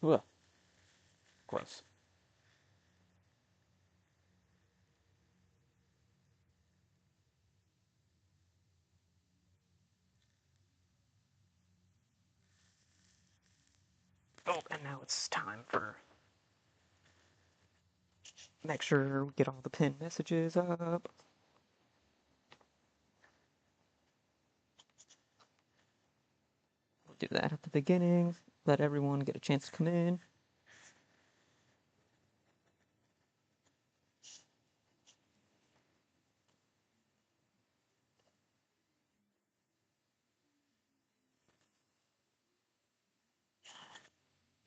Ugh, gross. Oh, and now it's time for make sure we get all the pinned messages up. We'll do that at the beginning. Let everyone get a chance to come in.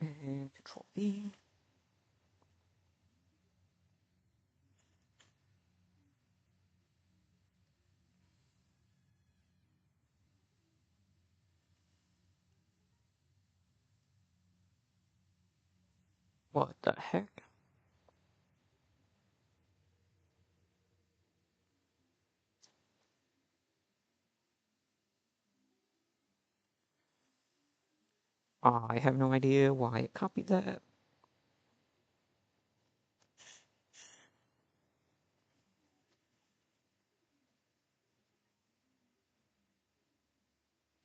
And Control V. What the heck? I have no idea why it copied that.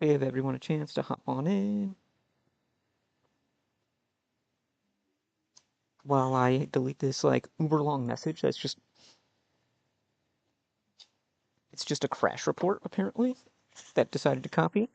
Give everyone a chance to hop on in while I delete this like uber long message that's just it's just a crash report apparently that decided to copy.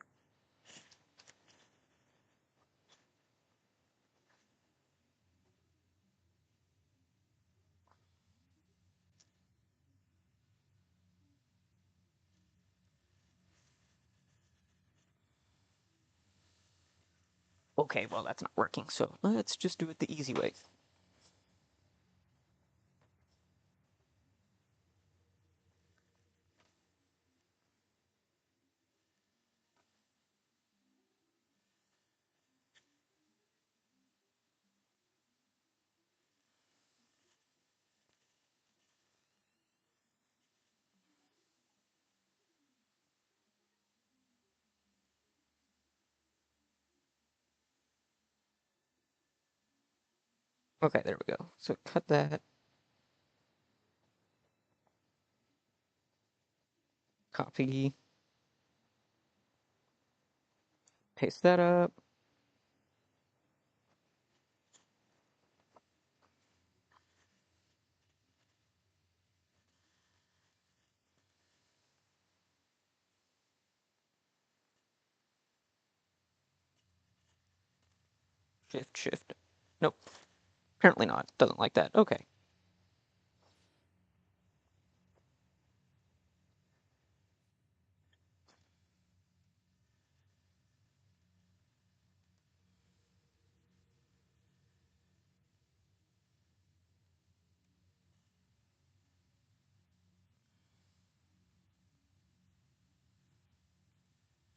Okay, well that's not working, so let's just do it the easy way. Okay, there we go. So cut that, copy, paste that up. Shift, shift. Nope, apparently not. Doesn't like that. Okay.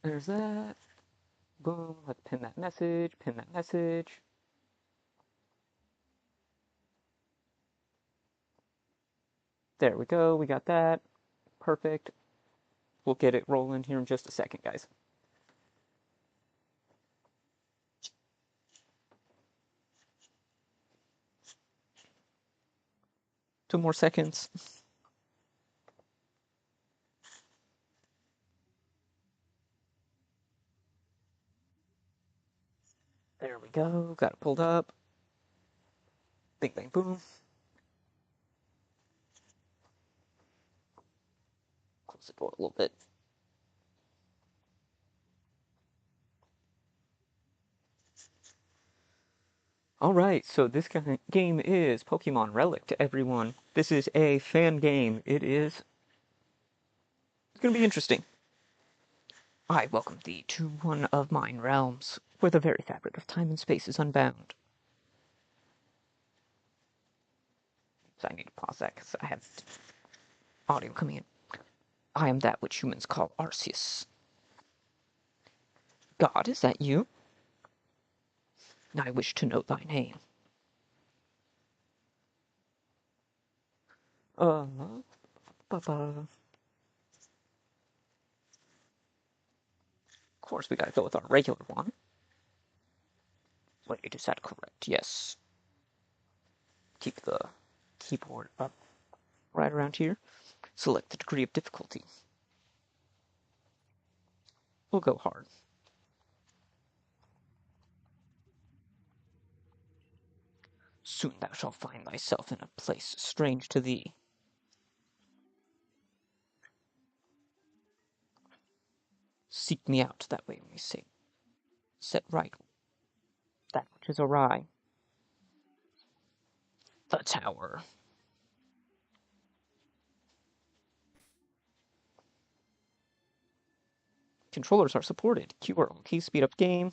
There's that. Boom. Let's pin that message, pin that message. There we go. We got that. Perfect. We'll get it rolling here in just a second, guys. 2 more seconds. There we go. Got it pulled up. Bing, bang, boom. Close the door a little bit. Alright, so this game is Pokemon Relic, everyone. This is a fan game. It's gonna be interesting. I welcome thee to one of mine realms, where the very fabric of time and space is unbound. So I need to pause that because I have audio coming in. I am that which humans call Arceus. God, is that you? I wish to know thy name. Uh, Of course, we gotta go with our regular one. Wait, is that correct? Yes. Keep the keyboard up right around here. Select the degree of difficulty. We'll go hard. Soon thou shalt find thyself in a place strange to thee. Seek me out, that way we say. Set right that which is awry. The tower. Controllers are supported. QR key speed up game.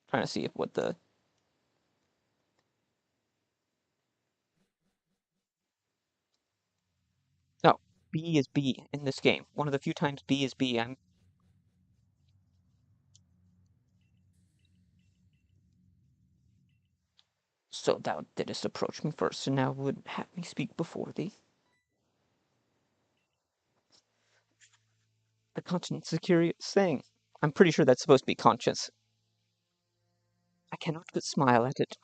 Trying to see if what the... No, B is B in this game. One of the few times B is B. So thou didst approach me first, and now would have me speak before thee. The conscience is a curious thing. I'm pretty sure that's supposed to be conscious. I cannot but smile at it.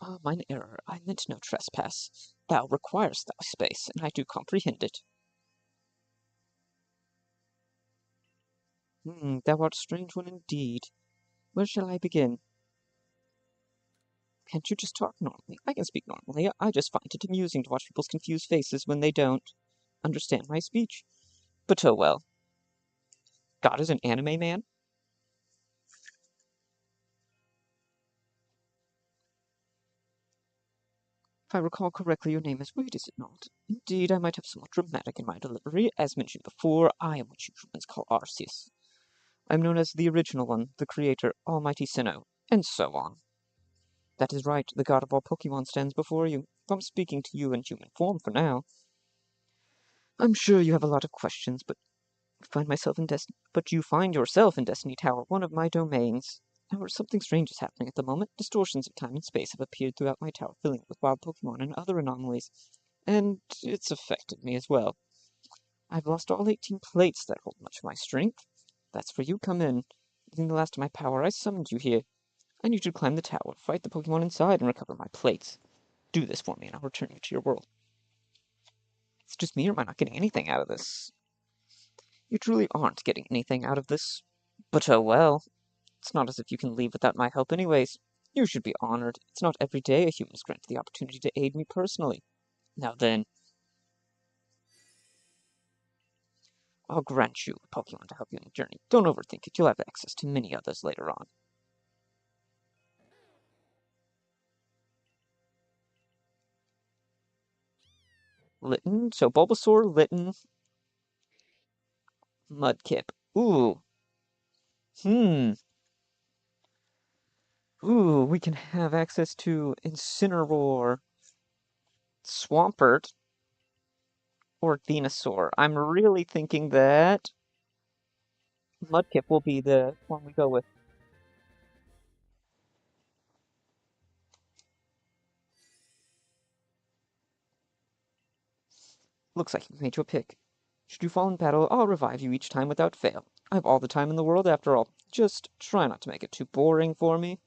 Ah, mine error, I meant no trespass. Thou requirest thy space, and I do comprehend it. Thou art a strange one indeed. Where shall I begin? Can't you just talk normally? I can speak normally. I just find it amusing to watch people's confused faces when they don't understand my speech. But oh well. God is an anime man? If I recall correctly, your name is Wade, is it not? Indeed, I might have somewhat dramatic in my delivery. As mentioned before, I am what you humans call Arceus. I am known as the original one, the creator, Almighty Sinnoh, and so on. That is right, the god of all Pokémon stands before you. I'm speaking to you in human form for now. I'm sure you have a lot of questions, but you find yourself in Destiny Tower, one of my domains. However, something strange is happening at the moment. Distortions of time and space have appeared throughout my tower, filling it with wild Pokémon and other anomalies. And it's affected me as well. I've lost all 18 plates that hold much of my strength. That's where you come in. Using the last of my power, I summoned you here. I need you to climb the tower, fight the Pokémon inside, and recover my plates. Do this for me, and I'll return you to your world. It's just me, or am I not getting anything out of this? You truly aren't getting anything out of this. But oh well. It's not as if you can leave without my help anyways. You should be honored. It's not every day a human is granted the opportunity to aid me personally. Now then, I'll grant you a Pokemon to help you on the journey. Don't overthink it. You'll have access to many others later on. Litten, so Bulbasaur, Litten, Mudkip. Ooh. Hmm. Ooh, we can have access to Incineroar, Swampert, or Venusaur. I'm really thinking that Mudkip will be the one we go with. Looks like you've made your pick. Should you fall in battle, I'll revive you each time without fail. I have all the time in the world after all. Just try not to make it too boring for me.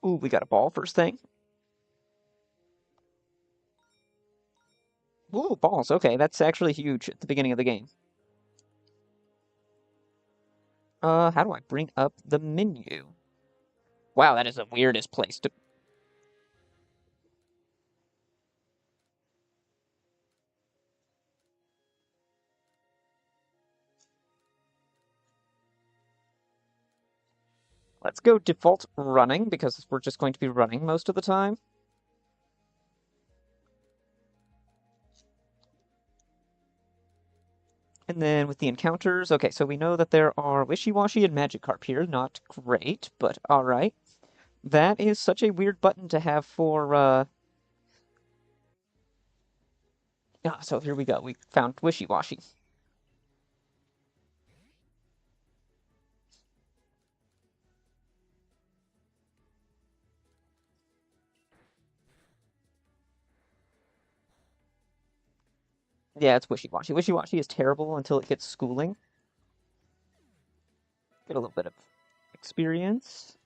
Ooh, we got a ball first thing. Ooh, balls. Okay, that's actually huge at the beginning of the game. How do I bring up the menu? Wow, that is the weirdest place to... Let's go default running, because we're just going to be running most of the time. And then with the encounters, okay, so we know that there are Wishy-Washy and Magikarp here. Not great, but alright. That is such a weird button to have for, so here we go. We found Wishy-Washy. Yeah, it's wishy-washy. Wishy-washy is terrible until it gets schooling. Get a little bit of experience.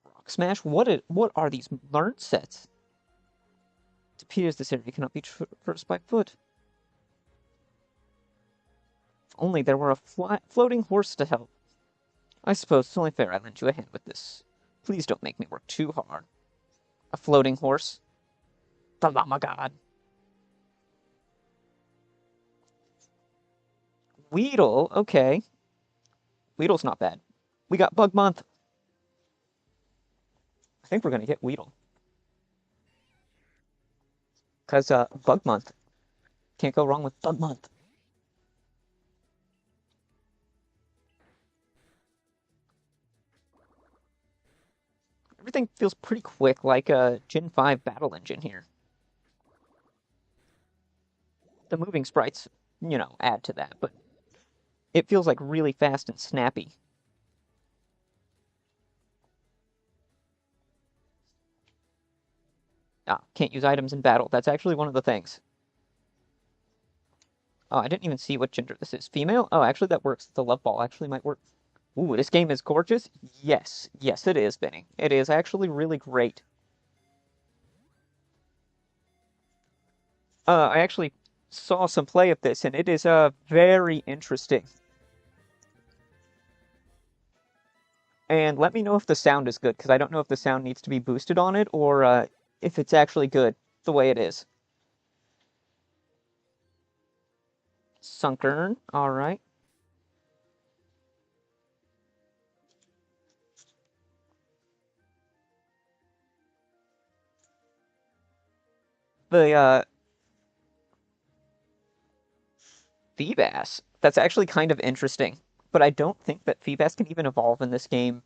Rock Smash? What are these learned sets? It appears this area cannot be traversed by foot. If only there were a floating horse to help. I suppose it's only fair I lend you a hand with this. Please don't make me work too hard. A floating horse? The llama god. Weedle, okay. Weedle's not bad. We got Bug Month. I think we're gonna get Weedle. Because, Bug Month. Can't go wrong with Bug Month. Everything feels pretty quick, like a Gen 5 battle engine here. The moving sprites, add to that, but it feels like really fast and snappy. Ah, can't use items in battle. That's actually one of the things. Oh, I didn't even see what gender this is. Female? Oh, actually that works. The love ball actually might work. Ooh, this game is gorgeous? Yes. Yes, it is, Benny. It is actually really great. I actually saw some play of this, and it is very interesting. And let me know if the sound is good, because I don't know if the sound needs to be boosted on it, or if it's actually good the way it is. Sunkern, alright. The, Feebas. That's actually kind of interesting, but I don't think that Feebas can even evolve in this game.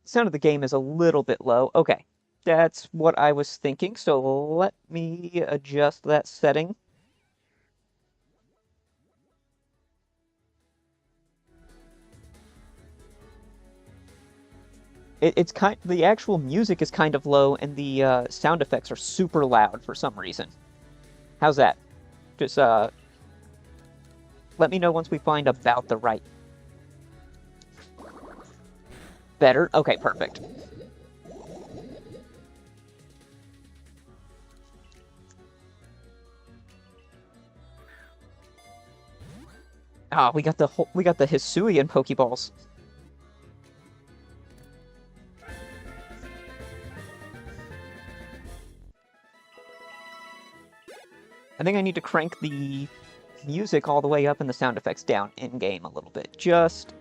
Sound of the game is a little bit low. Okay, that's what I was thinking, so let me adjust that setting. It's the actual music is kind of low, and the sound effects are super loud for some reason. How's that? Just let me know once we find about the right. Better? Okay, perfect. Ah, we got the Hisuian Pokeballs. I think I need to crank the music all the way up and the sound effects down in-game a little bit. Just...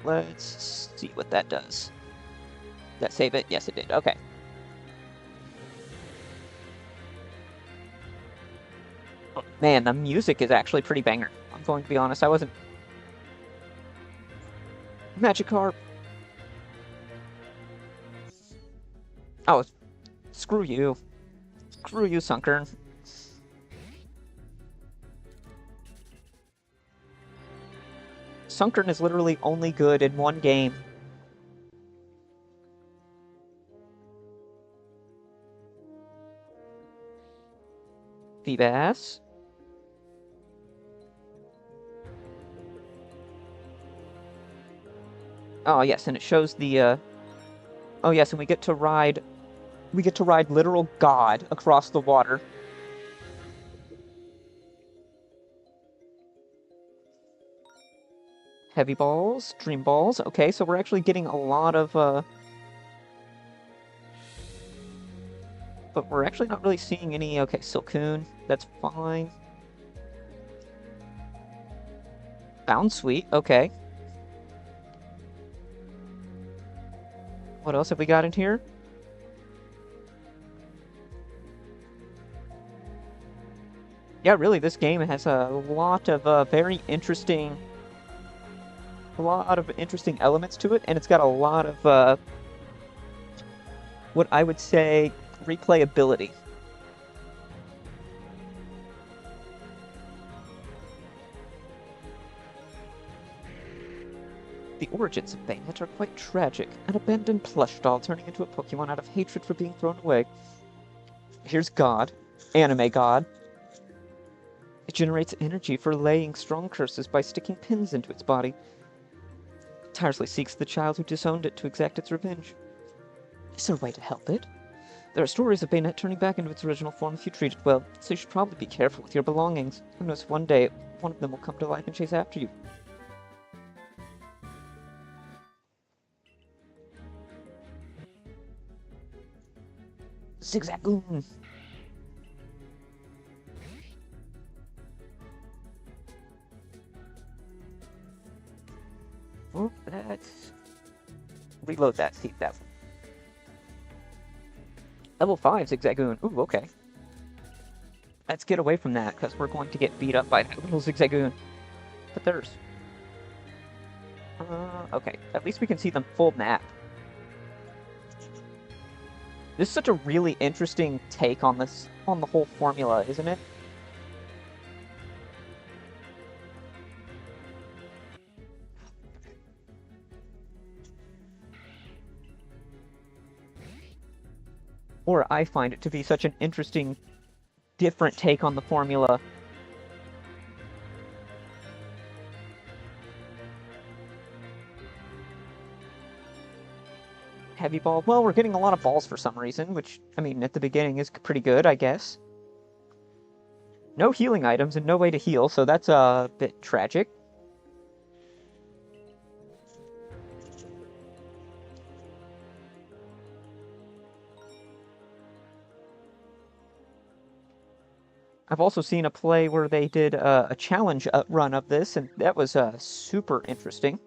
let's see what that does. Did that save it? Yes, it did. Okay. Man, the music is actually pretty banger. I'm going to be honest, I wasn't... Magikarp! Oh, screw you. Screw you, Sunkern. Sunkern is literally only good in one game. Feebas. Oh, yes, and it shows the, oh, yes, and we get to ride literal God across the water. Heavy balls, dream balls. Okay, so we're actually getting a lot of, but we're actually not really seeing any... Okay, Silcoon, that's fine. Bound Sweet, okay. What else have we got in here? Yeah, really, this game has a lot of very interesting a lot of interesting elements to it, and it's got a lot of what I would say replayability. The origins of Baynet are quite tragic. An abandoned plush doll turning into a Pokemon out of hatred for being thrown away. Here's God. Anime God. It generates energy for laying strong curses by sticking pins into its body. It tirelessly seeks the child who disowned it to exact its revenge. Is there a way to help it? There are stories of Baynet turning back into its original form if you treat it well, so you should probably be careful with your belongings. Who knows, one day one of them will come to life and chase after you. Zigzagoon! Oh, let's reload that, see that one. Level 5 Zigzagoon. Ooh, okay. Let's get away from that, because we're going to get beat up by that little Zigzagoon. But there's... okay. At least we can see the full map. This is such a really interesting take on this, on the whole formula, isn't it? Or I find it to be such an interesting, different take on the formula. Heavy ball. Well, we're getting a lot of balls for some reason, which, I mean, at the beginning is pretty good, I guess. No healing items and no way to heal, so that's a bit tragic. I've also seen a play where they did a challenge run of this, and that was super interesting.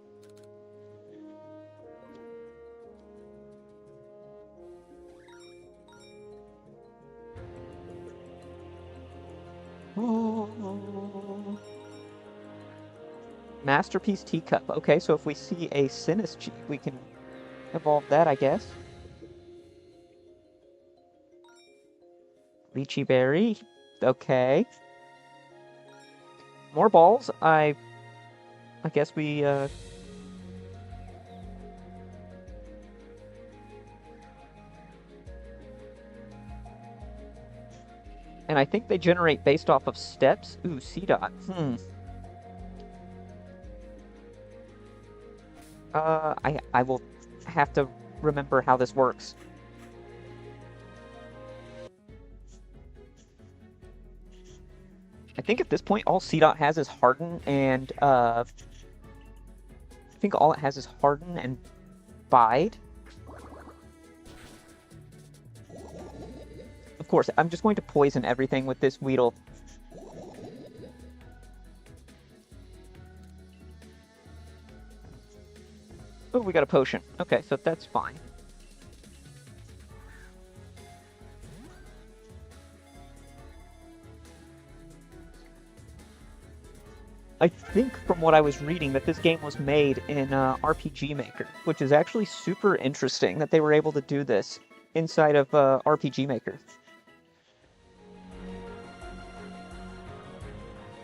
Oh. Masterpiece Teacup. Okay, so if we see a Sinistchi, we can evolve that, I guess. Lychee Berry. Okay. More balls. I guess we, And I think they generate based off of steps. Ooh, C-Dot. I will have to remember how this works. I think at this point all C-Dot has is Harden and, I think all it has is Harden and Bide. Of course, I'm just going to poison everything with this Weedle. Oh, we got a potion. Okay, so that's fine. I think from what I was reading that this game was made in RPG Maker, which is actually super interesting that they were able to do this inside of RPG Maker.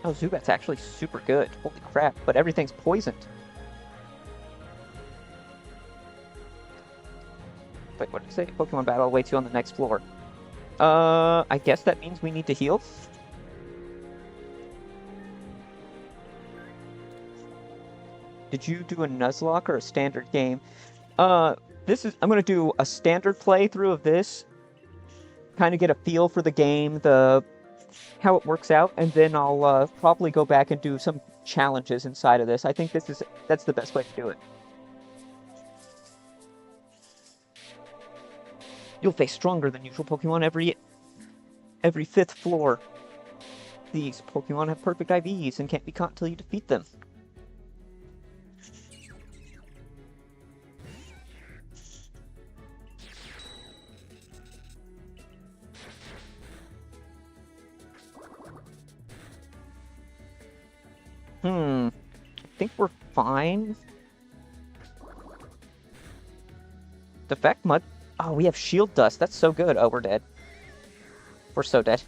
Oh, Zubat's actually super good. Holy crap, but everything's poisoned. Wait, what did I say? Pokemon battle awaits you on the next floor. I guess that means we need to heal? Did you do a Nuzlocke or a standard game? I'm gonna do a standard playthrough of this. Kind of get a feel for the game, how it works out, and then I'll probably go back and do some challenges inside of this. I think that's the best way to do it. You'll face stronger than usual Pokemon every 5th floor. These Pokemon have perfect IVs and can't be caught until you defeat them. I think we're fine. Defect mud. Oh, we have shield dust. That's so good. Oh, we're dead. We're so dead.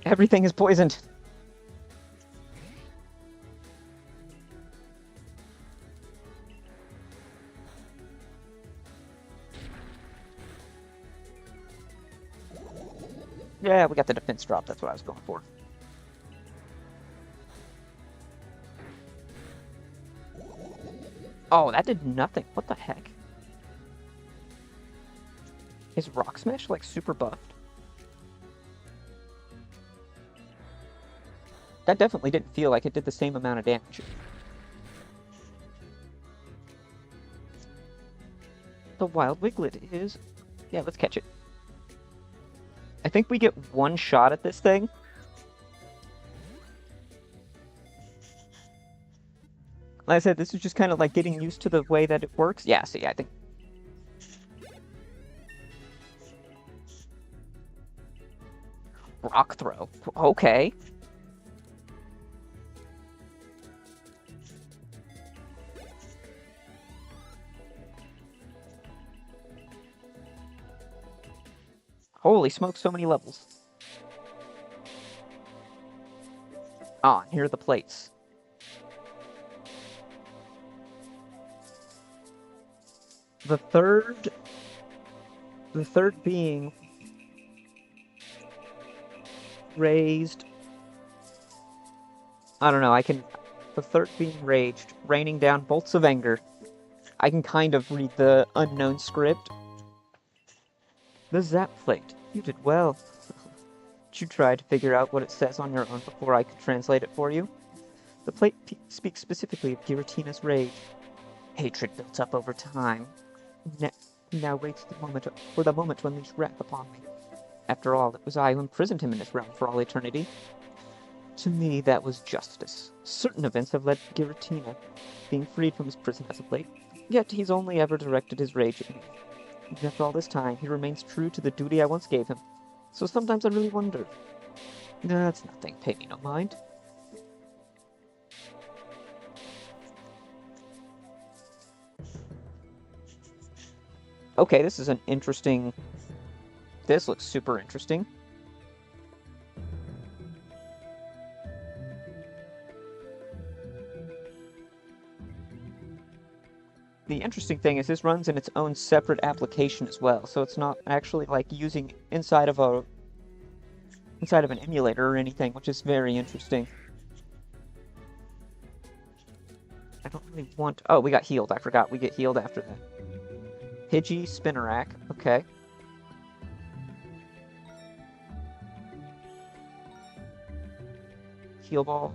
Everything is poisoned. Yeah, we got the defense drop. That's what I was going for. Oh, that did nothing. What the heck? Is Rock Smash, like, super buffed? That definitely didn't feel like it did the same amount of damage. The Wild Wiglet is... Yeah, let's catch it. I think we get one shot at this thing. Like I said, this is just kind of like getting used to the way that it works. Yeah, see, I think... Rock throw. Okay. Holy smoke, so many levels. Ah, and here are the plates. The third being raised. I don't know, the third being raged, raining down bolts of anger. I can kind of read the unknown script. The Zap plate. You did well. Did you try to figure out what it says on your own before I could translate it for you? The plate speaks specifically of Giratina's rage. Hatred built up over time. Now waits for the moment to unleash wrath upon me. After all, it was I who imprisoned him in this realm for all eternity. To me, that was justice. Certain events have led to Giratina being freed from his prison as of late, yet he's only ever directed his rage at me. Even after all this time, he remains true to the duty I once gave him. So sometimes I really wonder. That's nothing, pay me no mind. Okay, this is an interesting... This looks super interesting. The interesting thing is this runs in its own separate application as well, so it's not actually like using inside of an emulator or anything, which is very interesting. I don't really want... Oh, we got healed. I forgot we get healed after that. Pidgey, Spinnerack. Okay. Heal Ball.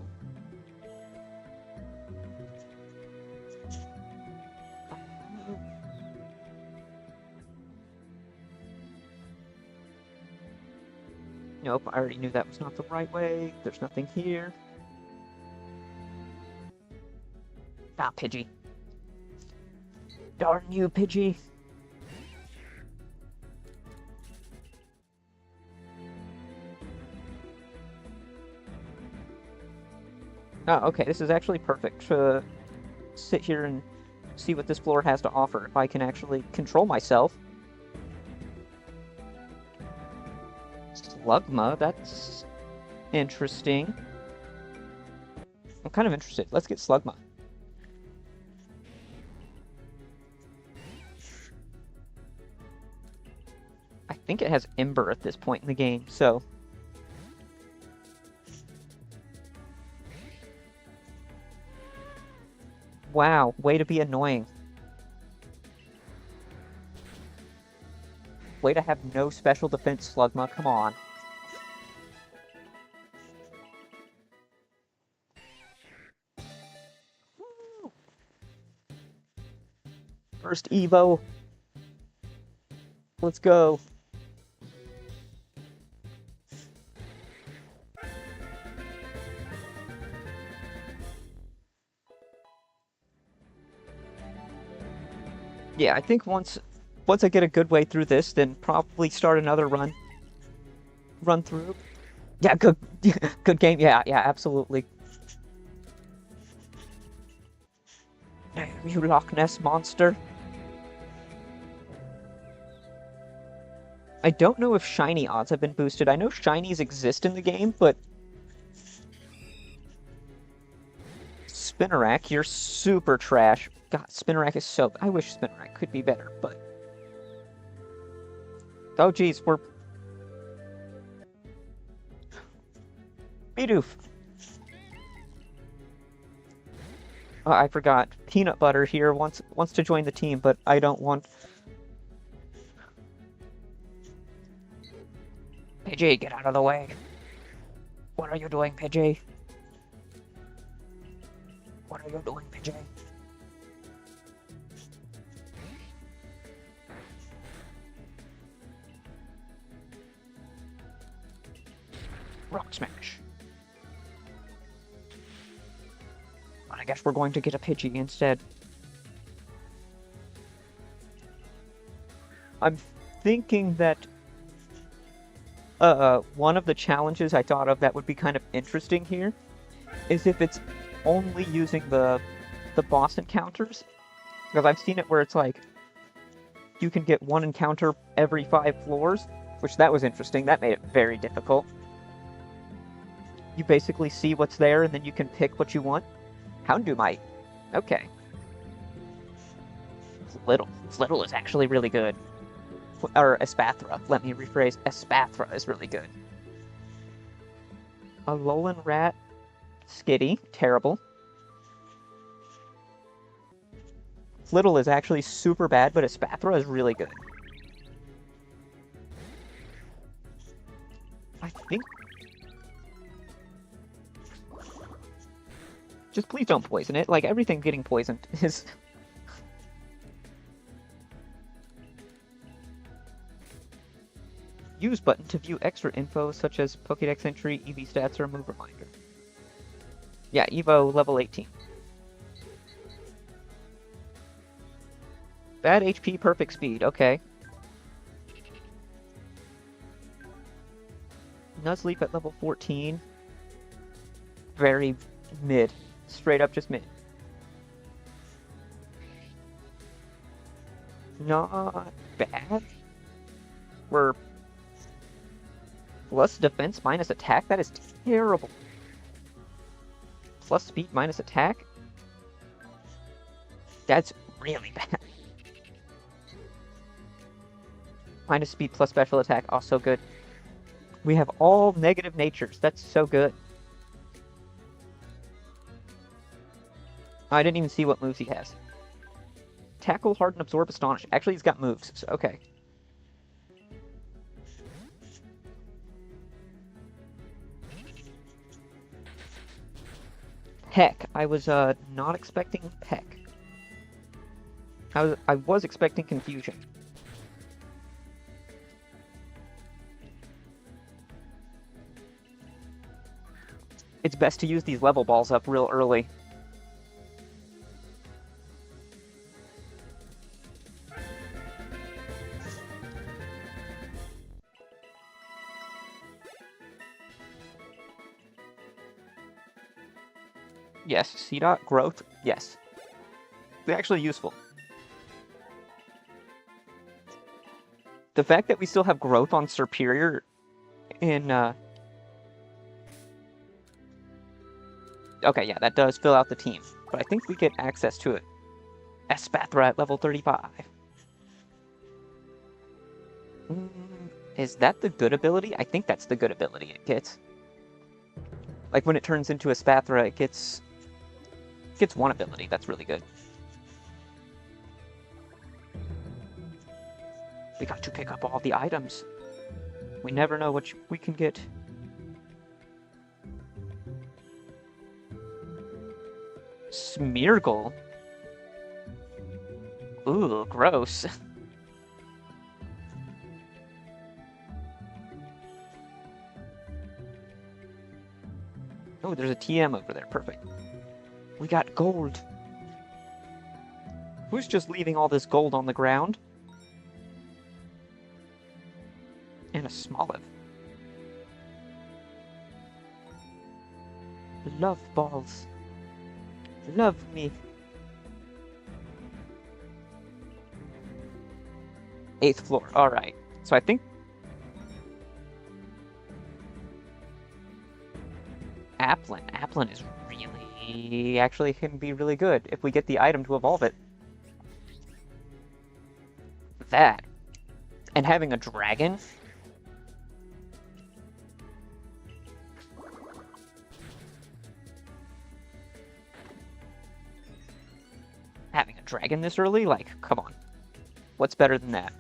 Nope, I already knew that was not the right way. There's nothing here. Ah, Pidgey. Darn you, Pidgey. Oh, okay, this is actually perfect to sit here and see what this floor has to offer. If I can actually control myself. Slugma, that's interesting. I'm kind of interested. Let's get Slugma. I think it has Ember at this point in the game, so... Wow, way to be annoying. Way to have no special defense, Slugma, come on. First Evo. Let's go. Yeah, I think once I get a good way through this, then probably start another run through. Yeah, good good game. Yeah, absolutely. You Loch Ness monster. I don't know if shiny odds have been boosted. I know shinies exist in the game, but Spinarak, you're super trash. God, Spinarak is so... I wish Spinarak could be better, but... Oh, geez, we're... Bidoof! Oh, I forgot. Peanut Butter here wants to join the team, but I don't want... Pidgey, get out of the way. What are you doing, Pidgey? What are you doing, Pidgey? Rock Smash. I guess we're going to get a Pidgey instead. I'm thinking that one of the challenges I thought of that would be kind of interesting here is if it's only using the boss encounters. Because I've seen it where it's like you can get one encounter every 5 floors, which that was interesting. That made it very difficult. You basically see what's there and then you can pick what you want. Houndoomite. Okay. Little is actually really good. Or Espathra. Let me rephrase. Espathra is really good. Alolan Rat. Skitty. Terrible. Little is actually super bad, but Espathra is really good. I think... Just please don't poison it. Like, everything getting poisoned is... Use button to view extra info, such as Pokédex entry, EV stats, or move reminder. Yeah, Evo level 18. Bad HP, perfect speed. Okay. Nuzleaf at level 14. Very mid. Straight up just mid. Not bad. We're plus defense minus attack? That is terrible. Plus speed minus attack? That's really bad. Minus speed plus special attack, also good. We have all negative natures. That's so good. I didn't even see what moves he has. Tackle, Harden, Absorb, Astonish. Actually, he's got moves, so okay. Peck. I was not expecting Peck. I was expecting Confusion. It's best to use these level balls up real early. Yes, C-Dot, growth, yes. They're actually useful. The fact that we still have growth on Superior in, Okay, yeah, that does fill out the team. But I think we get access to it. Espathra at level 35. Is that the good ability? I think that's the good ability it gets. Like, when it turns into Espathra, it gets one ability. That's really good. We got to pick up all the items. We never know what we can get. Smeargle? Ooh, gross. Oh, there's a TM over there. Perfect. We got gold. Who's just leaving all this gold on the ground? And a Smoliv. Love balls. Love me. 8th floor. Alright. So I think Applin is really, actually can be really good if we get the item to evolve it. That. And having a dragon. Having a dragon this early? Like, come on. What's better than that?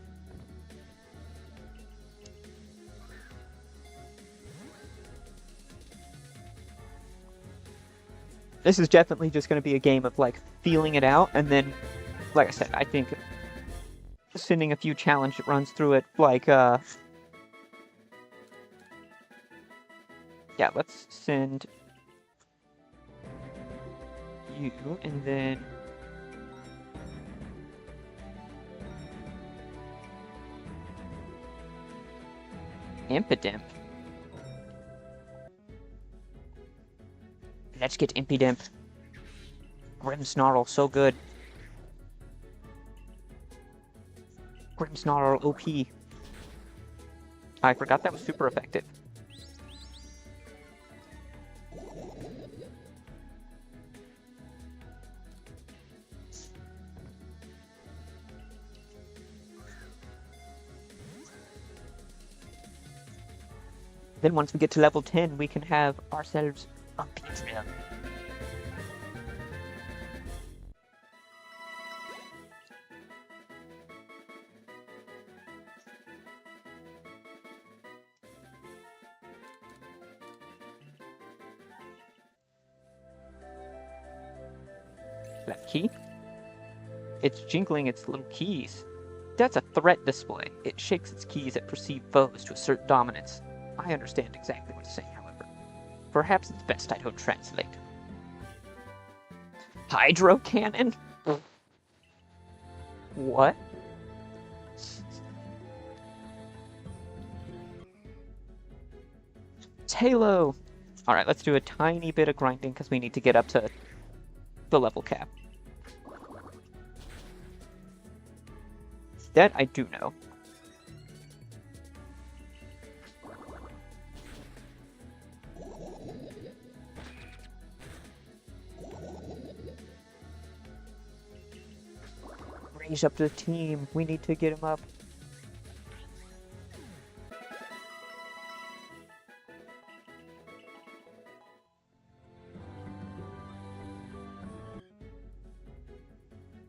This is definitely just going to be a game of, like, feeling it out, and then, like I said, I think sending a few challenge runs through it, like, yeah, let's send you, and then Impidimp. Let's get Impidimp. Grimmsnarl, so good. Grimmsnarl OP. I forgot that was super effective. Then once we get to level 10, we can have ourselves a Beedrill. Left key. It's jingling its little keys. That's a threat display. It shakes its keys at perceived foes to assert dominance. I understand exactly what it's saying, however. Perhaps it's best I don't translate. Hydro cannon? What? It's Halo! Alright, let's do a tiny bit of grinding because we need to get up to the level cap. That I do know. Raise up the team. We need to get him up.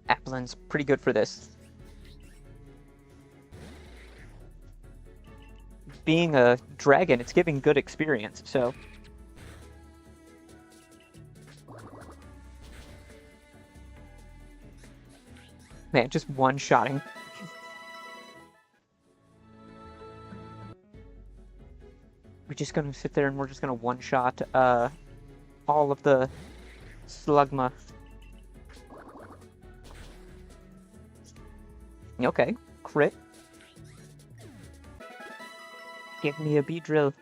Applin's pretty good for this. Being a dragon, it's giving good experience, so... Man, just one-shotting. We're just gonna sit there and we're just gonna one-shot, all of the slugma. Okay, crit. Give me a Beedrill.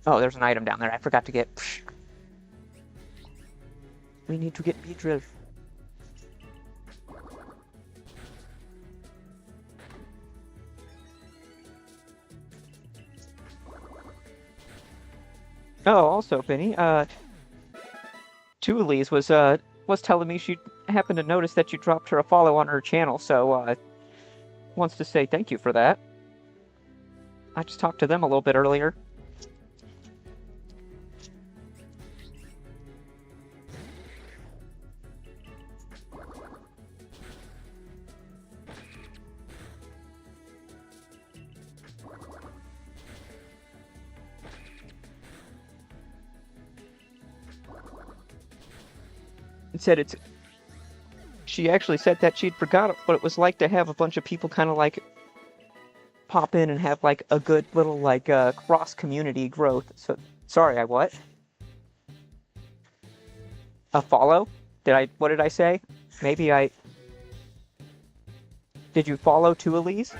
Oh, there's an item down there. I forgot to get... Psh. We need to get Beedrill. Oh, also, Penny, Tulise was telling me she happened to notice that you dropped her a follow on her channel, so, wants to say thank you for that. I just talked to them a little bit earlier. Said she actually said that she'd forgot what it was like to have a bunch of people kind of like pop in and have like a good little like cross community growth. So sorry, I what? A follow? What did I say? Maybe did you follow Tulise?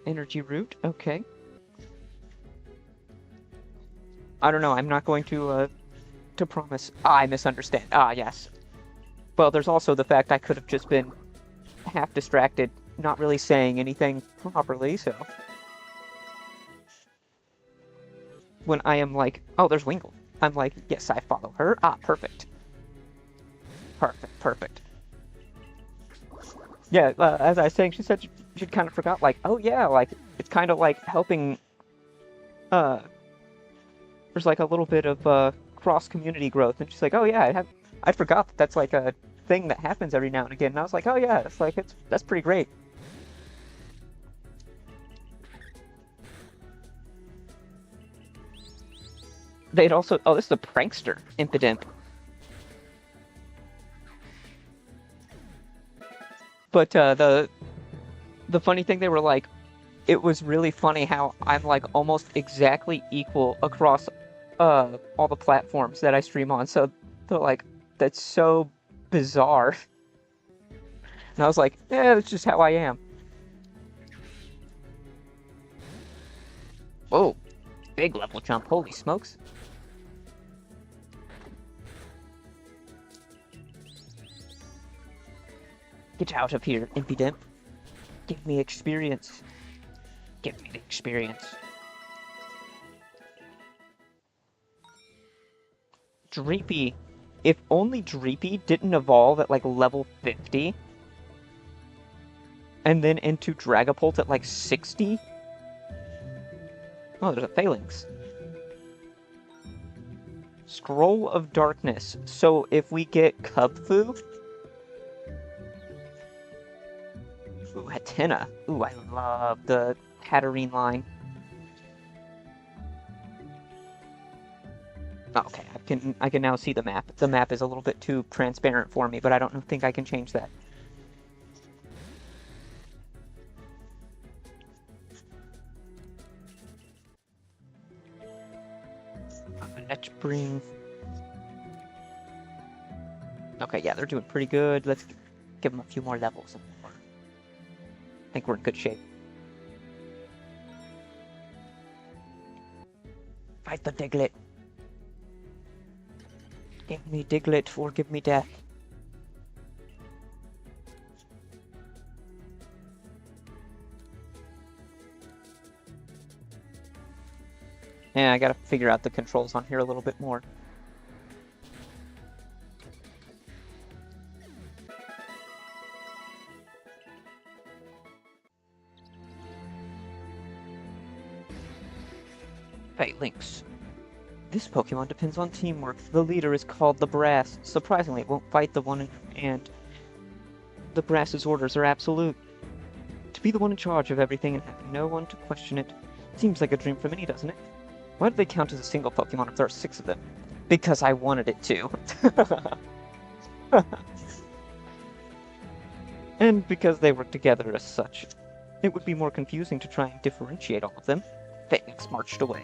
Energy root, okay. I don't know, I'm not going to to promise. I misunderstand. Ah, yes. Well, there's also the fact I could have just been half distracted, not really saying anything properly, so... When I am like, oh, there's Wingle. I'm like, yes, I follow her. Ah, perfect. Perfect. Yeah, as I was saying, she said she'd kind of forgot, like, oh yeah, like, it's kind of like helping, there's like a little bit of, cross-community growth, and she's like, oh yeah, I forgot that that's like a thing that happens every now and again, and I was like, oh yeah, it's like, that's pretty great. They'd also, oh, this is a prankster, Impidimp. But, the funny thing, they were like, it was really funny how I'm like almost exactly equal across all the platforms that I stream on. So they're like, that's so bizarre. And I was like, yeah, that's just how I am. Whoa, big level jump, holy smokes. Get out of here, Impidimp. Give me experience. Give me the experience. Dreepy. If only Dreepy didn't evolve at like level 50 and then into Dragapult at like 60. Oh, there's a Phalanx. Scroll of Darkness. So if we get Cubfu... Ooh, Hatena. Ooh, I love the Hatterene line. Oh, okay, I can now see the map. The map is a little bit too transparent for me, but I don't think I can change that. Let's bring... Okay, yeah, they're doing pretty good. Let's give them a few more levels. I think we're in good shape. Fight the Diglett. Give me Diglett or give me death. Yeah, I gotta figure out the controls on here a little bit more. Hey, Lynx. This Pokemon depends on teamwork. The leader is called the Brass. Surprisingly, it won't fight the one and the Brass's orders are absolute. To be the one in charge of everything and have no one to question it. Seems like a dream for many, doesn't it? Why do they count as a single Pokemon if there are 6 of them? Because I wanted it to. And because they work together as such. It would be more confusing to try and differentiate all of them. Phalanx marched away.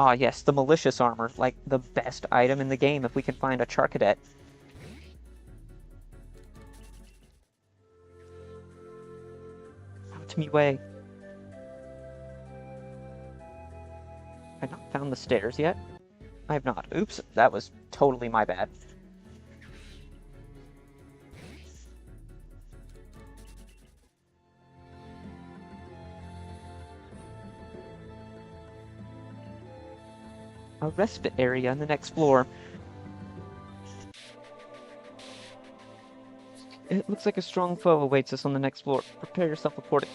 Ah, yes, the malicious armor, like the best item in the game if we can find a Charcadet. Out me way. I've not found the stairs yet. I have not. Oops, that was totally my bad. A respite area on the next floor. It looks like a strong foe awaits us on the next floor. Prepare yourself accordingly.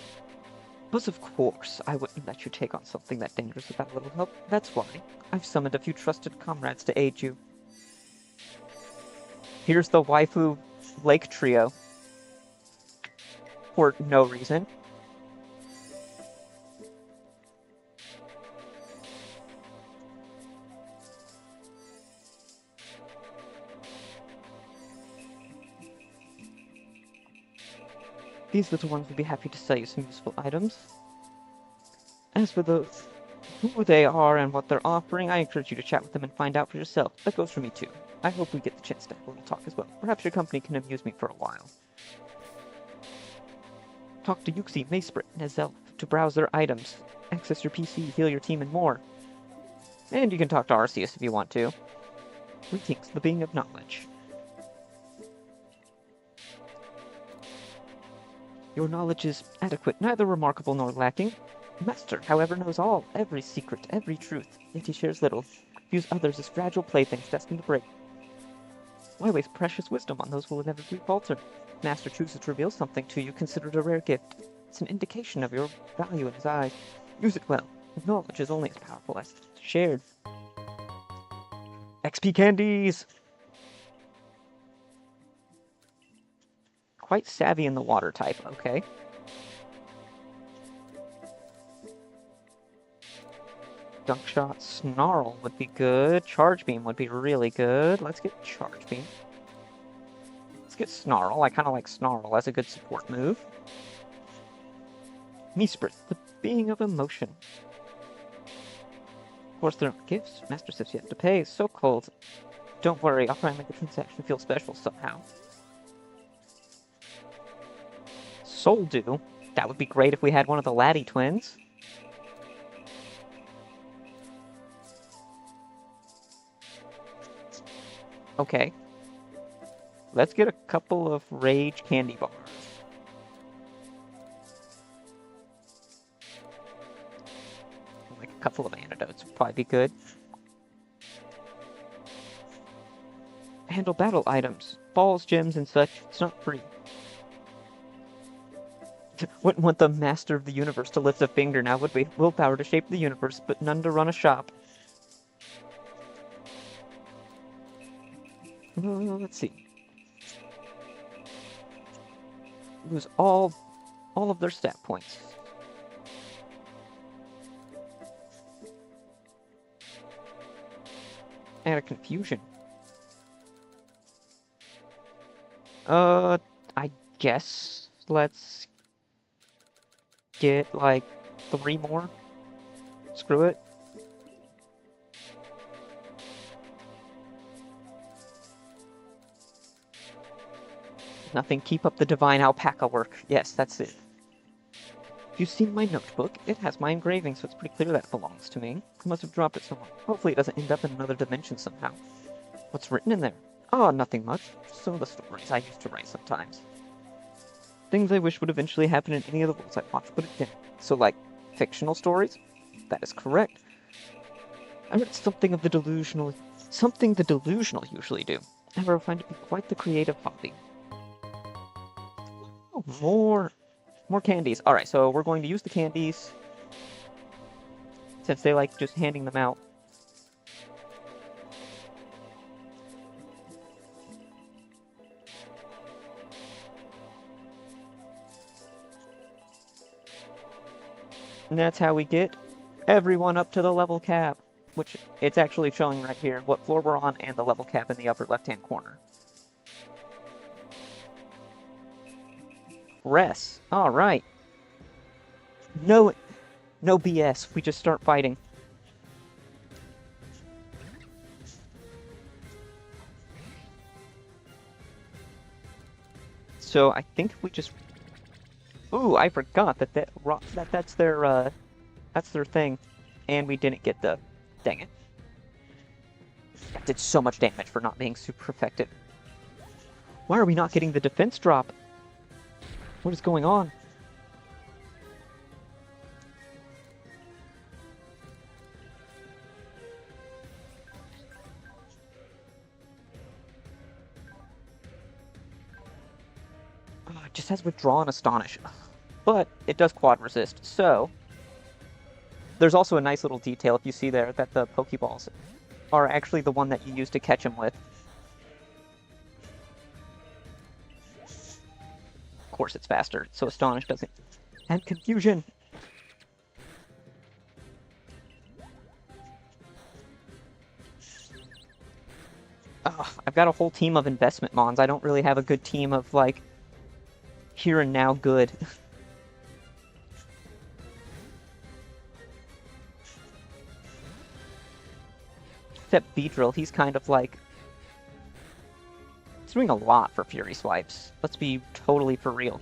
But of course, I wouldn't let you take on something that dangerous without a little help. That's why I've summoned a few trusted comrades to aid you. Here's the waifu lake trio. For no reason. These little ones will be happy to sell you some useful items. As for who they are and what they're offering, I encourage you to chat with them and find out for yourself. That goes for me too. I hope we get the chance to have a little talk as well. Perhaps your company can amuse me for a while. Talk to Yuxi, Maysprit, and Azelf to browse their items access your PC, heal your team, and more. And you can talk to Arceus if you want to. Greetings, the being of knowledge. Your knowledge is adequate, neither remarkable nor lacking. Master, however, knows all, every secret, every truth, yet he shares little. Views others as fragile playthings destined to break. Why waste precious wisdom on those who will inevitably falter? Master chooses to reveal something to you considered a rare gift. It's an indication of your value in his eyes. Use it well. Knowledge is only as powerful as it's shared. XP candies! Quite savvy in the water type, okay. Dunk Shot, Snarl would be good. Charge Beam would be really good. Let's get Charge Beam. Let's get Snarl. I kind of like Snarl as a good support move. Mesprit, the being of emotion. Of course, there are gifts. Master says you have to pay. So cold. Don't worry, I'll try and make the transaction feel special somehow. Soul Dew. That would be great if we had one of the Laddie twins. Okay. Let's get a couple of Rage candy bars. Like a couple of antidotes would probably be good. Handle battle items. Balls, gems, and such. It's not free. Wouldn't want the master of the universe to lift a finger now, would we? Willpower to shape the universe, but none to run a shop. Let's see. Lose all of their stat points. And a confusion. I guess let's get like 3 more. Screw it. Nothing, keep up the divine alpaca work. Yes, that's it. If you've seen my notebook, it has my engraving, so it's pretty clear that belongs to me. I must have dropped it somewhere. Hopefully it doesn't end up in another dimension somehow. What's written in there? Oh, nothing much. Just some of the stories I used to write sometimes. Things I wish would eventually happen in any of the worlds I watched, but it didn't. So, like, fictional stories? That is correct. I read something the delusional usually do. However, I find it to be quite the creative hobby. Oh, more candies. Alright, so we're going to use the candies, since they like just handing them out. And that's how we get everyone up to the level cap, which it's actually showing right here what floor we're on and the level cap in the upper left-hand corner. Rest. All right. No BS. We just start fighting. So I think we just. Ooh, I forgot that's their thing, and we didn't get the. Dang it. That did so much damage for not being super effective. Why are we not getting the defense drop? What is going on? It just has Withdraw and Astonish. But it does quad resist, so... There's also a nice little detail, if you see there, that the Pokeballs are actually the one that you use to catch him with. Of course it's faster, so Astonish doesn't. And Confusion! Ugh, I've got a whole team of investment mons. I don't really have a good team of, like, here and now good. Except Beedrill, he's kind of like... He's doing a lot for Fury Swipes. Let's be totally for real.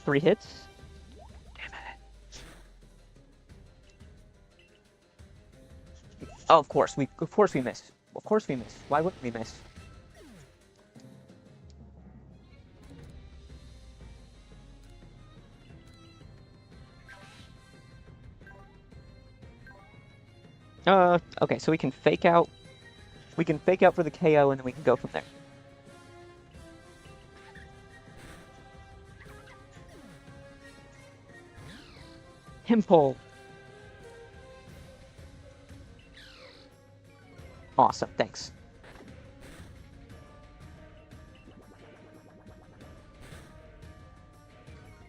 3 hits. Damn it. Oh, of course we missed. Of course we missed. Why wouldn't we miss? Okay, so we can fake out. We can fake out for the KO, and then we can go from there. Himpole. Awesome, thanks.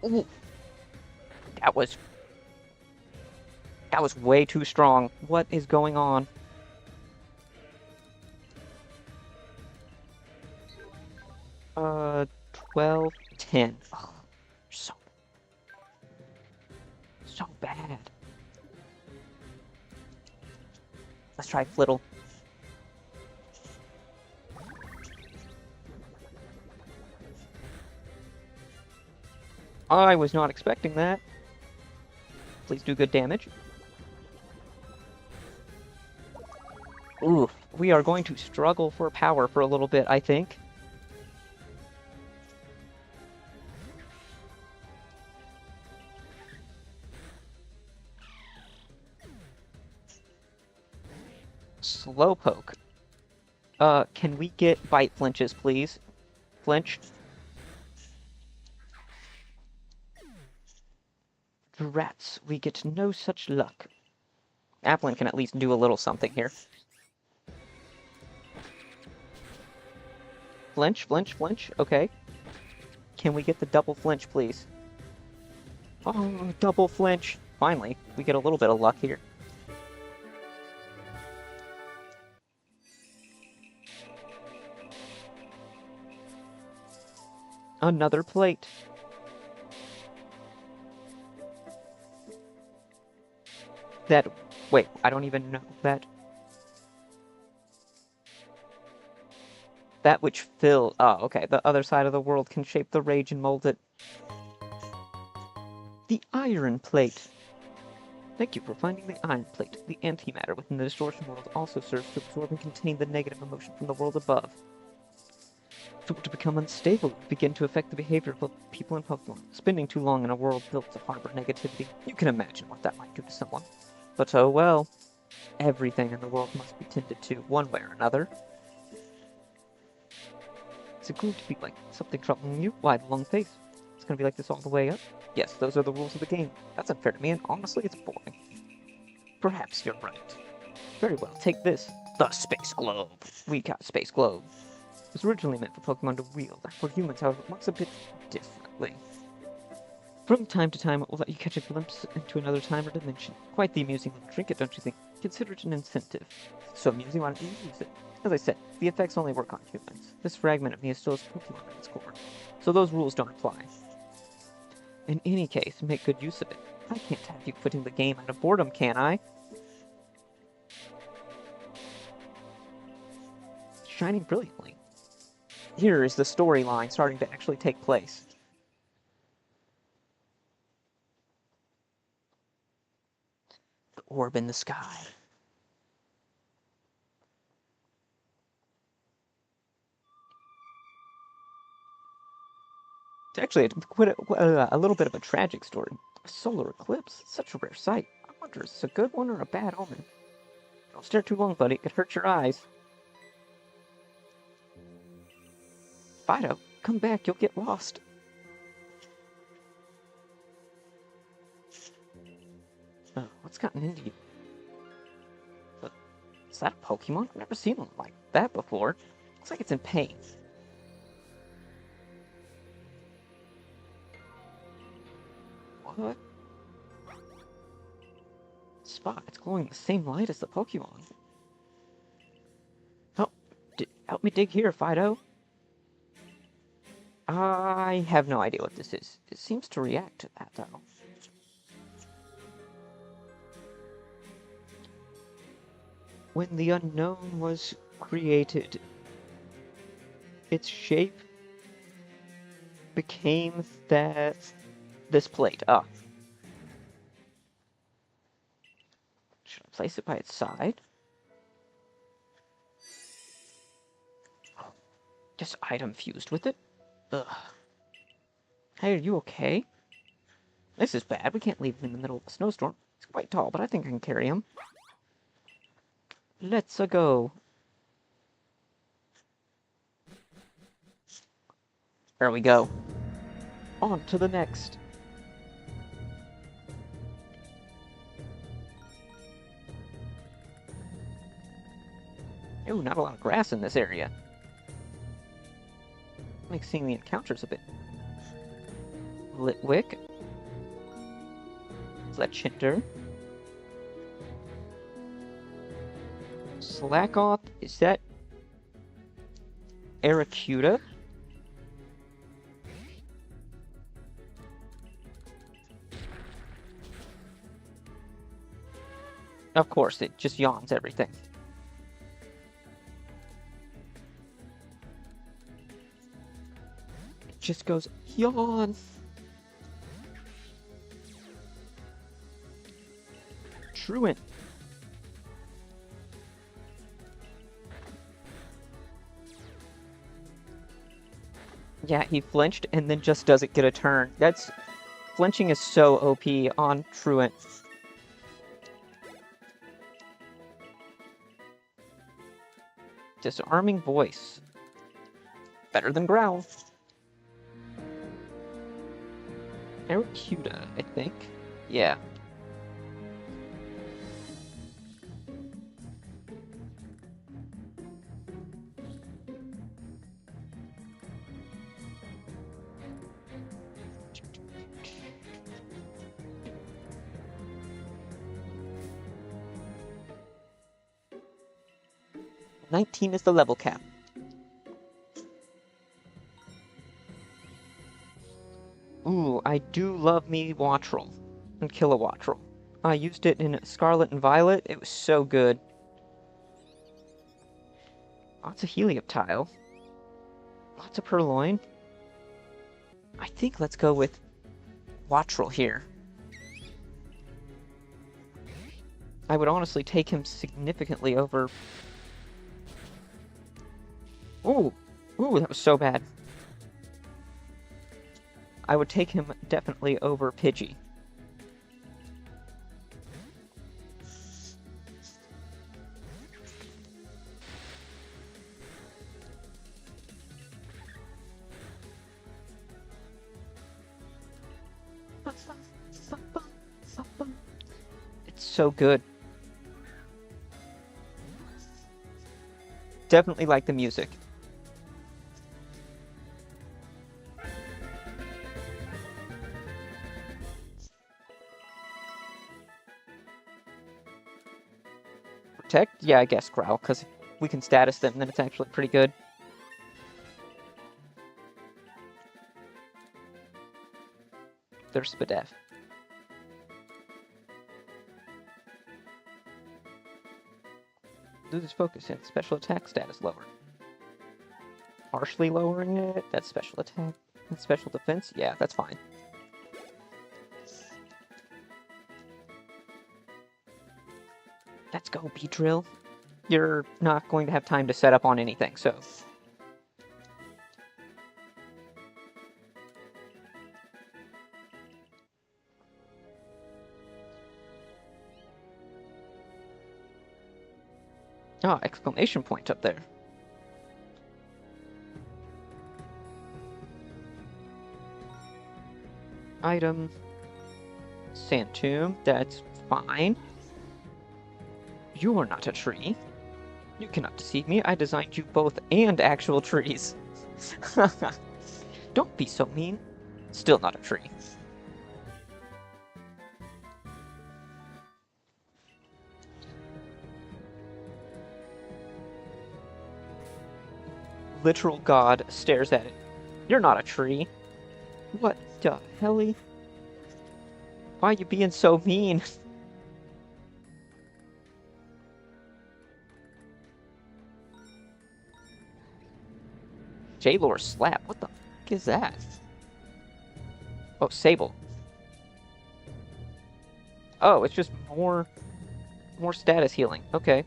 Ooh. That was way too strong. What is going on? Uh, 12, 10. Oh, so bad. Let's try Flittle. I was not expecting that. Please do good damage. Ooh, we are going to struggle for power for a little bit, I think. Slowpoke. Can we get bite flinches, please? Flinch. Rats, we get no such luck. Applin can at least do a little something here. Flinch, flinch, flinch. Okay. Can we get the double flinch, please? Oh, double flinch. Finally, we get a little bit of luck here. Another plate. Wait, I don't even know that. That which fill. Oh, okay. The other side of the world can shape the rage and mold it. The iron plate. Thank you for finding the iron plate. The antimatter within the distortion world also serves to absorb and contain the negative emotion from the world above. If it were to become unstable, it would begin to affect the behavior of both people and Pokemon. Spending too long in a world built to harbor negativity, you can imagine what that might do to someone. But oh well. Everything in the world must be tended to, one way or another. Is it going to be like something troubling you? Why the long face? It's going to be like this all the way up? Yes, those are the rules of the game. That's unfair to me, and honestly, it's boring. Perhaps you're right. Very well, take this. The Space Globe. We got a Space Globe. It was originally meant for Pokemon to wield. For humans, however, it works a bit differently. From time to time, it will let you catch a glimpse into another time or dimension. Quite the amusing little trinket, don't you think? Consider it an incentive. So amusing, why don't you use it? As I said, the effects only work on humans. This fragment of me is still a Pokemon at its core, so those rules don't apply. In any case, make good use of it. I can't have you quitting the game out of boredom, can I? Shining brilliantly. Here is the storyline starting to actually take place. The orb in the sky. It's actually a little bit of a tragic story. A solar eclipse? Such a rare sight. I wonder if it's a good one or a bad omen. Don't stare too long, buddy. It could hurt your eyes. Fido, come back. You'll get lost. Oh, what's gotten into you? Is that a Pokemon? I've never seen one like that before. Looks like it's in pain. What? Spot, it's glowing the same light as the Pokemon. Help me dig here, Fido. I have no idea what this is. It seems to react to that, though. When the unknown was created, its shape became that this plate? Ah. Should I place it by its side? Just item fused with it? Ugh. Hey, are you okay? This is bad. We can't leave him in the middle of a snowstorm. He's quite tall, but I think I can carry him. Let's-a go. There we go. On to the next. Ooh, not a lot of grass in this area. Makes seeing the encounters a bit. Litwick. Fletchinder. Slackoth. Is that Aracuda? Of course, it just yawns everything. It just goes, yawn. Truant. Yeah, he flinched and then just doesn't get a turn. That's... Flinching is so OP on Truant. Disarming Voice. Better than Growl. Aracuda, I think. Yeah. $19 is the level cap. Ooh, I do love me Wattrel and Kilowattrel. I used it in Scarlet and Violet. It was so good. Lots of Helioptile. Lots of Purloin. I think let's go with Wattrel here. I would honestly take him significantly over... Ooh! Ooh, that was so bad. I would take him definitely over Pidgey. It's so good. Definitely like the music. Protect? Yeah, I guess Growl, because if we can status them, then it's actually pretty good. There's Spadef. Loses focus and special attack status lowered. Harshly lowering it, that's special attack. And special defense? Yeah, that's fine. Let's go, Beedrill. You're not going to have time to set up on anything, so... Ah, exclamation point up there. Item. Sand Tomb, that's fine. You are not a tree. You cannot deceive me. I designed you both and actual trees. Don't be so mean. Still not a tree. Literal God stares at it. You're not a tree. What the helly? Why are you being so mean? J-Lore slap. What the fuck is that? Oh, Sable. Oh, it's just more status healing. Okay.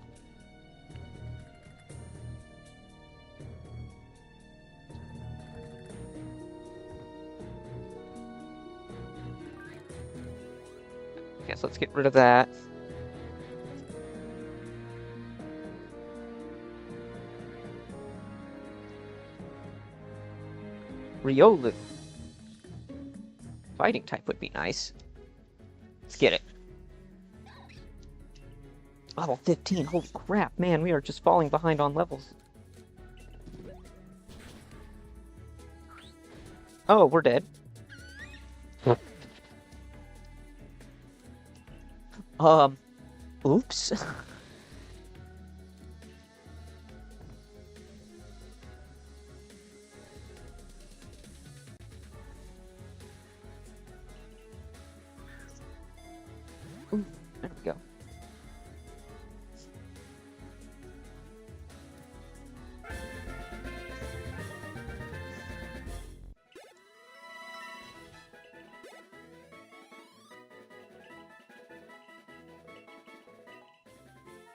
Guess let's get rid of that. Riolu. Fighting type would be nice. Let's get it. Level 15. Holy crap, man, we are just falling behind on levels. Oh, we're dead. Oops. Ooh, there we go.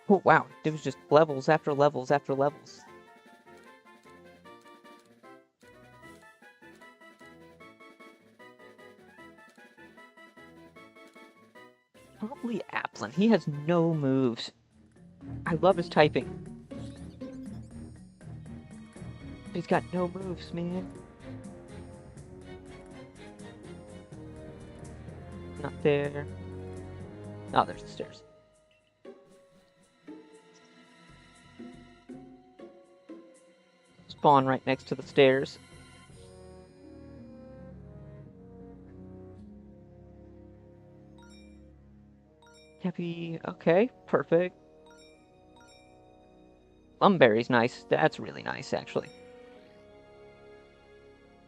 Oh, wow. It was just levels after levels after levels. Probably Applin. He has no moves. I love his typing. He's got no moves, man. Not there. Oh, there's the stairs. Spawn right next to the stairs. Happy. Okay, perfect. Lumberry's nice. That's really nice, actually.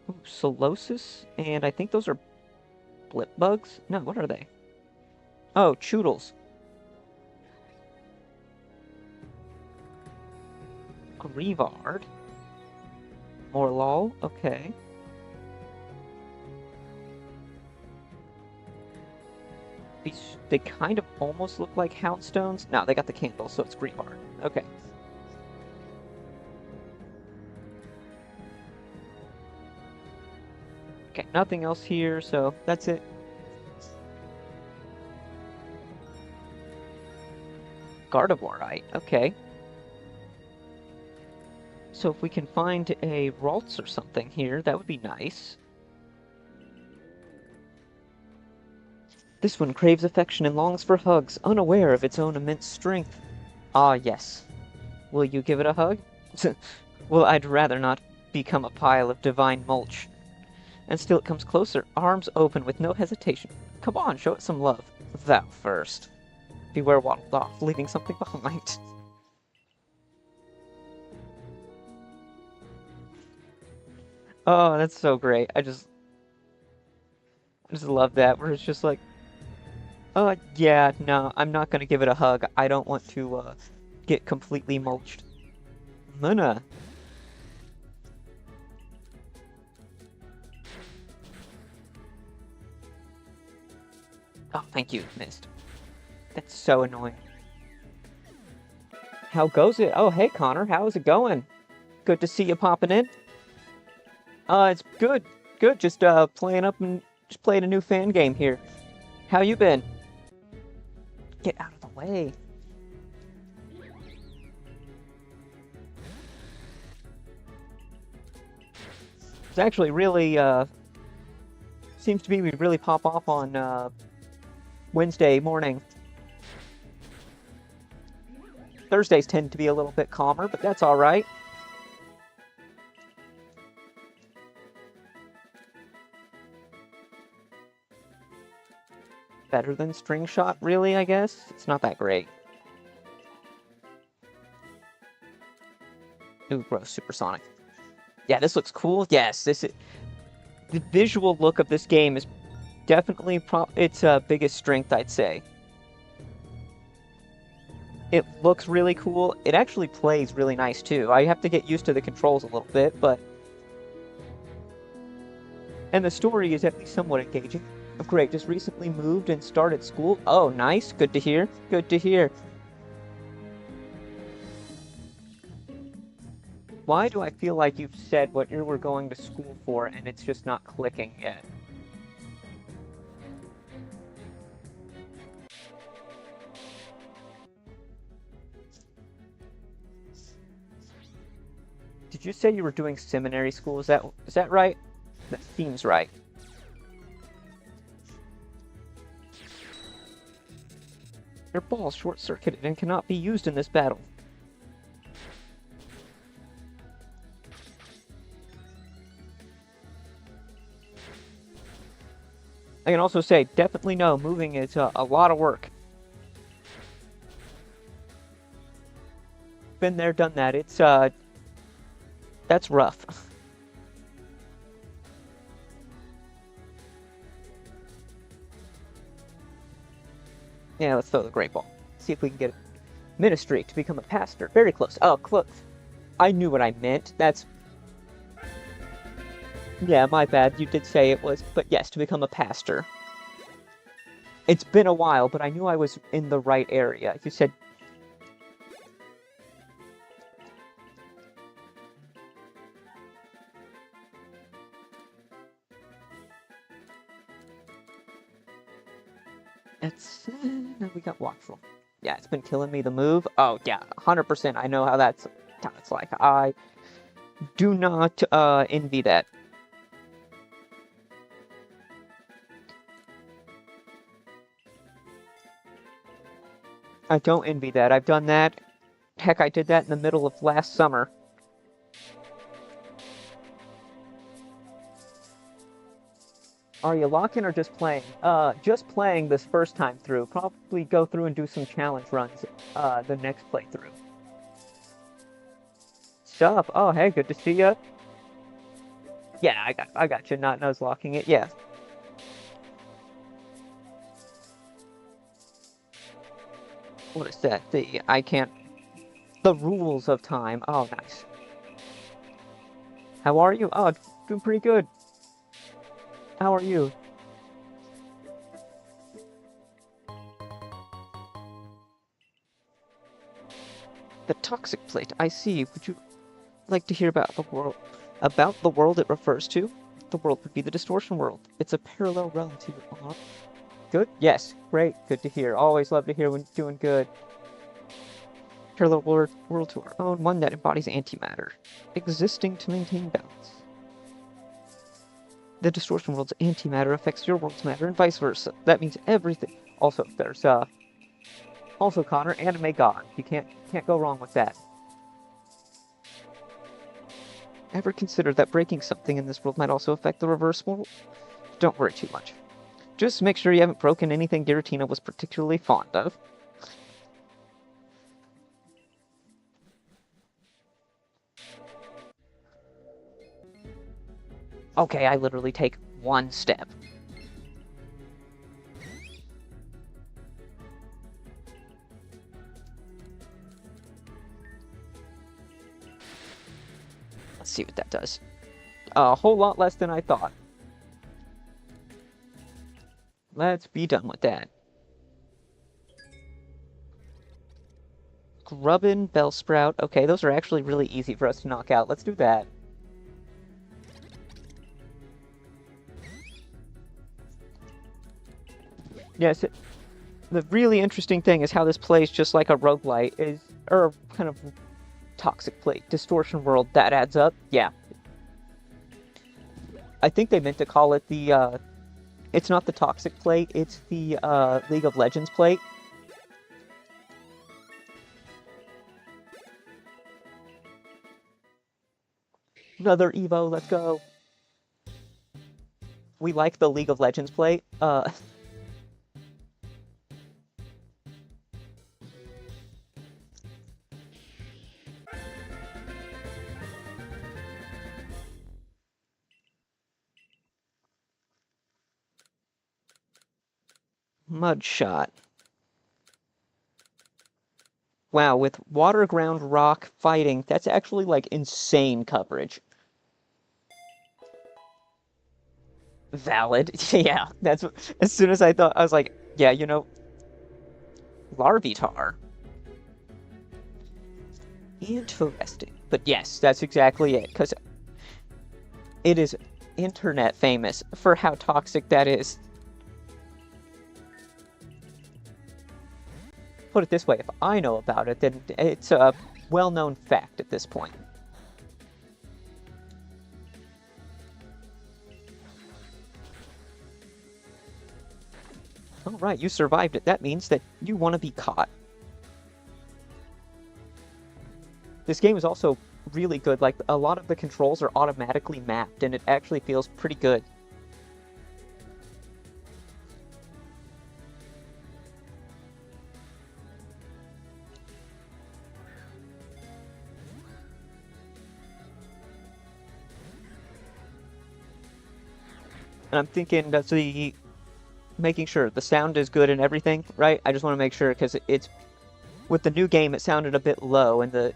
Ooh, Solosis, and I think those are blip bugs? No, what are they? Oh, Choodles. Grievard. Morlul, okay. They kind of almost look like Houndstones. No, they got the candle, so it's Grievard. Okay. Okay, nothing else here, so that's it. Gardevoirite, okay. So if we can find a Ralts or something here, that would be nice. This one craves affection and longs for hugs, unaware of its own immense strength. Ah, yes. Will you give it a hug? Well, I'd rather not become a pile of divine mulch. And still it comes closer, arms open with no hesitation. Come on, show it some love. Thou first. Beware waddled off, leaving something behind. Oh, that's so great. I just love that, where it's just like, oh, yeah, no, I'm not gonna give it a hug. I don't want to, get completely mulched. Muna. Oh, thank you, missed. That's so annoying. How goes it? Oh, hey, Connor, how's it going? Good to see you popping in. It's good. Good, just, playing up and just playing a new fan game here. How you been? Get out of the way. It's actually really, seems to be we really pop off on, Wednesday morning. Thursdays tend to be a little bit calmer, but that's alright. Better than String Shot, really, I guess? It's not that great. Ooh, gross, supersonic. Yeah, this looks cool. Yes, this is... The visual look of this game is definitely its biggest strength, I'd say. It looks really cool. It actually plays really nice, too. I have to get used to the controls a little bit, but... And the story is at least somewhat engaging. Oh, great, just recently moved and started school. Oh, nice. Good to hear. Good to hear. Why do I feel like you've said what you were going to school for and it's just not clicking yet? Did you say you were doing seminary school? Is that right? That seems right. Your ball short-circuited and cannot be used in this battle. I can also say, definitely no, moving is a lot of work. Been there, done that. That's rough. Yeah, let's throw the great ball. See if we can get ministry to become a pastor. Very close. Oh, close. I knew what I meant. Yeah, my bad. You did say it was, but yes, to become a pastor. It's been a while, but I knew I was in the right area. You said... Now we got Watchful. Yeah, it's been killing me, the move. Oh, yeah, 100%. I know how that's like. I do not envy that. I don't envy that. I've done that. Heck, I did that in the middle of last summer. Are you locking or just playing? Just playing this first time through. Probably go through and do some challenge runs the next playthrough. Sup? Oh, hey, good to see ya. Yeah, I got you. Not nose locking it. Yeah. What is that? I can't... The rules of time. Oh, nice. How are you? Oh, doing pretty good. How are you? The toxic plate. I see. Would you like to hear about the world? About the world it refers to? The world would be the distortion world. It's a parallel realm to your own. Good? Yes. Great. Good to hear. Always love to hear when you're doing good. Parallel world to our own, one that embodies antimatter, existing to maintain balance. The distortion world's antimatter affects your world's matter and vice versa. That means everything. Also, there's also Connor, anime god. You can't go wrong with that. Ever consider that breaking something in this world might also affect the reverse world? Don't worry too much. Just make sure you haven't broken anything Giratina was particularly fond of. Okay, I literally take one step. Let's see what that does. A whole lot less than I thought. Let's be done with that. Grubbin, Bellsprout. Okay, those are actually really easy for us to knock out. Let's do that. Yes, the really interesting thing is how this plays just like a roguelite or kind of toxic plate, distortion world. That adds up. Yeah. I think they meant to call it it's not the toxic plate, it's the, League of Legends plate. Another Evo, let's go. We like the League of Legends plate. Mudshot. Wow, with water, ground, rock, fighting, that's actually, like, insane coverage. Valid. Yeah, that's what, as soon as I thought, I was like, yeah, you know, Larvitar. Interesting. But yes, that's exactly it, because it is internet famous for how toxic that is. Put it this way, if I know about it, then it's a well-known fact at this point. All right, you survived it. That means that you want to be caught. This game is also really good. Like, a lot of the controls are automatically mapped, and it actually feels pretty good. And I'm thinking that the making sure the sound is good and everything, right? I just want to make sure because it's with the new game it sounded a bit low and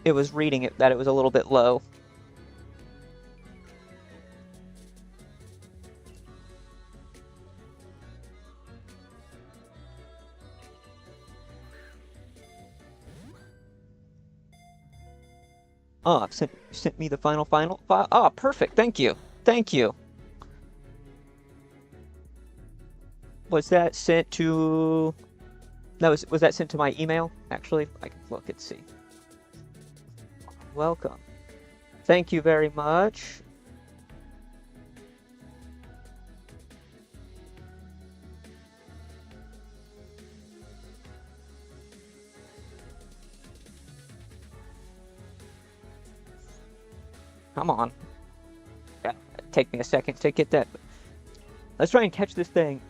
it was reading it that it was a little bit low. Oh, sent me the final file. Oh, perfect. Thank you. Thank you. Was that sent to? No, was that sent to my email? Actually, I can look and see. Welcome. Thank you very much. Come on. Yeah, take me a second to get that. Let's try and catch this thing.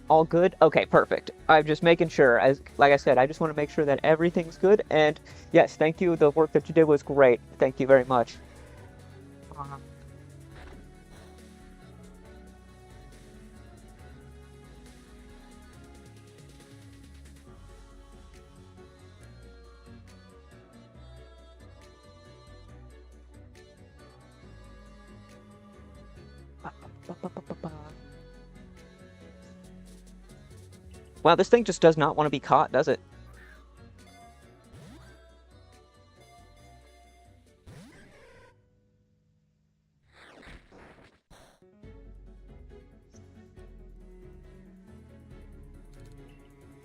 All good? Okay, perfect. I'm just making sure. As like I said, I just want to make sure that everything's good. And yes, thank you. The work that you did was great. Thank you very much. Um, Wow, this thing just does not want to be caught, does it?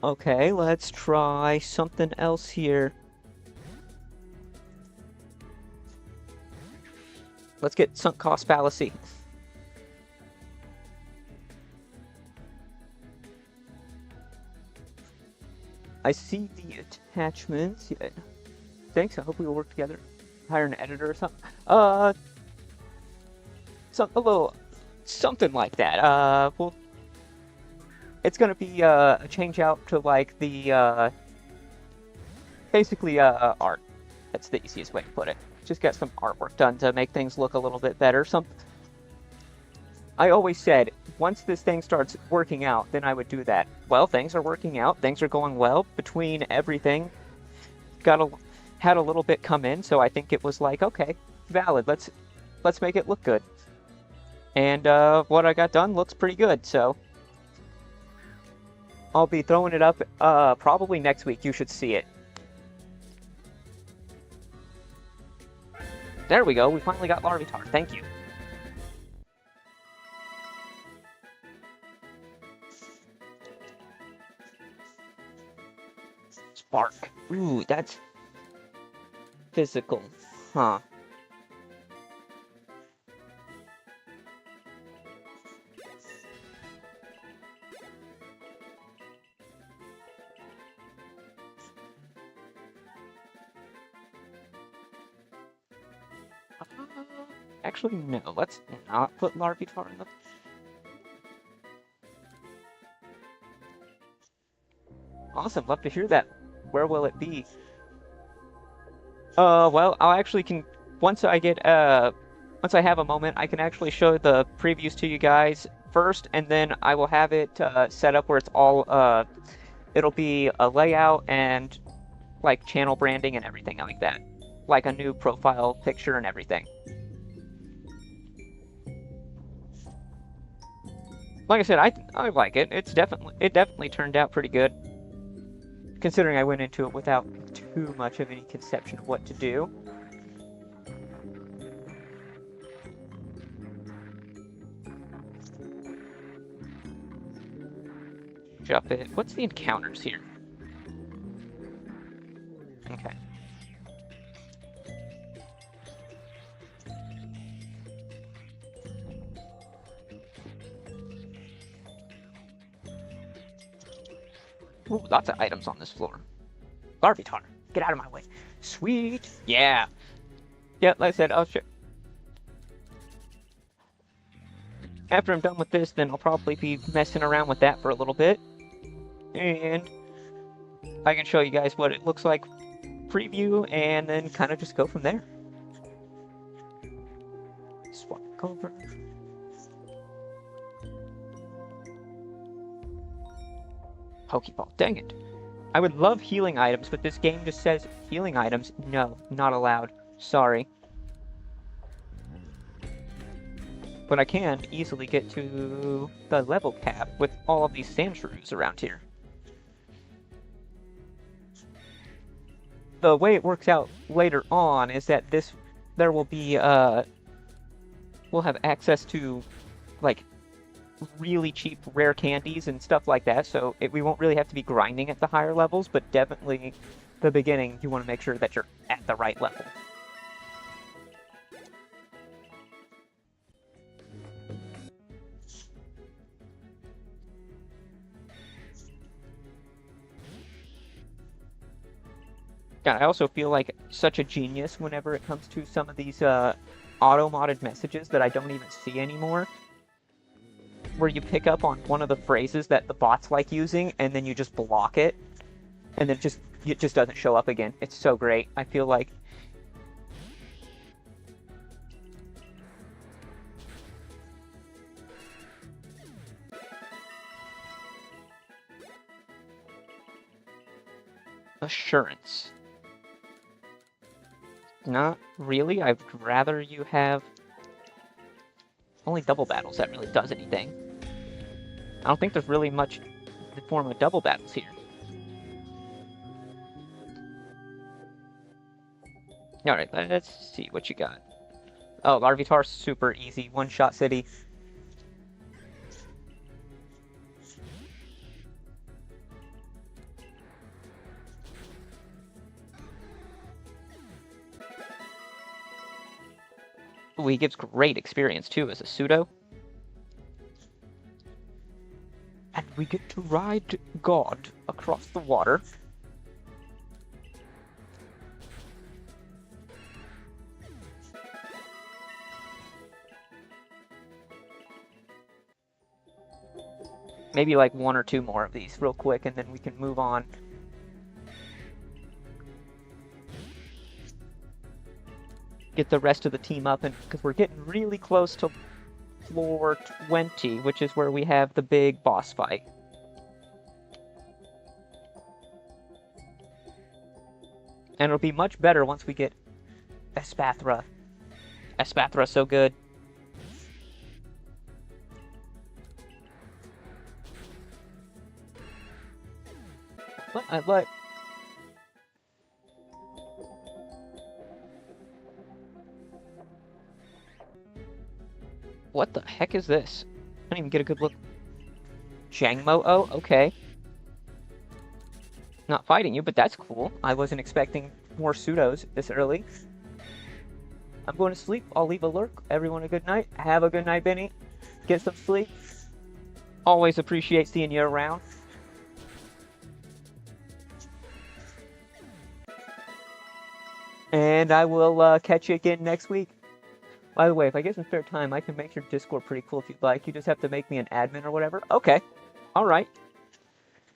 Okay, let's try something else here. Let's get sunk cost fallacy. I see the attachments. Yeah. Thanks, I hope we will work together. Hire an editor or something. A little, something like that. Well, it's gonna be a change out to like the basically art. That's the easiest way to put it. Just get some artwork done to make things look a little bit better. I always said once this thing starts working out, then I would do that. Well, things are working out. Things are going well between everything. Had a little bit come in, so I think it was like, okay, valid. Let's make it look good. And what I got done looks pretty good, so I'll be throwing it up probably next week. You should see it. There we go. We finally got Larvitar. Thank you. Spark. Ooh, that's physical. Huh. Actually, no. Let's not put Larvitar in the... Awesome. Love to hear that. Where will it be? Well, I'll actually can... Once I get, once I have a moment, I can actually show the previews to you guys first, and then I will have it set up where it's all, it'll be a layout and, like, channel branding and everything like that. Like a new profile picture and everything. like I said, I like it. It definitely turned out pretty good, considering I went into it without too much of any conception of what to do. Jump it. What's the encounters here? Okay. Ooh, lots of items on this floor. Larvitar, get out of my way. Sweet. Yeah. Yeah, like I said, I'll show. After I'm done with this, then I'll probably be messing around with that for a little bit. And I can show you guys what it looks like preview, and then kind of just go from there. Swap over. Pokeball, dang it. I would love healing items, but this game just says healing items. No, not allowed. Sorry. But I can easily get to the level cap with all of these Sandshrews around here. The way it works out later on is that there will be, we'll have access to, like, really cheap rare candies and stuff like that, so we won't really have to be grinding at the higher levels, but definitely the beginning, you want to make sure that you're at the right level. God, I also feel like such a genius whenever it comes to some of these auto-modded messages that I don't even see anymore, where you pick up on one of the phrases that the bots like using, and then you just block it, and then it just doesn't show up again. It's so great. I feel like assurance. Not really. I'd rather you have only double battles that really does anything. I don't think there's really much in the form of double battles here. Alright, let's see what you got. Oh, Larvitar, super easy. One-shot city. Ooh, he gives great experience, too, as a pseudo. And we get to ride God across the water. Maybe like one or two more of these real quick, and then we can move on. Get the rest of the team up, and because we're getting really close to floor 20, which is where we have the big boss fight. And it'll be much better once we get Espathra. Espathra's so good. What? What the heck is this? I didn't even get a good look. Jangmo-O? Okay. Not fighting you, but that's cool. I wasn't expecting more pseudos this early. I'm going to sleep. I'll leave a lurk. Everyone a good night. Have a good night, Benny. Get some sleep. Always appreciate seeing you around. And I will catch you again next week. By the way, if I get some spare time, I can make your Discord pretty cool if you'd like. You just have to make me an admin or whatever. Okay. Alright.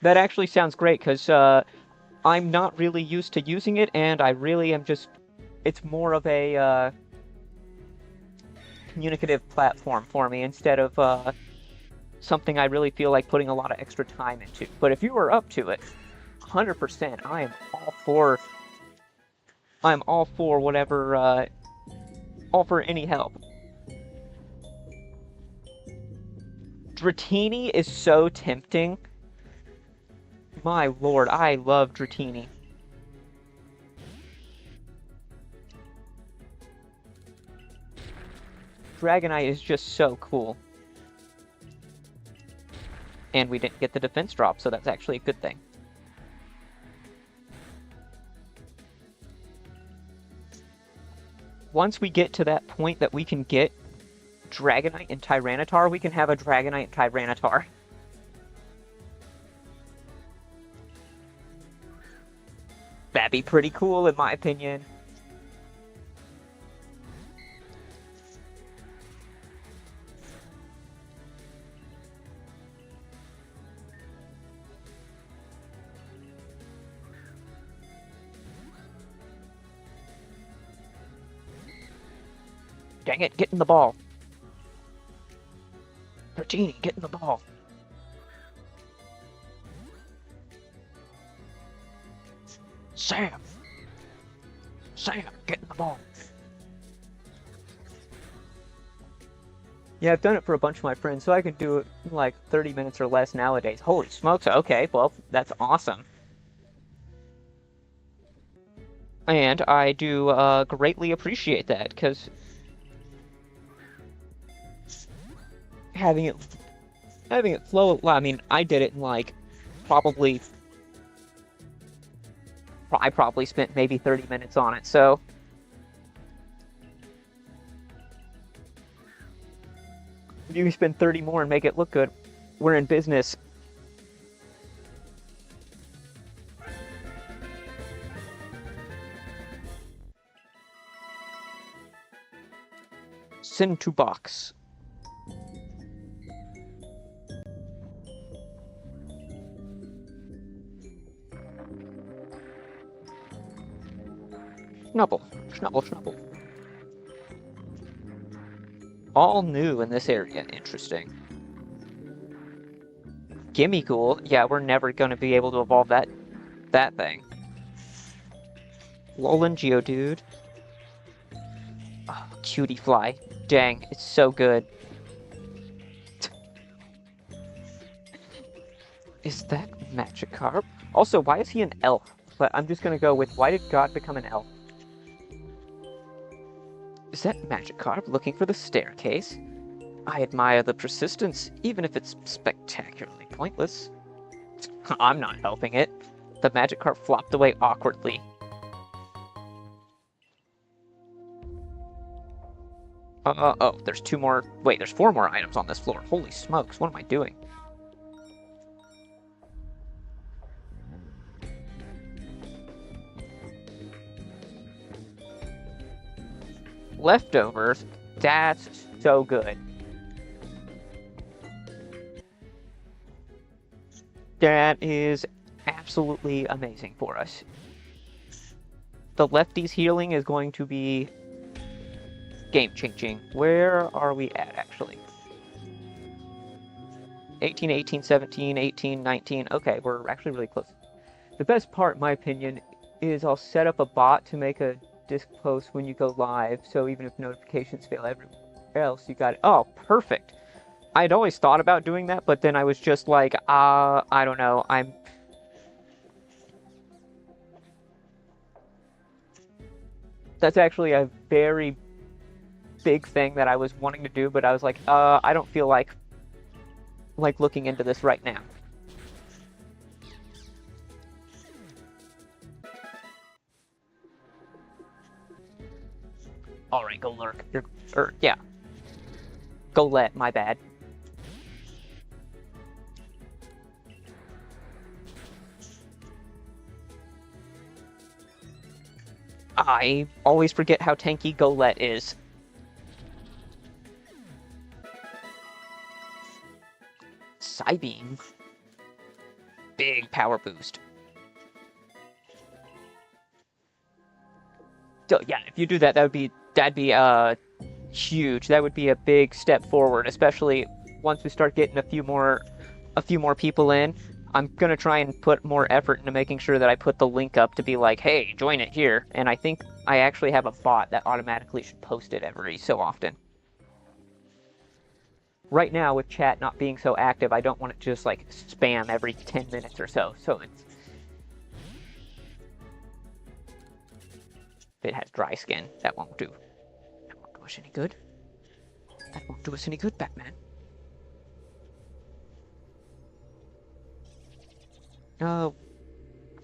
That actually sounds great, because I'm not really used to using it, and I really am just... It's more of a communicative platform for me, instead of something I really feel like putting a lot of extra time into. But if you are up to it, 100%, I am all for... I'm all for whatever... offer any help. Dratini is so tempting. My lord, I love Dratini. Dragonite is just so cool. And we didn't get the defense drop, so that's actually a good thing. Once we get to that point that we can get Dragonite and Tyranitar, we can have a Dragonite and Tyranitar. That'd be pretty cool, in my opinion. Dang it, get in the ball. Dratini, get in the ball. Sam! Sam, get in the ball. Yeah, I've done it for a bunch of my friends, so I can do it in like 30 minutes or less nowadays. Holy smokes, okay, well, that's awesome. And I do greatly appreciate that, because having it flow, well, I mean, I did it in like I probably spent maybe 30 minutes on it, so if you spend 30 more and make it look good, we're in business. Send to box. Schnubble, Schnubble, Schnubble. All new in this area. Interesting. Gimme Ghoul. Yeah, we're never going to be able to evolve that thing. Alolan Geodude. Oh, Cutie Fly. Dang, it's so good. Is that Magikarp? Also, why is he an elf? But I'm just going to go with, why did God become an elf? Is that Magikarp looking for the staircase? I admire the persistence, even if it's spectacularly pointless. I'm not helping it. The Magikarp flopped away awkwardly. Oh, there's 2 more... Wait, there's 4 more items on this floor. Holy smokes, what am I doing? Leftovers? That's so good. That is absolutely amazing for us. The lefties healing is going to be game-changing. Where are we at, actually? 18, 18, 17, 18, 19. Okay, we're actually really close. The best part, in my opinion, is I'll set up a bot to make a disc post when you go live, so even if notifications fail everywhere else, you got it. Oh, perfect. I'd always thought about doing that, but then I was just like, I don't know, That's actually a very big thing that I was wanting to do, but I was like, I don't feel like looking into this right now. Alright, go lurk. Yeah. Go let, my bad. I always forget how tanky Golett is. Psybeam. Big power boost. So, yeah, if you do that, that'd be huge. That would be a big step forward, especially once we start getting a few more people in. I'm gonna try and put more effort into making sure that I put the link up to be like, hey, join it here. And I think I actually have a bot that automatically should post it every so often. right now, with chat not being so active, I don't want it to just, like, spam every 10 minutes or so. So it's... If it has dry skin, that won't do. That won't do us any good. That won't do us any good, Batman.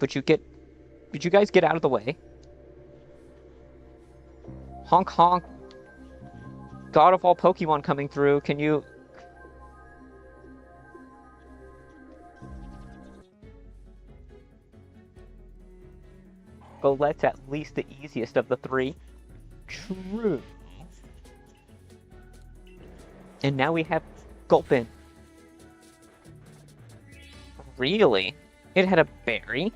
Would you guys get out of the way? Honk honk. God of all Pokemon coming through, can you... Golette's at least the easiest of the three. True. And now we have Gulpin. Really? It had a berry?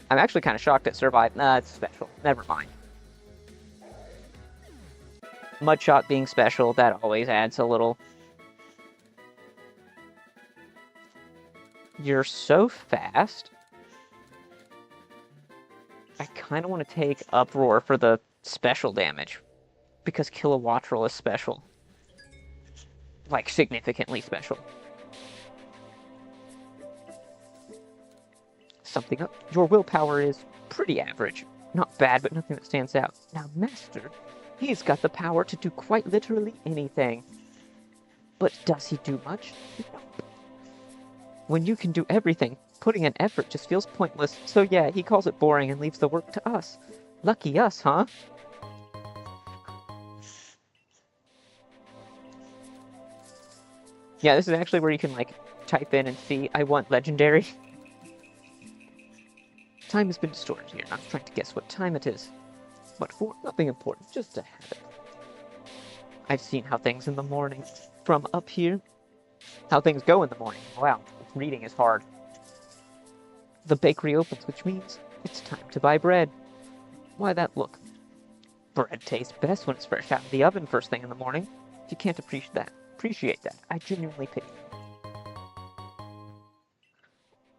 I'm actually kind of shocked it survived. Nah, it's special. Never mind. Mudshot being special, that always adds a little... You're so fast. I kind of want to take Uproar for the special damage. Because Kilowattrel is special. Like, significantly special. Something up. Your willpower is pretty average. Not bad, but nothing that stands out. Now, Master, he's got the power to do quite literally anything. But does he do much? Nope. When you can do everything, putting in effort just feels pointless. So yeah, he calls it boring and leaves the work to us. Lucky us, huh? Yeah, this is actually where you can, like, type in and see, I want legendary. Time has been distorted here. I'm trying to guess what time it is. What for? Nothing important, just a habit. I've seen how things in the morning from up here. How things go in the morning. Wow, reading is hard. The bakery opens, which means it's time to buy bread. Why that look? Bread tastes best when it's fresh out of the oven first thing in the morning. If you can't appreciate that, I genuinely pity you.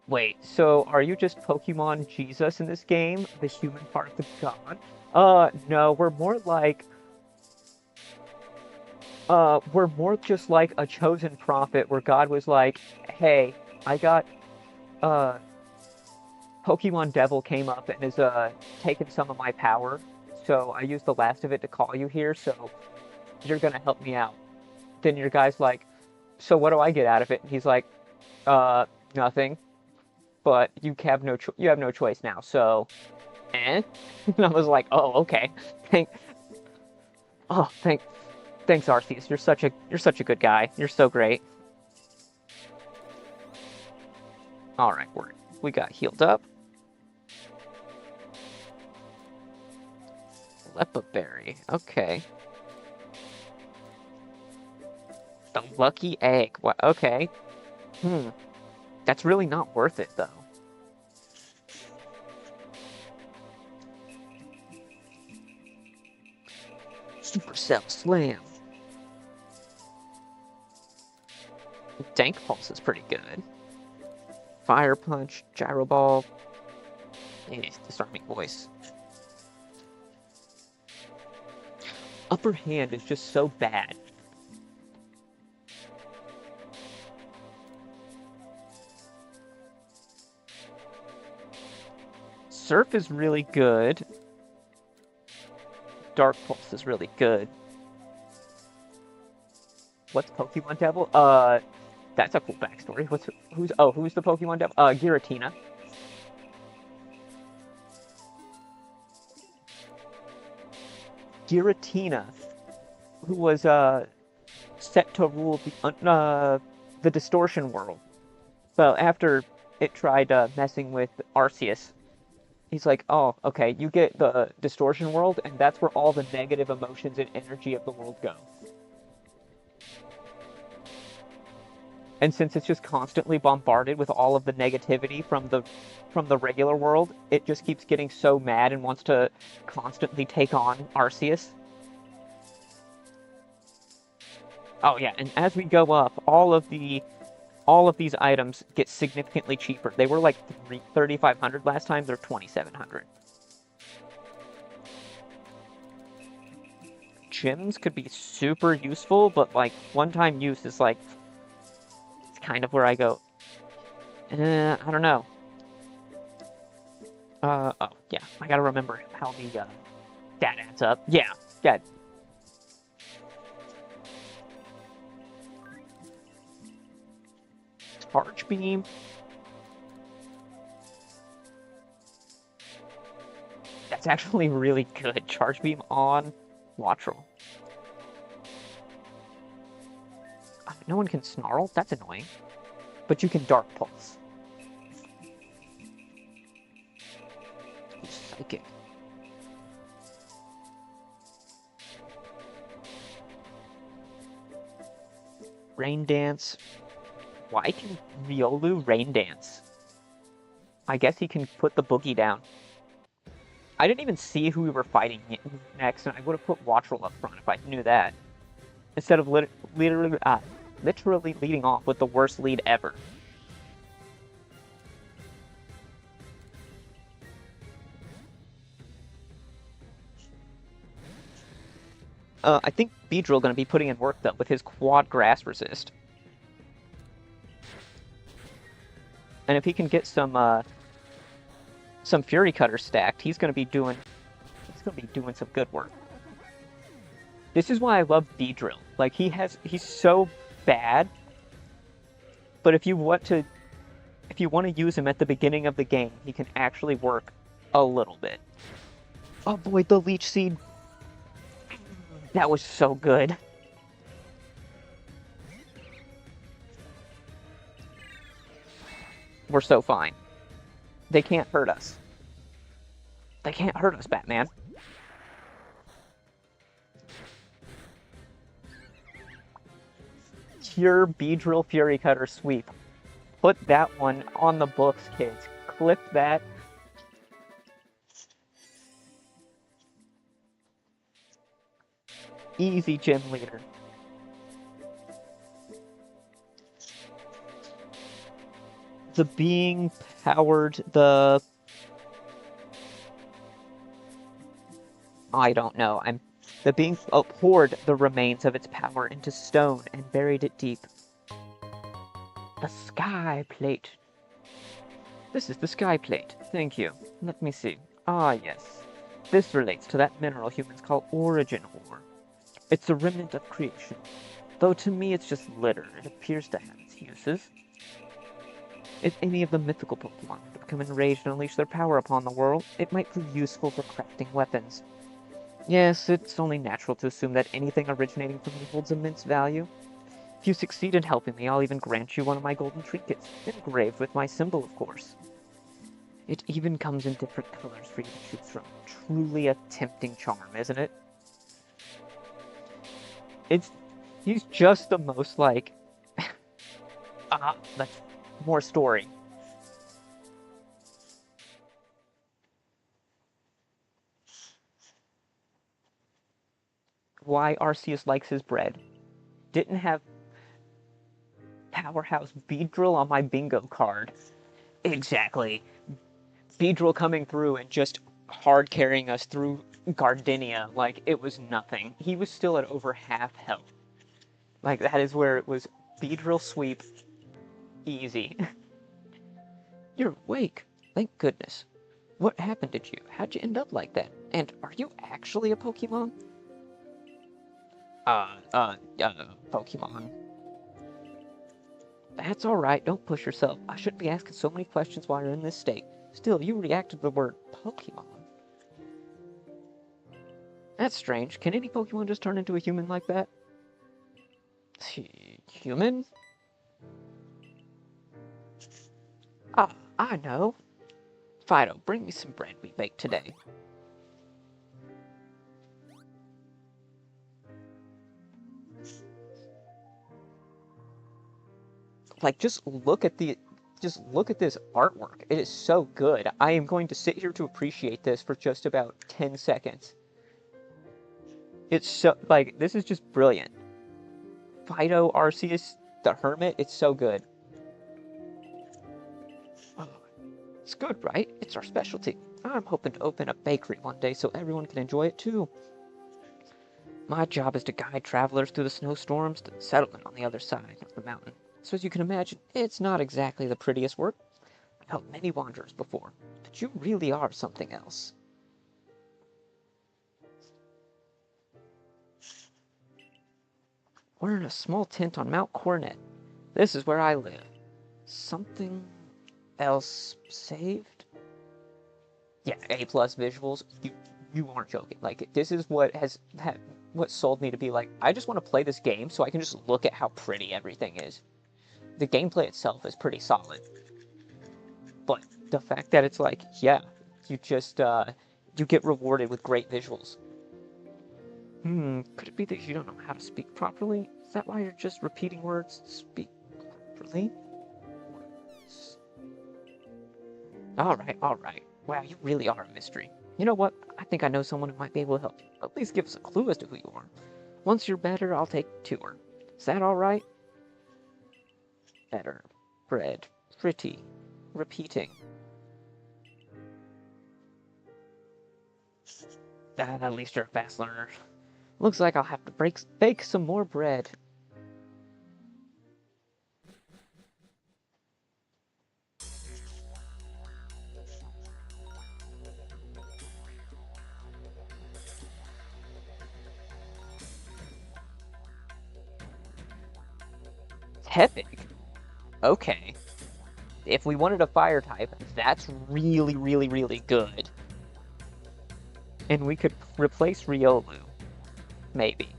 Wait, so are you just Pokemon Jesus in this game? The human part of the god? No, we're more like... we're more just like a chosen prophet where God was like, hey, I got, Pokemon Devil came up and is, taking some of my power, so I used the last of it to call you here, so you're gonna help me out. Then your guy's like, so what do I get out of it? And he's like, nothing, but you have no choice now, so, and I was like, oh, okay, thanks, Arceus. You're such a good guy. You're so great. All right, we got healed up. Lepa Berry. Okay. The lucky egg. What? Okay. That's really not worth it, though. Supercell Slam. Dank Pulse is pretty good. Fire Punch, Gyro Ball. It's disarming voice. Upper Hand is just so bad. Surf is really good. Dark Pulse is really good. What's Pokemon Devil? That's a cool backstory. Who's the Pokemon Devil? Giratina. Giratina, who was set to rule the Distortion World. Well, after it tried messing with Arceus, he's like, oh, okay, you get the Distortion World, and that's where all the negative emotions and energy of the world go. And since it's just constantly bombarded with all of the negativity from the regular world, it just keeps getting so mad and wants to constantly take on Arceus. Oh yeah, and as we go up, all of these items get significantly cheaper. They were like 3,500 last time, they're 2,700. gyms could be super useful, but like one-time use is like it's kind of where I go. I don't know. Oh yeah, I gotta remember how the that adds up. Yeah, yeah. Charge beam. That's actually really good. Charge beam on Wattrel. No one can snarl. That's annoying. But you can dark pulse. Psychic. Rain dance. Why can Riolu rain dance? I guess he can put the boogie down. I didn't even see who we were fighting next, and I would have put Wattrel up front if I knew that. Instead of literally leading off with the worst lead ever. I think Beedrill going to be putting in work, though, with his quad grass resist. And if he can get some Fury Cutter stacked, he's going to be doing some good work. This is why I love Beedrill. Like, he's so bad, but if you want to use him at the beginning of the game, he can actually work a little bit. Oh boy, the Leech Seed. That was so good. We're so fine. They can't hurt us. They can't hurt us, Batman. Pure Beedrill Fury Cutter sweep. Put that one on the books, kids. Clip that. Easy gym leader. The being powered the... I don't know. The being poured the remains of its power into stone and buried it deep. The sky plate. This is the sky plate. Thank you. Let me see. Ah, yes. This relates to that mineral humans call origin ore. It's a remnant of creation. Though to me it's just litter, it appears to have its uses. If any of the mythical Pokémon were to become enraged and unleash their power upon the world, it might prove useful for crafting weapons. Yes, it's only natural to assume that anything originating from me holds immense value. If you succeed in helping me, I'll even grant you one of my golden trinkets, engraved with my symbol, of course. It even comes in different colors for you to choose from. Truly a tempting charm, isn't it? He's just the most, like... that's more story. Why Arceus likes his bread. Didn't have Powerhouse Beedrill on my bingo card. Exactly. Beedrill coming through and just hard carrying us through Gardenia like it was nothing. He was still at over half health. Like, that is where it was Beedrill sweep, easy. You're awake. Thank goodness. What happened to you? How'd you end up like that? And are you actually a Pokemon? Pokemon. That's alright, don't push yourself. I shouldn't be asking so many questions while you're in this state. Still, you reacted to the word Pokemon. That's strange. Can any Pokemon just turn into a human like that? Human? Ah, I know. Fido, bring me some bread we baked today. Like, just look at this artwork. It is so good. I am going to sit here to appreciate this for just about 10 seconds. It's so, like, this is just brilliant. Fido, Arceus, the Hermit, it's so good. Oh, it's good, right? It's our specialty. I'm hoping to open a bakery one day so everyone can enjoy it too. My job is to guide travelers through the snowstorms to the settlement on the other side of the mountain. So as you can imagine, it's not exactly the prettiest work. I've helped many wanderers before, but you really are something else. We're in a small tent on Mount Coronet. This is where I live. Something else saved? Yeah, A+ visuals. You aren't joking. Like, this is what what sold me to be like, I just want to play this game so I can just look at how pretty everything is. The gameplay itself is pretty solid. But the fact that it's like, yeah, you just, you get rewarded with great visuals. Could it be that you don't know how to speak properly? Is that why you're just repeating words? Speak properly? Alright. Wow, you really are a mystery. You know what? I think I know someone who might be able to help you. At least give us a clue as to who you are. Once you're better, I'll take a tour. Is that alright? Better. Bread. Pretty. Repeating. At least you're a fast learner. Looks like I'll have to bake some more bread. Tepig? Okay. If we wanted a fire type, that's really, really, really good. And we could replace Riolu. Maybe.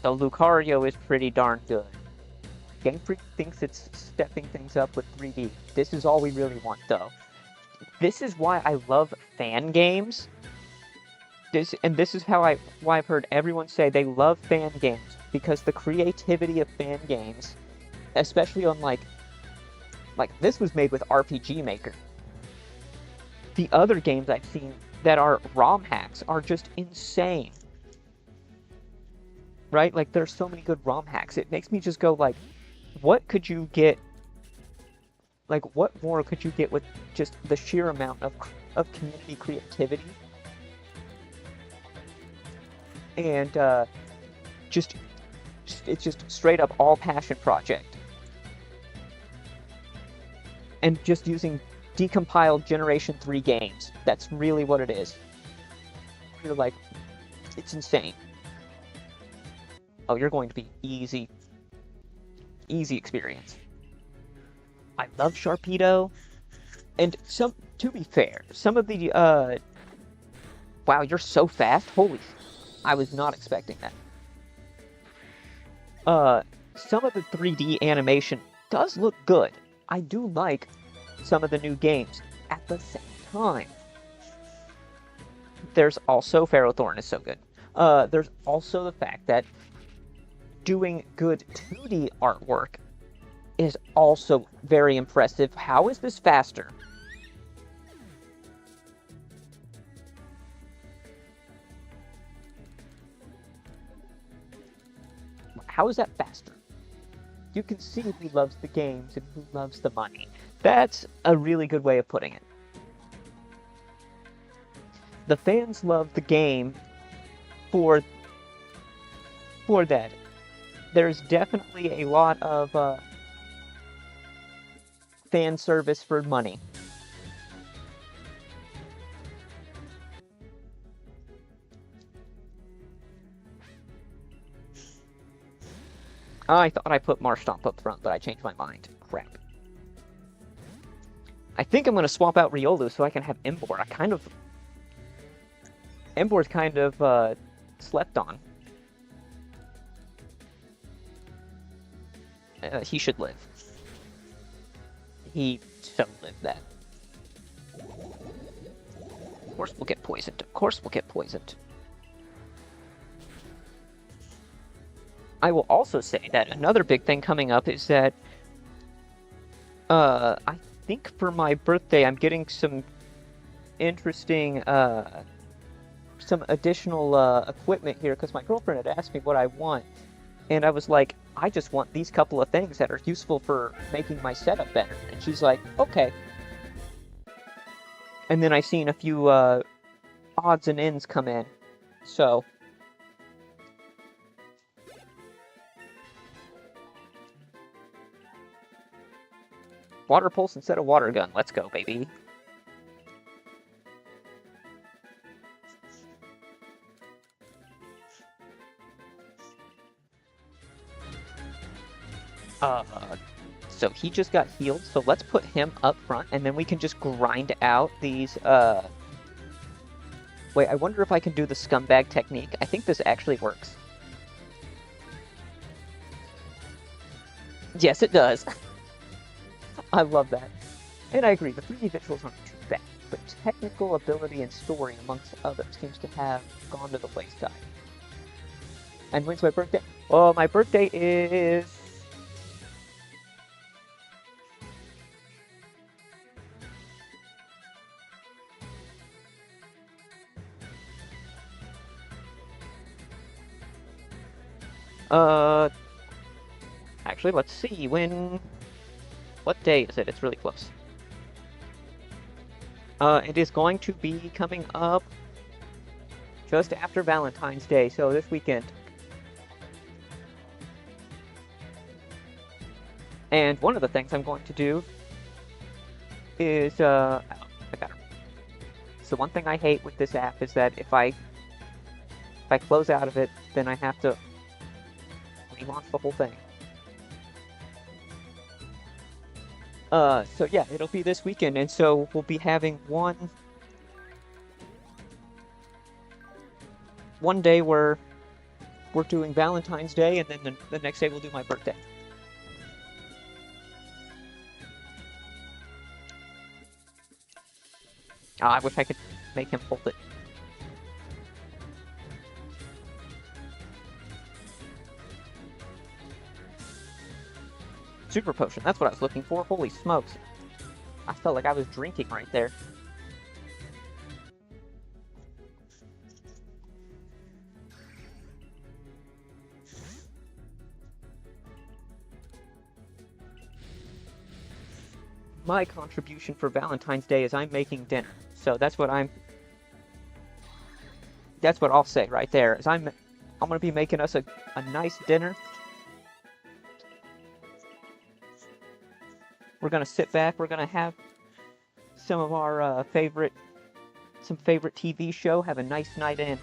So Lucario is pretty darn good. Game Freak thinks it's stepping things up with 3D. This is all we really want, though. This is why I love fan games. This is why I've heard everyone say they love fan games, because the creativity of fan games, especially on like this was made with RPG Maker. The other games I've seen that are ROM hacks are just insane. Right? Like, there's so many good ROM hacks. It makes me just go, like, what could you get? Like, what more could you get with just the sheer amount of community creativity? And, it's just straight up all passion project. And just using decompiled Generation 3 games. That's really what it is. You're like, it's insane. Oh, you're going to be easy. Easy experience. I love Sharpedo. And to be fair, some of the, wow, you're so fast. Holy, I was not expecting that. Some of the 3D animation does look good. I do like some of the new games. At the same time, there's also Ferrothorn is so good. There's also the fact that doing good 2D artwork is also very impressive. How is this faster? How is that faster? You can see who loves the games and who loves the money. That's a really good way of putting it. The fans love the game for that. There's definitely a lot of fan service for money. I thought I put Marshtomp up front, but I changed my mind. Crap. I think I'm going to swap out Riolu so I can have Emboar. Emboar's kind of, slept on. He should live. He so lived that. Of course we'll get poisoned. Of course we'll get poisoned. I will also say that another big thing coming up is that I think for my birthday I'm getting some interesting some additional equipment here, because my girlfriend had asked me what I want, and I was like, I just want these couple of things that are useful for making my setup better. And she's like, okay. And then I seen a few odds and ends come in. So water pulse instead of water gun. Let's go, baby. So he just got healed, so let's put him up front, and then we can just grind out these, Wait, I wonder if I can do the scumbag technique. I think this actually works. Yes, it does. I love that. And I agree, the 3D visuals aren't too bad, but technical ability and story, amongst others, seems to have gone to the wayside. And when's my birthday? Well, my birthday is... Actually, let's see, what day is it? It's really close. It is going to be coming up just after Valentine's Day, so this weekend. And one of the things I'm going to do is, I got it. So one thing I hate with this app is that if I close out of it, then I have to relaunch the whole thing. So yeah, it'll be this weekend, and so we'll be having one day where we're doing Valentine's Day, and then the next day we'll do my birthday. I wish I could make him hold it. Super potion, that's what I was looking for. Holy smokes. I felt like I was drinking right there. My contribution for Valentine's Day is I'm making dinner. So that's what I'll say right there, is I'm gonna be making us a nice dinner. We're gonna sit back, we're gonna have some of our favorite TV show, have a nice night in.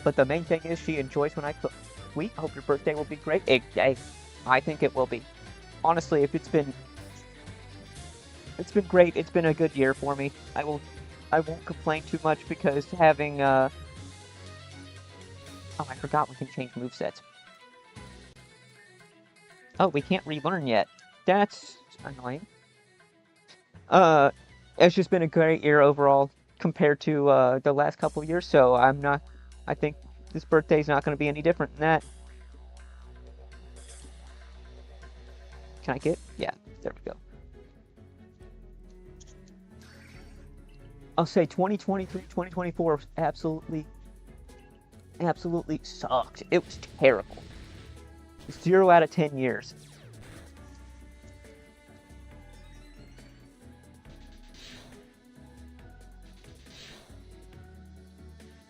But the main thing is she enjoys when I cook. Sweet, I hope your birthday will be great. I think it will be. Honestly, if it's been great. It's been a good year for me. I won't complain too much because having oh, I forgot we can change movesets. Oh, we can't relearn yet. That's annoying. It's just been a great year overall compared to the last couple of years, so I think this birthday's not going to be any different than that. Can I get? Yeah, there we go. I'll say 2023, 2024 absolutely sucked. It was terrible. 0 out of 10 years.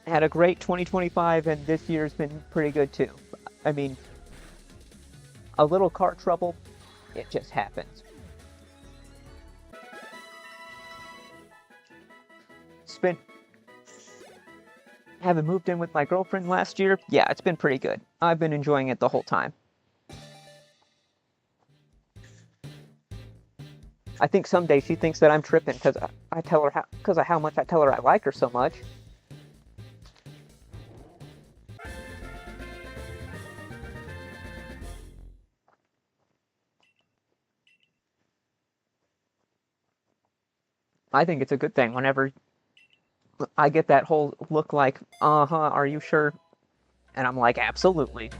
Had a great 2025, and this year's been pretty good too. I mean, a little car trouble, it just happens. Having moved in with my girlfriend last year, yeah, it's been pretty good. I've been enjoying it the whole time. I think someday she thinks that I'm tripping because I tell her because of how much I tell her I like her so much. I think it's a good thing whenever I get that whole look like, are you sure? And I'm like, absolutely.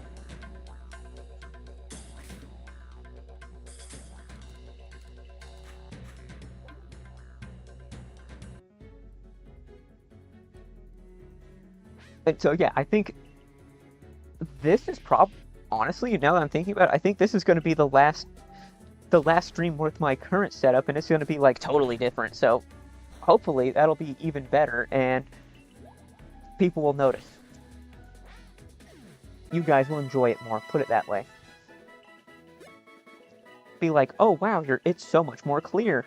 And so, yeah, I think this is honestly, now that I'm thinking about it, I think this is going to be the last stream with my current setup, and it's going to be, like, totally different. So, hopefully, that'll be even better, and people will notice. You guys will enjoy it more, put it that way. Be like, oh wow, it's so much more clear.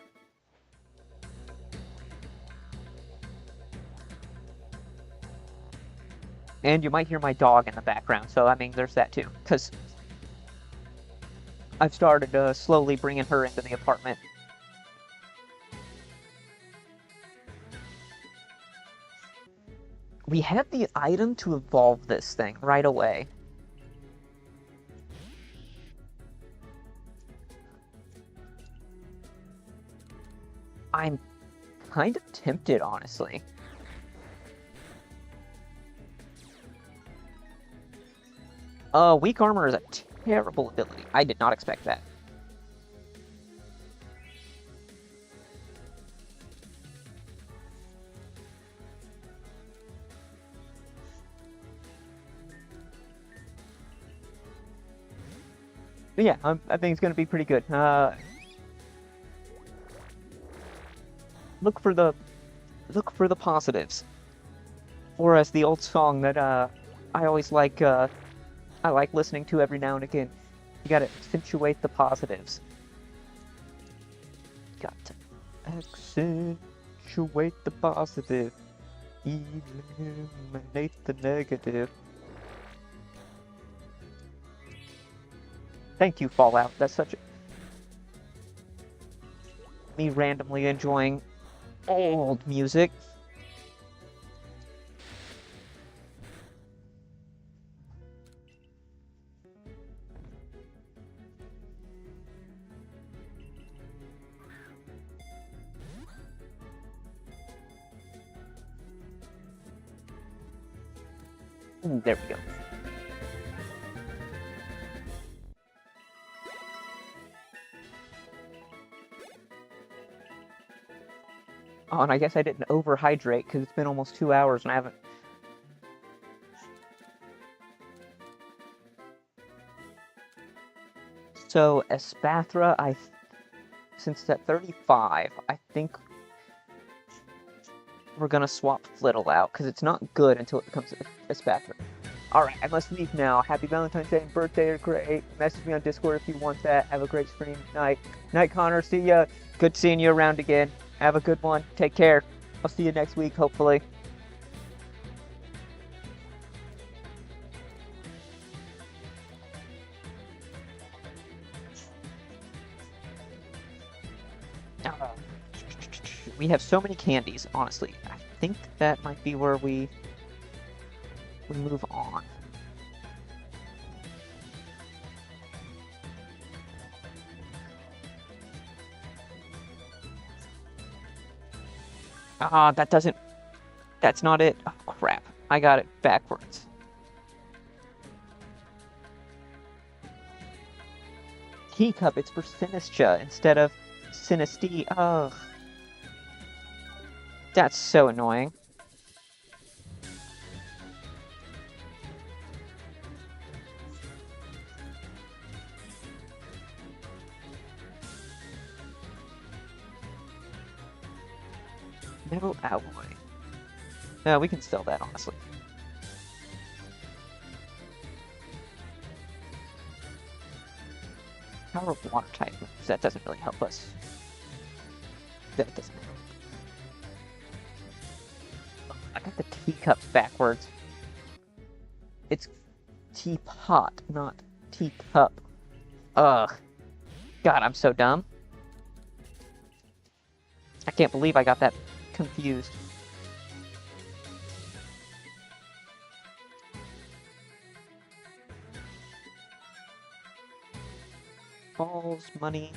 And you might hear my dog in the background, so I mean, there's that too. Because I've started slowly bringing her into the apartment. We have the item to evolve this thing right away. I'm kind of tempted, honestly. Weak armor is a terrible ability. I did not expect that. But yeah, I think it's going to be pretty good. Look for the positives. Or as the old song that I always like listening to every now and again. You gotta accentuate the positives. Got to accentuate the positive. Eliminate the negative. Thank you, Fallout. That's such a... me randomly enjoying old music. Ooh, there we go. Oh, and I guess I didn't overhydrate because it's been almost 2 hours and I haven't... So, Espathra, since it's at 35, I think we're gonna swap Flittle out, because it's not good until it becomes Espathra. Alright, I must leave now. Happy Valentine's Day and birthday are great. Message me on Discord if you want that. Have a great stream. Night. Night, Connor. See ya. Good seeing you around again. Have a good one. Take care. I'll see you next week, hopefully. We have so many candies, honestly. I think that might be where we move on. That's not it. Oh, crap. I got it backwards. Teacup, it's for Sinistra instead of Sinistea. Ugh. That's so annoying. Metal alloy. No, we can sell that, honestly. Power of water type. That doesn't really help us. That doesn't help. I got the teacups backwards. It's teapot, not teacup. Ugh. God, I'm so dumb. I can't believe I got that confused. Balls, money.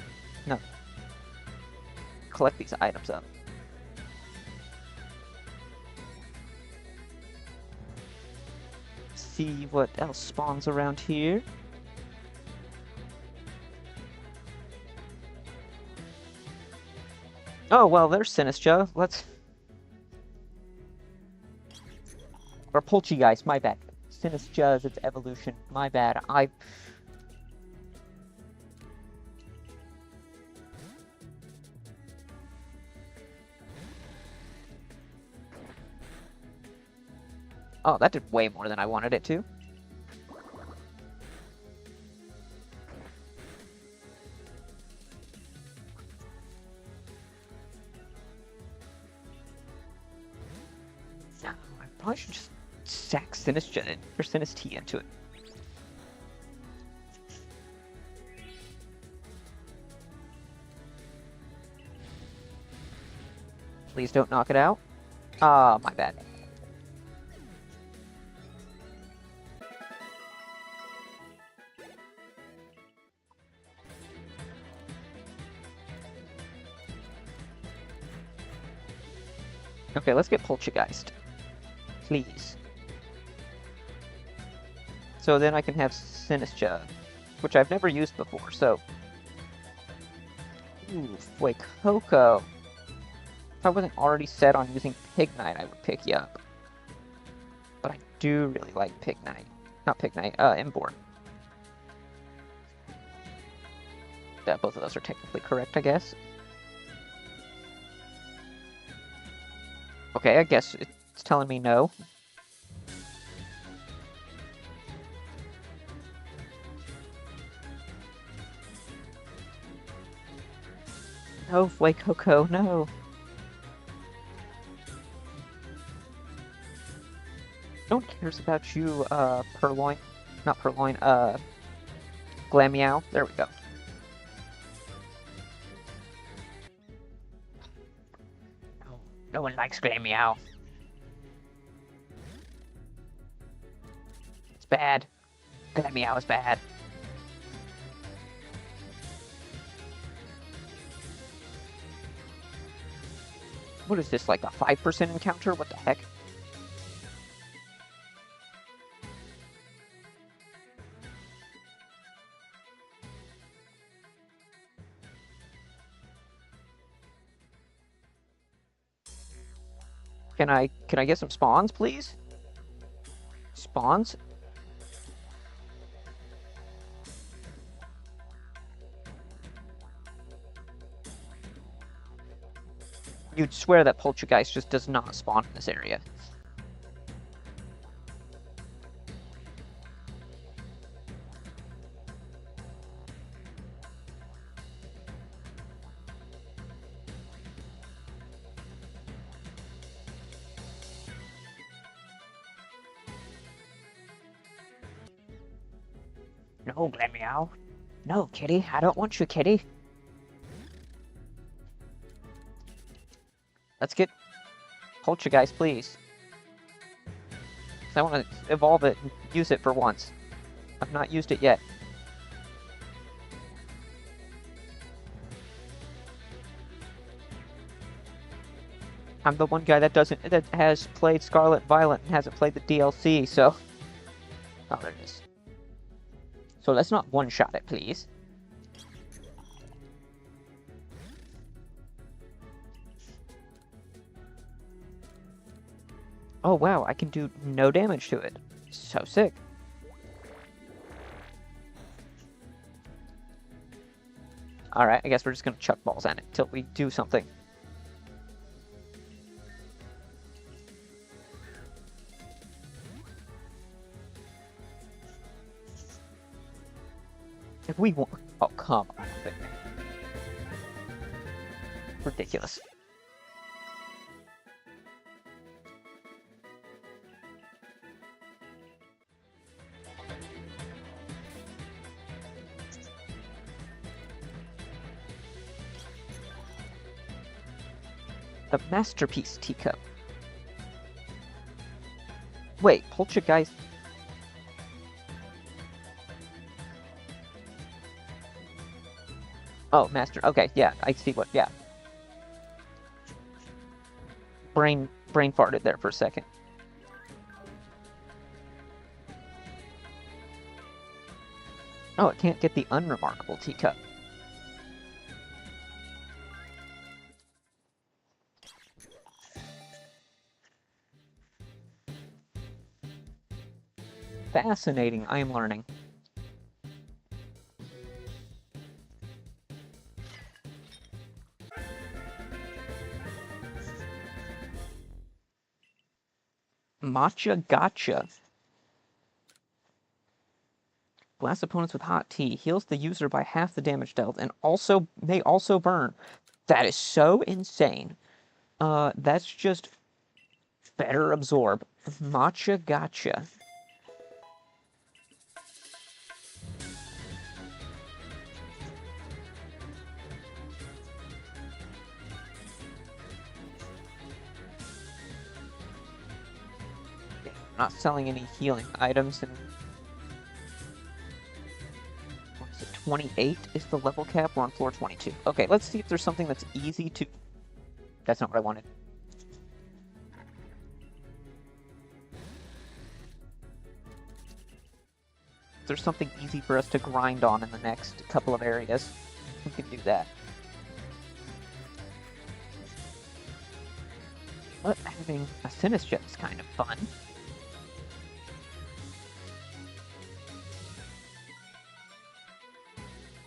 No. Collect these items up. See what else spawns around here. Oh, well, there's Sinistra. Let's... Or Poltergeist, my bad. Sinistra is its evolution. My bad. Oh, that did way more than I wanted it to. No, I probably should just sack Sinistcha or Sinistee into it. Please don't knock it out. Ah, my bad. Okay, let's get Poltergeist. Please. So then I can have Sinistcha, which I've never used before, so... Ooh, Fuecoco. If I wasn't already set on using Pignite, I would pick you up. But I do really like Pignite. Not Pignite, Emboar. Yeah, both of those are technically correct, I guess. Okay, I guess it's telling me no. No, Fuecoco, no. No one cares about you, Purloin. Not Purloin, Glameow. There we go. No one likes Glameow. It's bad. Glameow is bad. What is this, like a 5% encounter? What the heck? Can I get some spawns, please? Spawns? You'd swear that Poltergeist just does not spawn in this area. No, Glameow. No, kitty. I don't want you, kitty. Let's get Poltergeist, please. I want to evolve it and use it for once. I've not used it yet. I'm the one guy that has played Scarlet Violet and hasn't played the DLC, so... Oh, there it is. So let's not one-shot it, please. Oh wow, I can do no damage to it. So sick. Alright, I guess we're just gonna chuck balls at it till we do something. If we want... Oh, come on. Ridiculous. The Masterpiece Teacup. Wait, Poltergeist... Oh, Master... Okay, yeah, I see what... Yeah. Brain farted there for a second. Oh, it can't get the Unremarkable Teacup. Fascinating, I am learning. Matcha Gotcha. Blasts opponents with hot tea. Heals the user by half the damage dealt, and also may also burn. That is so insane. That's just better absorb. Matcha Gotcha. Not selling any healing items, and what is it, 28 is the level cap. We're on floor 22. Okay, let's see if there's something that's easy to... That's not what I wanted. If there's something easy for us to grind on in the next couple of areas, we can do that. But having a Sinistcha is kind of fun.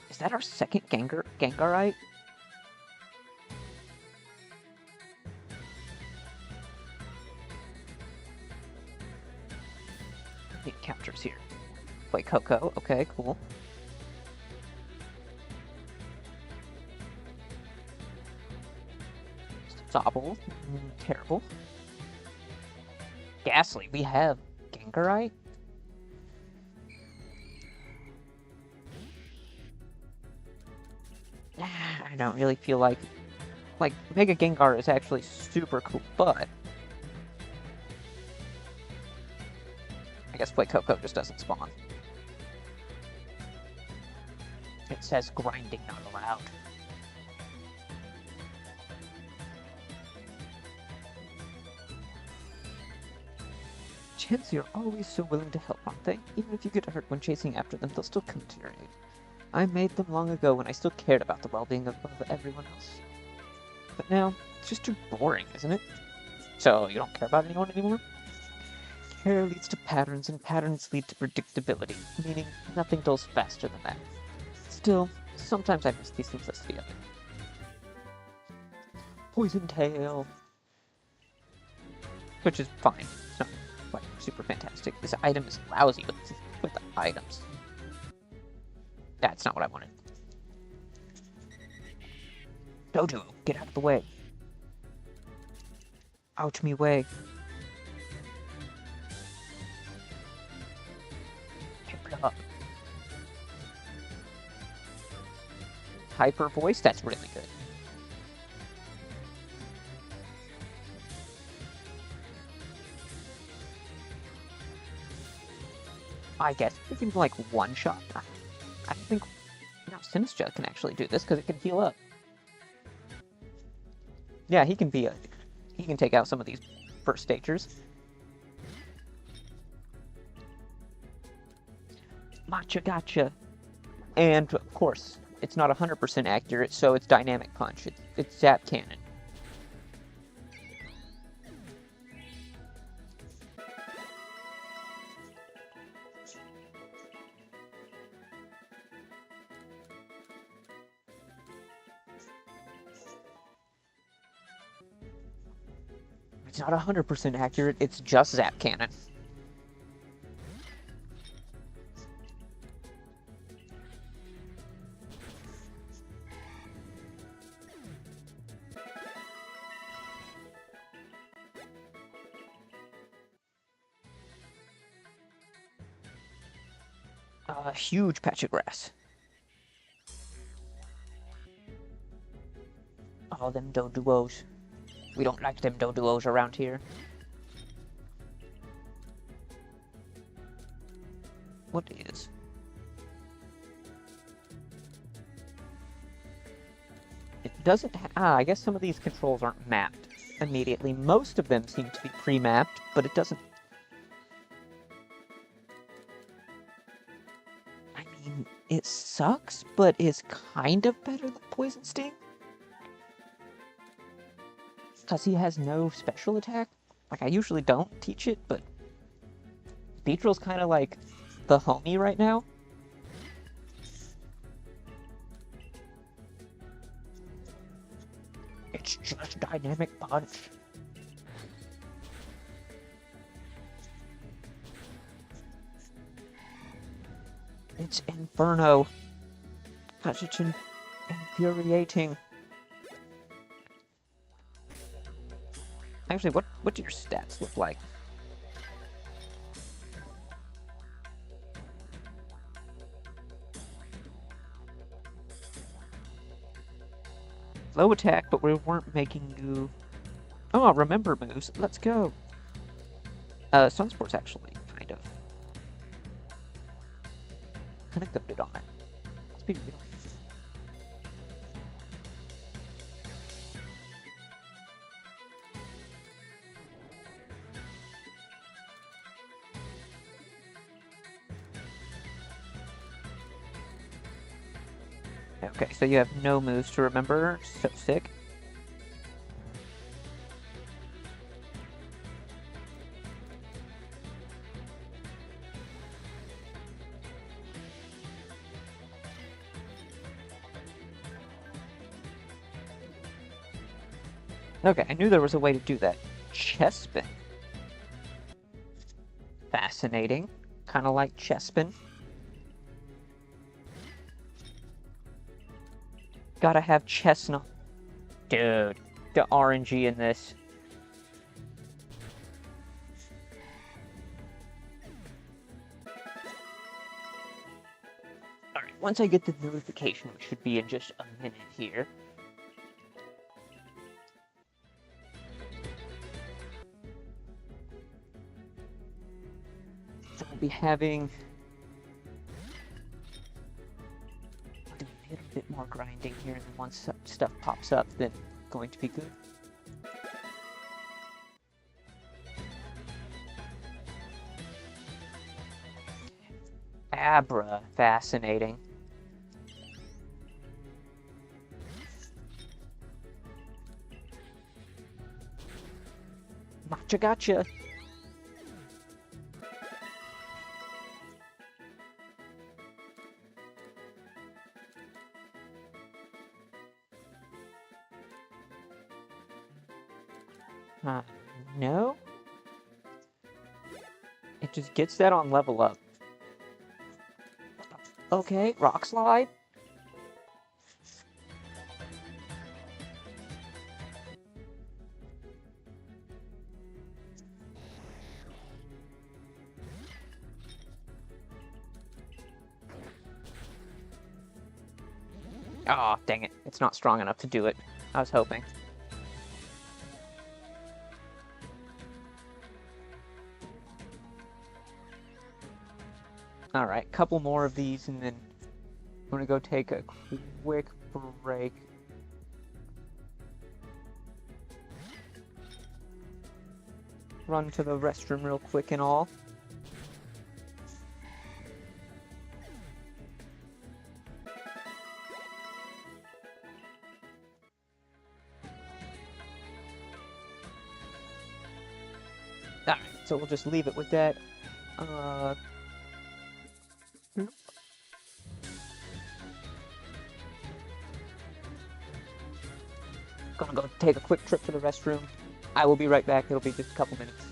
Is that our second Gengarite? The encounters here. Play Coco. Okay, cool. Sobble. Terrible. Ghastly. We have Gengarite? I don't really feel like Mega Gengar is actually super cool, but I guess Play Coco just doesn't spawn. It says grinding not allowed. Chance, you're always so willing to help, aren't they? Even if you get hurt when chasing after them, they'll still come to your aid. I made them long ago when I still cared about the well-being of everyone else. But now, it's just too boring, isn't it? So, you don't care about anyone anymore? Care leads to patterns, and patterns lead to predictability, meaning nothing dulls faster than that. Still, sometimes I miss these simplicity of it. Poison Tail! Which is fine. It's not like super fantastic. This item is lousy with the items. That's not what I wanted. Dodo, get out of the way. Out me way. Keep up. Hyper voice, that's really good. I guess we can like one shot. I don't think now Sinistcha can actually do this because it can heal up. Yeah, he can take out some of these first stagers. Matcha Gotcha. And of course, it's not 100% accurate, so it's Dynamic Punch. It's Zap Cannon. It's not 100% accurate, it's just Zap Cannon. A huge patch of grass. Oh, them Doduos. We don't like them Doduos around here. What is? It doesn't I guess some of these controls aren't mapped immediately. Most of them seem to be pre-mapped, but it doesn't... I mean, it sucks, but it's kind of better than Poison Sting. Because he has no special attack. Like, I usually don't teach it, but Beedrill's kind of like the homie right now. It's just Dynamic Punch. It's Inferno. Gosh, it's infuriating. Actually, what do your stats look like? Low attack, but we weren't making you... Oh, remember moves. Let's go. Sunsport's actually kind of goaded on it. Let's be real. Okay, so you have no moves to remember. So sick. Okay, I knew there was a way to do that. Chest spin. Fascinating. Kind of like chest spin. Gotta have chestnut. Dude, the RNG in this. Alright, once I get the notification, which should be in just a minute here. So we'll be having a little bit more grinding here, and then once stuff pops up, then going to be good. Abra, fascinating. Matcha gotcha. No? It just gets that on level up. Okay, rock slide. Oh, dang it. It's not strong enough to do it. I was hoping. Alright, couple more of these, and then I'm gonna go take a quick break. Run to the restroom real quick and all. Alright, so we'll just leave it with that. Gonna go take a quick trip to the restroom. I will be right back. It'll be just a couple minutes.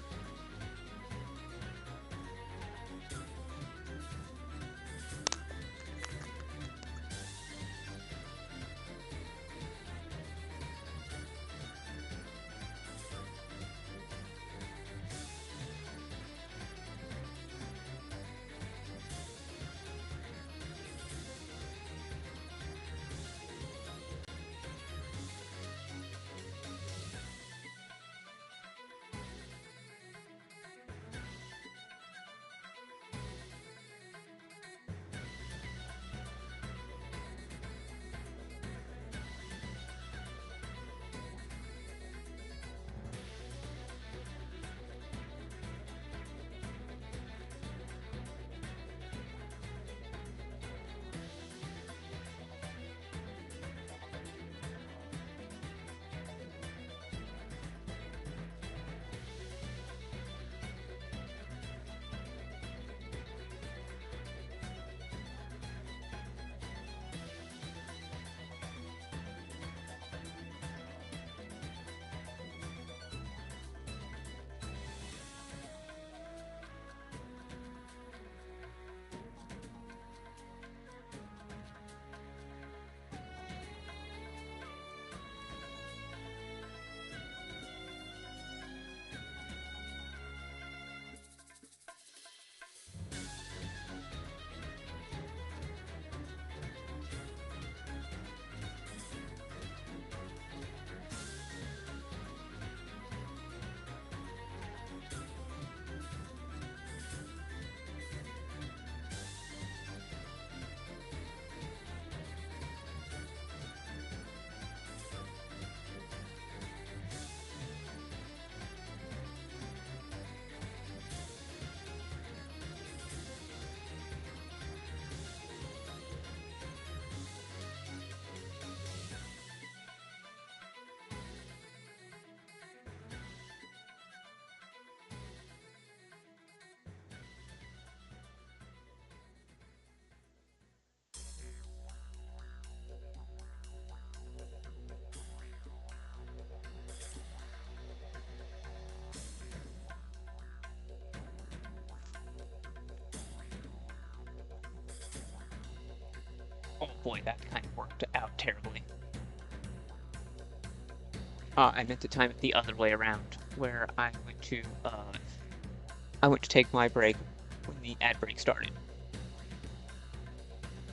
boy, that kind of worked out terribly. I meant to time it the other way around, where I went to take my break when the ad break started.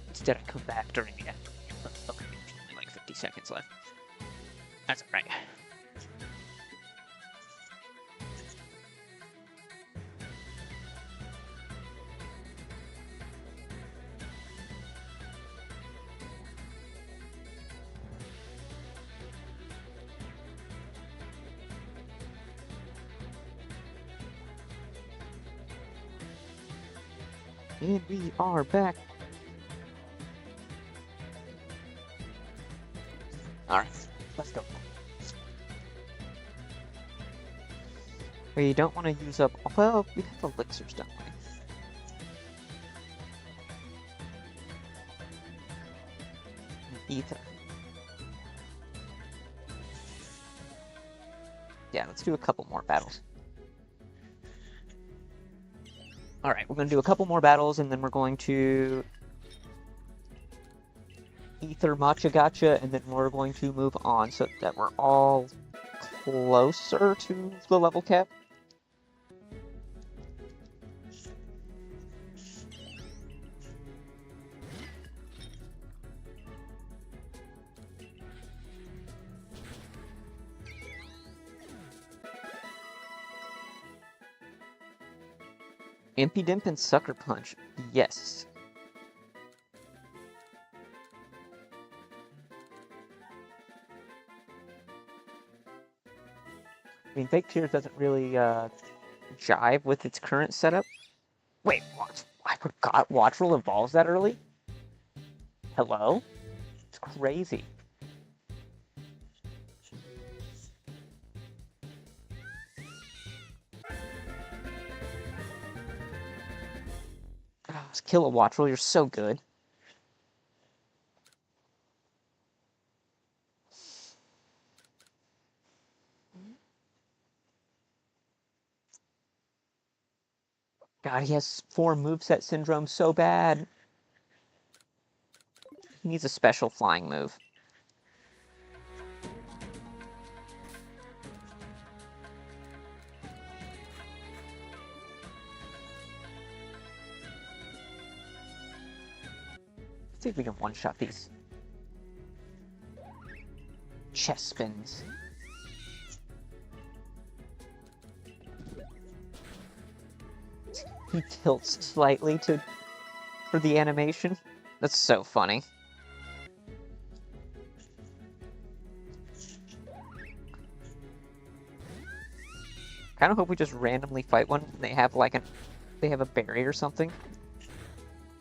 Instead, I come back during the ad break. Okay, there's only like 50 seconds left. That's alright. And we are back. Alright, let's go. We don't want to use up... Well, we have elixirs, don't we? Ether. Yeah, let's do a couple more battles. Alright, we're going to do a couple more battles, and then we're going to Ether Matcha Gotcha, and then we're going to move on so that we're all closer to the level cap. Impy Dimp and Sucker Punch. Yes. I mean, Fake Tears doesn't really jive with its current setup. Wait, what? I forgot Wattrel evolves that early? Hello? It's crazy. Oh, kill a Wattrel, you're so good. God, he has 4 moveset syndrome so bad. He needs a special flying move. Let's see if we can one-shot these chest spins. He tilts slightly for the animation. That's so funny. Kind of hope we just randomly fight one and they have like they have a berry or something.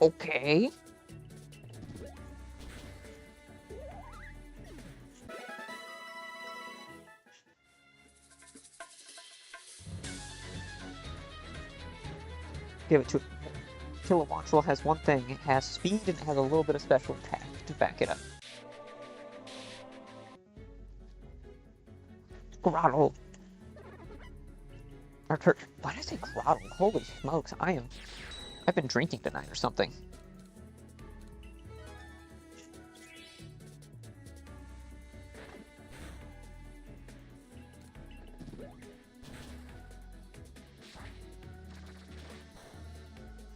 Okay. Give it to it. Kilowattrel has one thing. It has speed and it has a little bit of special attack to back it up. Grottle. Why did I say grottle? Holy smokes, I've been drinking tonight or something.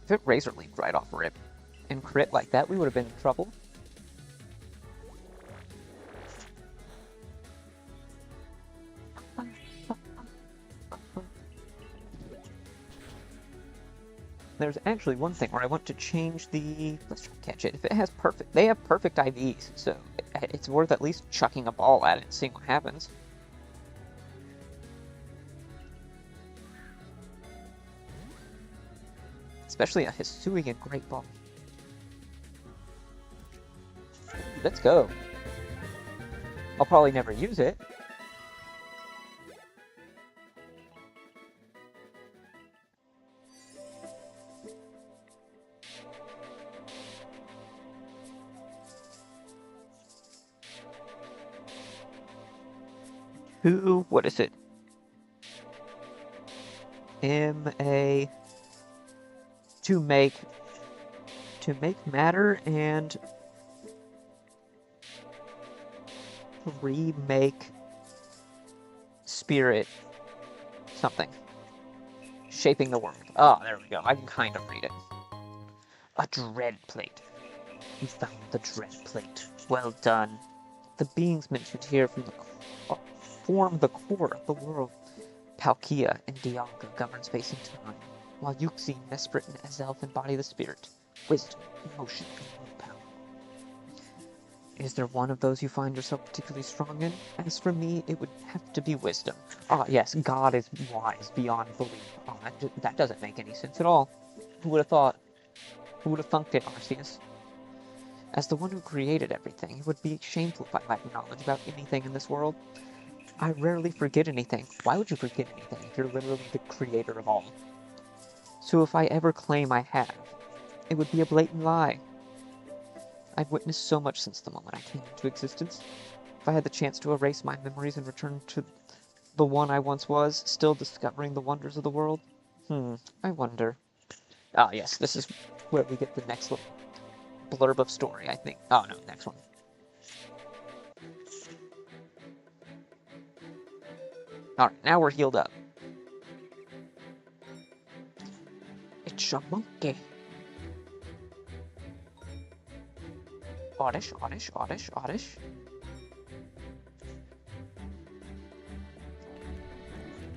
If it Razor Leaped right off rip and crit like that, we would have been in trouble. There's actually one thing where I want to change the... Let's try to catch it. If it has perfect... They have perfect IVs, so it's worth at least chucking a ball at it and seeing what happens. Especially a Hisuian Great Ball. Let's go. I'll probably never use it. What is it? M-A... To make matter and Remake spirit something. Shaping the world. Oh, there we go. I can kind of read it. A dread plate. You found the dread plate. Well done. The beings mentioned here form the core of the world. Palkia and Dialga govern space and time, while Yuxi, Mesprit, and Azelf embody the spirit, wisdom, emotion, and willpower. Is there one of those you find yourself particularly strong in? As for me, it would have to be wisdom. Ah, yes, God is wise beyond belief. Oh, that doesn't make any sense at all. Who would have thought? Who would have thunked it, Arceus? As the one who created everything, it would be shameful if I lacked knowledge about anything in this world. I rarely forget anything. Why would you forget anything if you're literally the creator of all? So if I ever claim I have, it would be a blatant lie. I've witnessed so much since the moment I came into existence. If I had the chance to erase my memories and return to the one I once was, still discovering the wonders of the world, I wonder. Ah, yes, this is where we get the next little blurb of story, I think. Oh, no, next one. Alright, now we're healed up. It's a monkey. Oddish, oddish, oddish, oddish.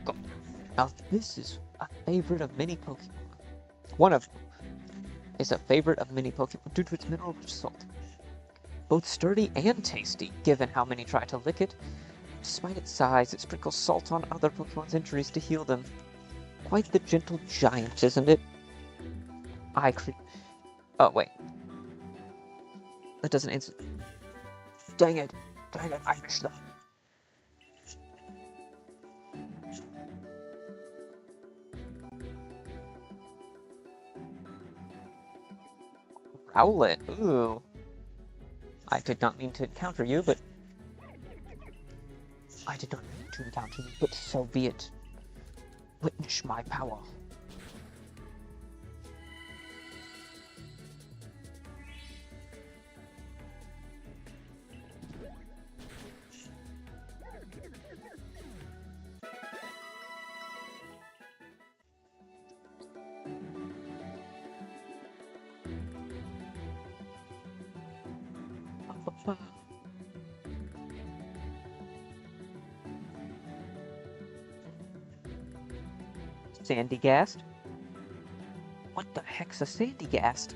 Go. Now this is a favorite of many Pokemon. One of them is a favorite of many Pokemon due to its mineral-rich salt. Both sturdy and tasty, given how many try to lick it. Despite its size, it sprinkles salt on other Pokemon's injuries to heal them. Quite the gentle giant, isn't it? Oh, wait. That doesn't answer. Dang it, I missed that. Rowlet, ooh. I did not mean to encounter you, but... so be it. Witness my power. Sandygast? What the heck's a Sandygast?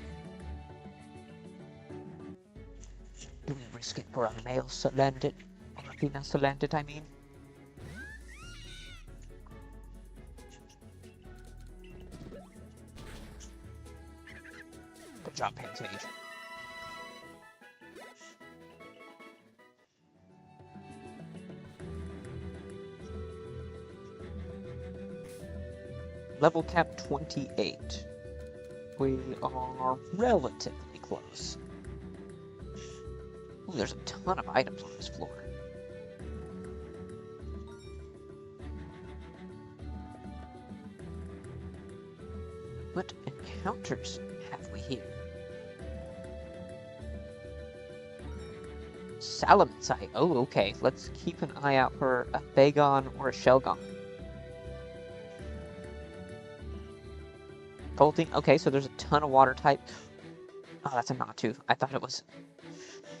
Do we risk it for a male Salandit? Or a female Salandit, I mean? Good job, Pansage. Level cap 28. We are relatively close. Ooh, there's a ton of items on this floor. What encounters have we here? Salamence. Oh, okay. Let's keep an eye out for a Bagon or a Shelgon. Bolting. Okay, so there's a ton of water type. Oh, that's a Natu. I thought it was...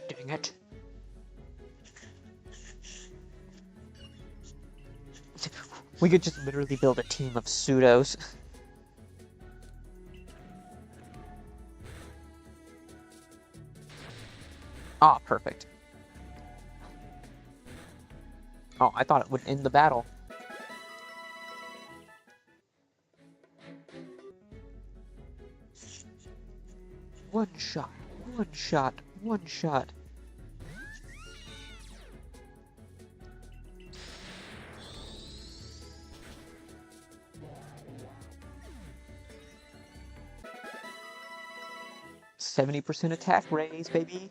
Dang it. We could just literally build a team of pseudos. Ah, perfect. Oh, I thought it would end the battle. One shot, one shot, one shot. %70 attack raise, baby.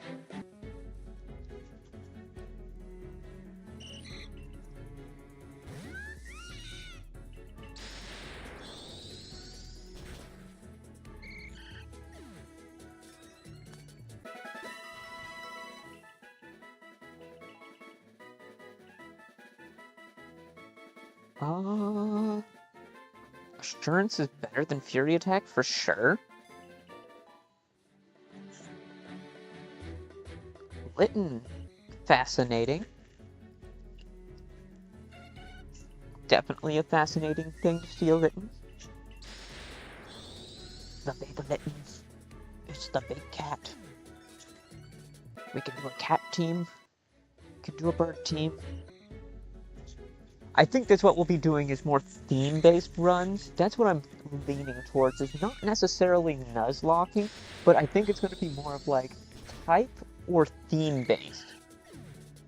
Assurance is better than Fury Attack for sure. Litten, fascinating. Definitely a fascinating thing to steal Litten. The baby Littens. It's the big cat. We can do a cat team. We can do a bird team. I think that's what we'll be doing is more theme-based runs. That's what I'm leaning towards. Is not necessarily Nuzlocking, but I think it's going to be more of like type or theme-based.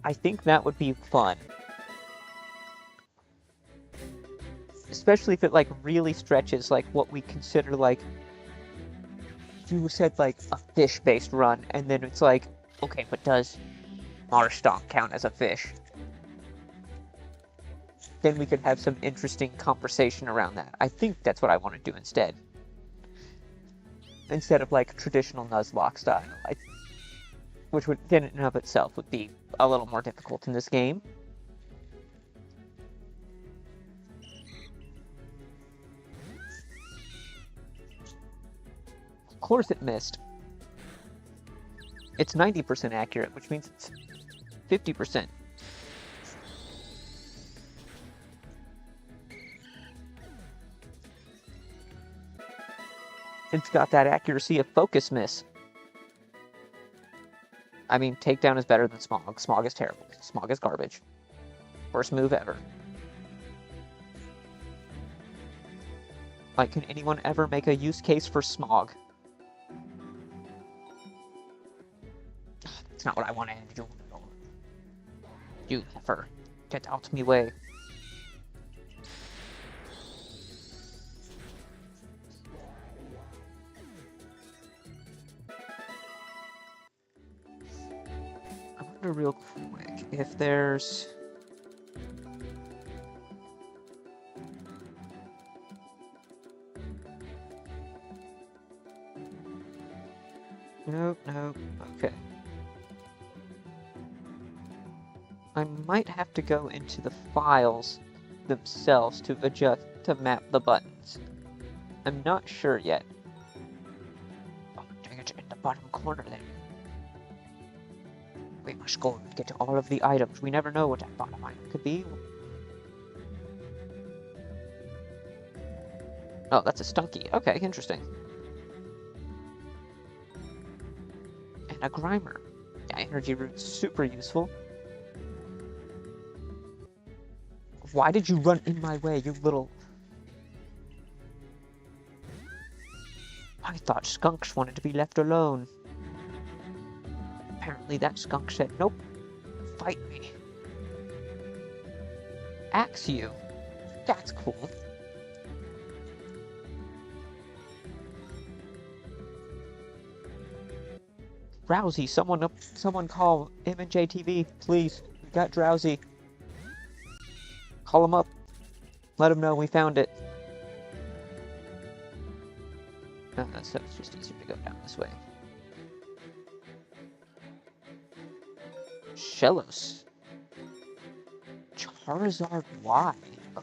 I think that would be fun. Especially if it like really stretches like what we consider like, you said like a fish-based run, and then it's like, okay, but does Marshtomp count as a fish? Then we could have some interesting conversation around that. I think that's what I want to do instead. Instead of like traditional Nuzlocke style. Which would, in and of itself, would be a little more difficult in this game. Of course it missed. It's 90% accurate, which means it's 50%. It's got that accuracy of focus miss. I mean, takedown is better than Smog. Smog is terrible. Smog is garbage. Worst move ever. Like, can anyone ever make a use case for Smog? That's not what I want to do. You heifer. Get out me way. I wonder real quick if there's... Nope, nope, okay. I might have to go into the files themselves to adjust, to map the buttons. I'm not sure yet. Oh, dang it, in the bottom corner there. We must go and get all of the items. We never know what that bottom item could be. Oh, that's a Stunky. Okay, interesting. And a Grimer. Yeah, energy root's super useful. Why did you run in my way, you little... I thought skunks wanted to be left alone. Apparently that skunk said, nope, fight me. Axe you. That's cool. Drowsy, someone call M&J TV, please. We got Drowsy. Call him up. Let him know we found it. So it's just easier to go down this way. Shellos. Charizard Y. Oh.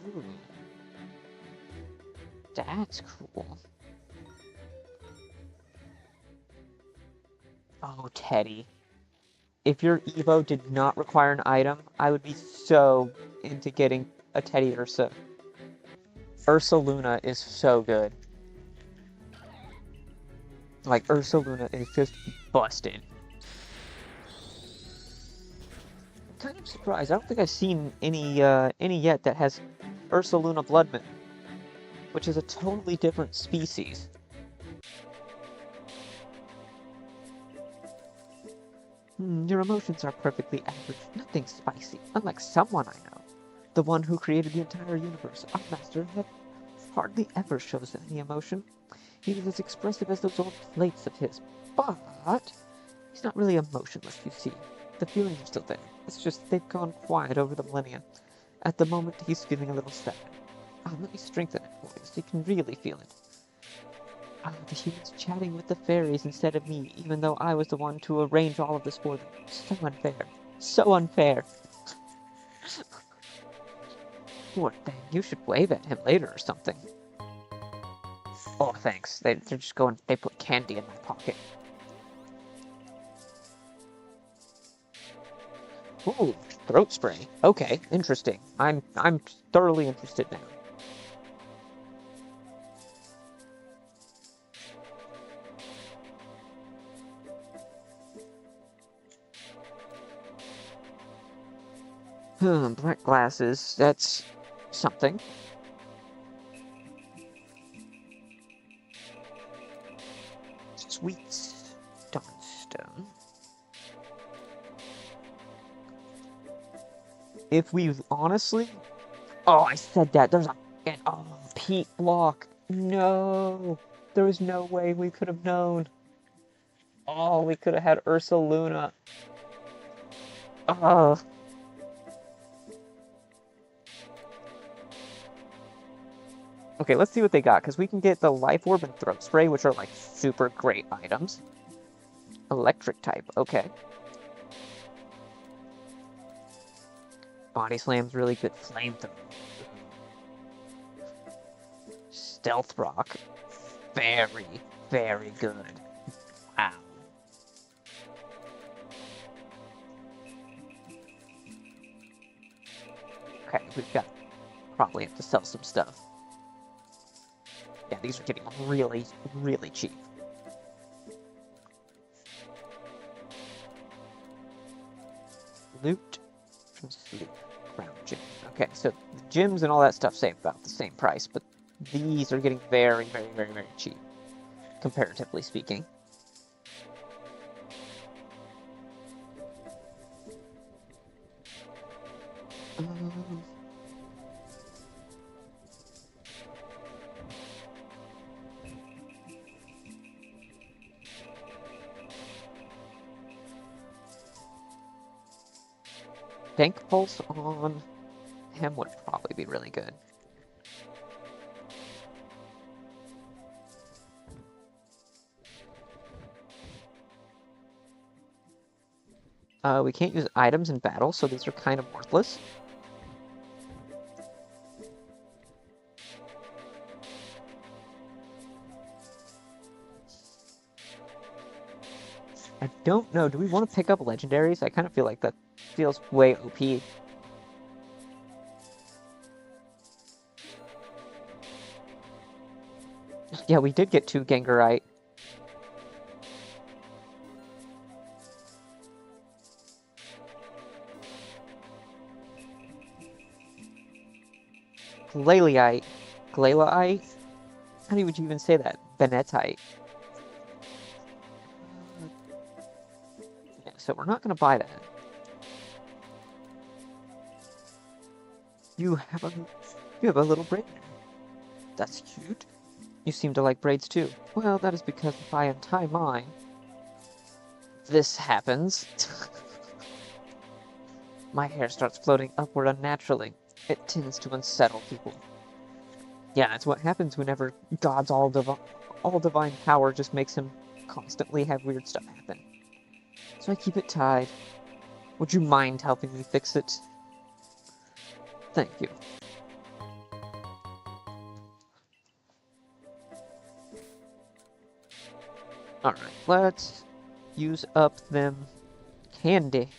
That's cool. Oh, Teddy. If your Evo did not require an item, I would be so into getting a Teddy Ursa. Ursaluna is so good. Like, Ursaluna is just busted. I'm kind of surprised. I don't think I've seen any yet that has Ursaluna Bloodman, which is a totally different species. Your emotions are perfectly average, nothing spicy, unlike someone I know. The one who created the entire universe, our master, hardly ever shows any emotion. He is as expressive as those old plates of his, but he's not really emotionless, you see. The feelings are still there. It's just they've gone quiet over the millennia. At the moment, he's feeling a little sad. Let me strengthen it for you so you can really feel it. The humans chatting with the fairies instead of me, even though I was the one to arrange all of this for them. So unfair. So unfair. Poor thing. You should wave at him later or something. Oh, thanks. They're just going. They put candy in my pocket. Ooh, throat spray. Okay, interesting. I'm thoroughly interested now. Black glasses. That's something. Sweet Dawnstone. If we honestly... Oh, I said that. There's a peat block. No. There was no way we could have known. Oh, we could have had Ursa Luna. Oh. Okay, let's see what they got, because we can get the Life Orb and Throat Spray, which are, like, super great items. Electric type, okay. Body Slam's really good. Flamethrower. Stealth Rock. Very, very good. Wow. Okay, we've got... Probably have to sell some stuff. Yeah, these are getting really, really cheap. Loot from Sleep. Ground Gym. Okay, so the gyms and all that stuff say about the same price, but these are getting very, very, very, very cheap, comparatively speaking. Tank Pulse on him would probably be really good. We can't use items in battle, so these are kind of worthless. I don't know. Do we want to pick up legendaries? I kind of feel like that feels way OP. Yeah, we did get 2 Gengarite. Glalie. Glalie? How would you even say that? Benetite. Yeah, so we're not going to buy that. You have a little braid. That's cute. You seem to like braids too. Well, that is because if I untie mine, this happens. My hair starts floating upward unnaturally. It tends to unsettle people. Yeah, that's what happens whenever God's all divine power just makes him constantly have weird stuff happen. So I keep it tied. Would you mind helping me fix it? Thank you. Alright, let's use up them candy.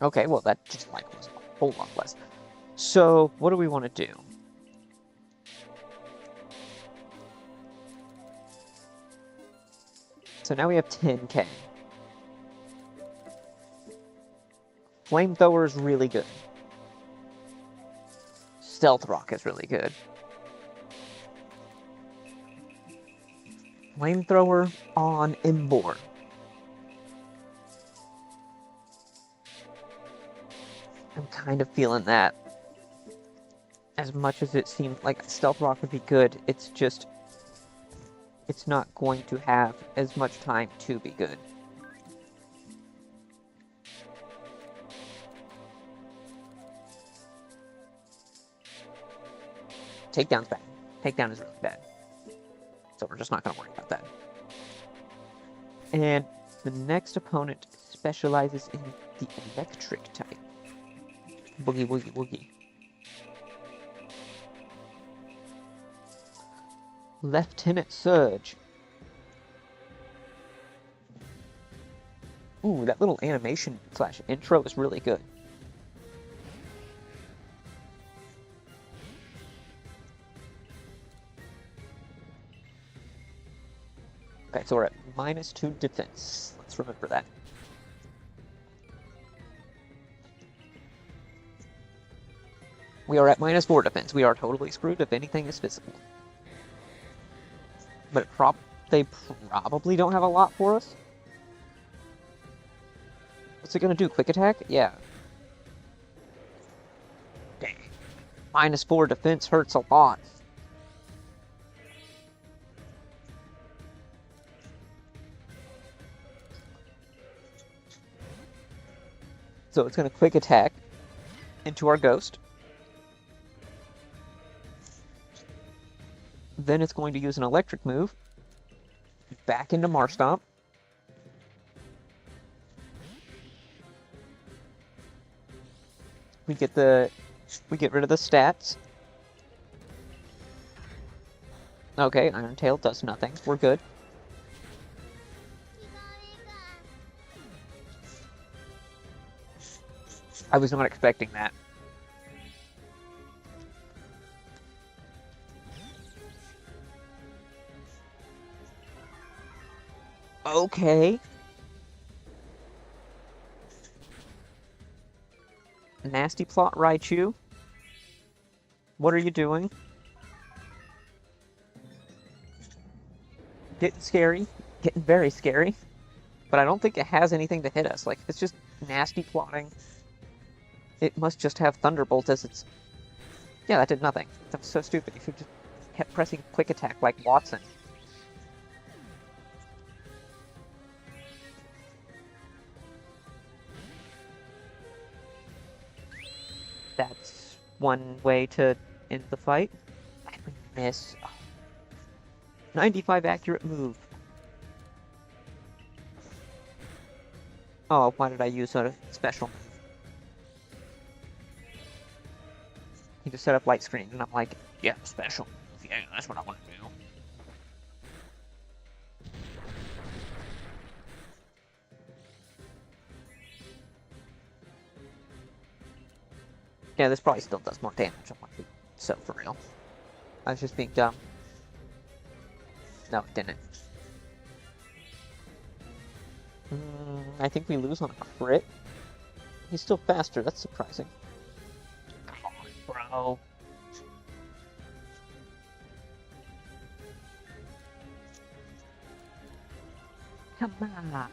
Okay, well that just like was a whole lot less. So, what do we want to do? So now we have 10k. Flamethrower is really good. Stealth Rock is really good. Flamethrower on Imbor. I'm kind of feeling that. As much as it seemed like Stealth Rock would be good, it's just... it's not going to have as much time to be good. Takedown's bad. Takedown is really bad. So we're just not going to worry about that. And the next opponent specializes in the electric type. Boogie, woogie, woogie. Lieutenant Surge. Ooh, that little animation / intro is really good. Okay, so we're at -2 defense. Let's remember that. We are at -4 defense. We are totally screwed if anything is visible. But they probably don't have a lot for us. What's it gonna do? Quick attack? Yeah. Dang. -4 defense hurts a lot. So it's gonna quick attack into our ghost. Then it's going to use an electric move back into Marstomp. We get rid of the stats. Okay, Iron Tail does nothing. We're good. I was not expecting that. Okay. Nasty plot, Raichu. What are you doing? Getting scary. Getting very scary. But I don't think it has anything to hit us. Like, if it's just nasty plotting, it must just have Thunderbolt as its... Yeah, that did nothing. That was so stupid. You should just kept pressing quick attack like Watson. That's one way to end the fight. I miss. Oh. 95 accurate move. Oh, why did I use a special move? He just set up light screen, and I'm like, yeah, special move. Yeah, that's what I want to do. Yeah, this probably still does more damage. I'm like, so for real. I was just being dumb. No, it didn't. I think we lose on a crit. He's still faster. That's surprising. Come on, bro. Come on.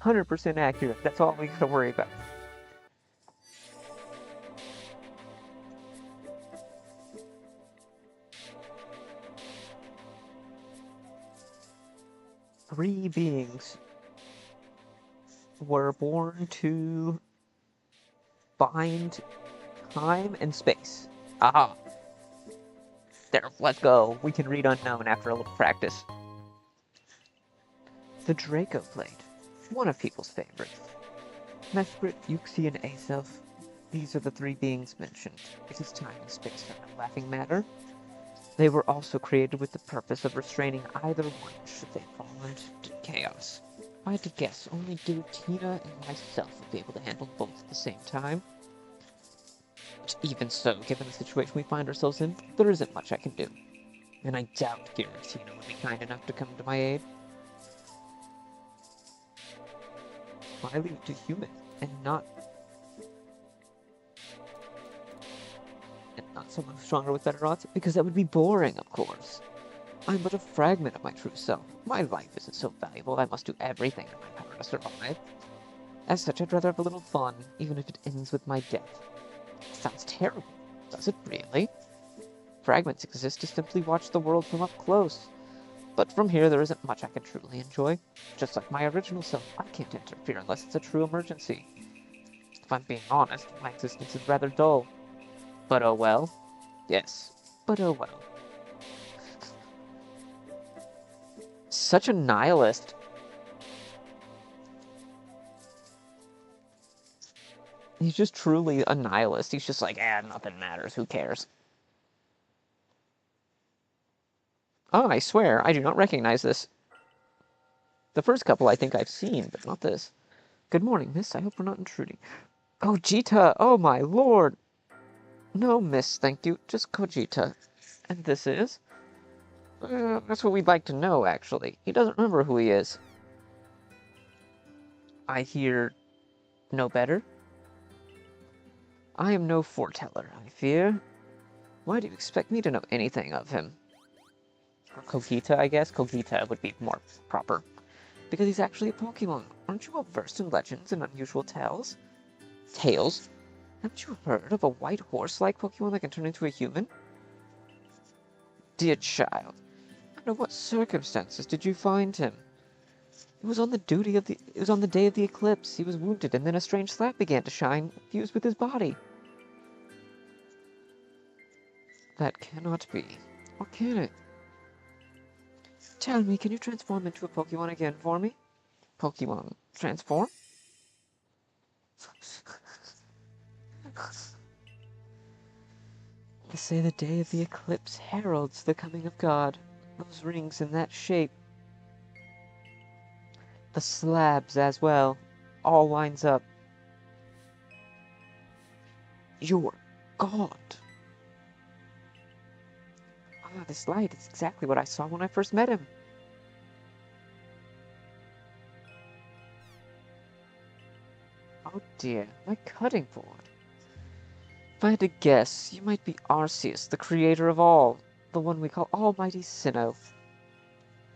%100% accurate. That's all we gotta worry about. Three beings were born to bind time and space. Aha! There, let's go. We can read Unknown after a little practice. The Draco Blade. One of people's favorites. Mesprit, Yuxi, and Aself. These are the three beings mentioned. It is time and space are no laughing matter. They were also created with the purpose of restraining either one should they fall into chaos. If I had to guess, only Giratina and myself would be able to handle both at the same time. But even so, given the situation we find ourselves in, there isn't much I can do. And I doubt Giratina would be kind enough to come to my aid. I leave it to human, and not someone stronger with better odds, because that would be boring, of course. I'm but a fragment of my true self. My life isn't so valuable I must do everything in my power to survive. As such, I'd rather have a little fun, even if it ends with my death. Sounds terrible, does it really? Fragments exist to simply watch the world from up close. But from here, there isn't much I can truly enjoy. Just like my original self, I can't interfere unless it's a true emergency. If I'm being honest, my existence is rather dull. But oh well. Yes, but oh well. Such a nihilist. He's just truly a nihilist. He's just like, nothing matters. Who cares? Oh, I swear, I do not recognize this. The first couple I think I've seen, but not this. Good morning, miss. I hope we're not intruding. Gogeta! Oh my lord! No, miss, thank you. Just Gogeta. And this is? That's what we'd like to know, actually. He doesn't remember who he is. I hear no better. I am no foreteller, I fear. Why do you expect me to know anything of him? Or Kogita, I guess? Kogita would be more proper. Because he's actually a Pokémon. Aren't you well versed in legends and unusual tales? Tales? Haven't you heard of a white horse-like Pokémon that can turn into a human? Dear child, under what circumstances did you find him? It was on the day of the eclipse. He was wounded, and then a strange slap began to shine, fused with his body. That cannot be. Or can it? Tell me, can you transform into a Pokemon again for me? Pokemon transform? They say the day of the eclipse heralds the coming of God. Those rings in that shape. The slabs as well. All lines up. You're God. Ah, this light is exactly what I saw when I first met him. Oh dear, my cutting board. If I had to guess, you might be Arceus, the creator of all, the one we call Almighty Sinnoh.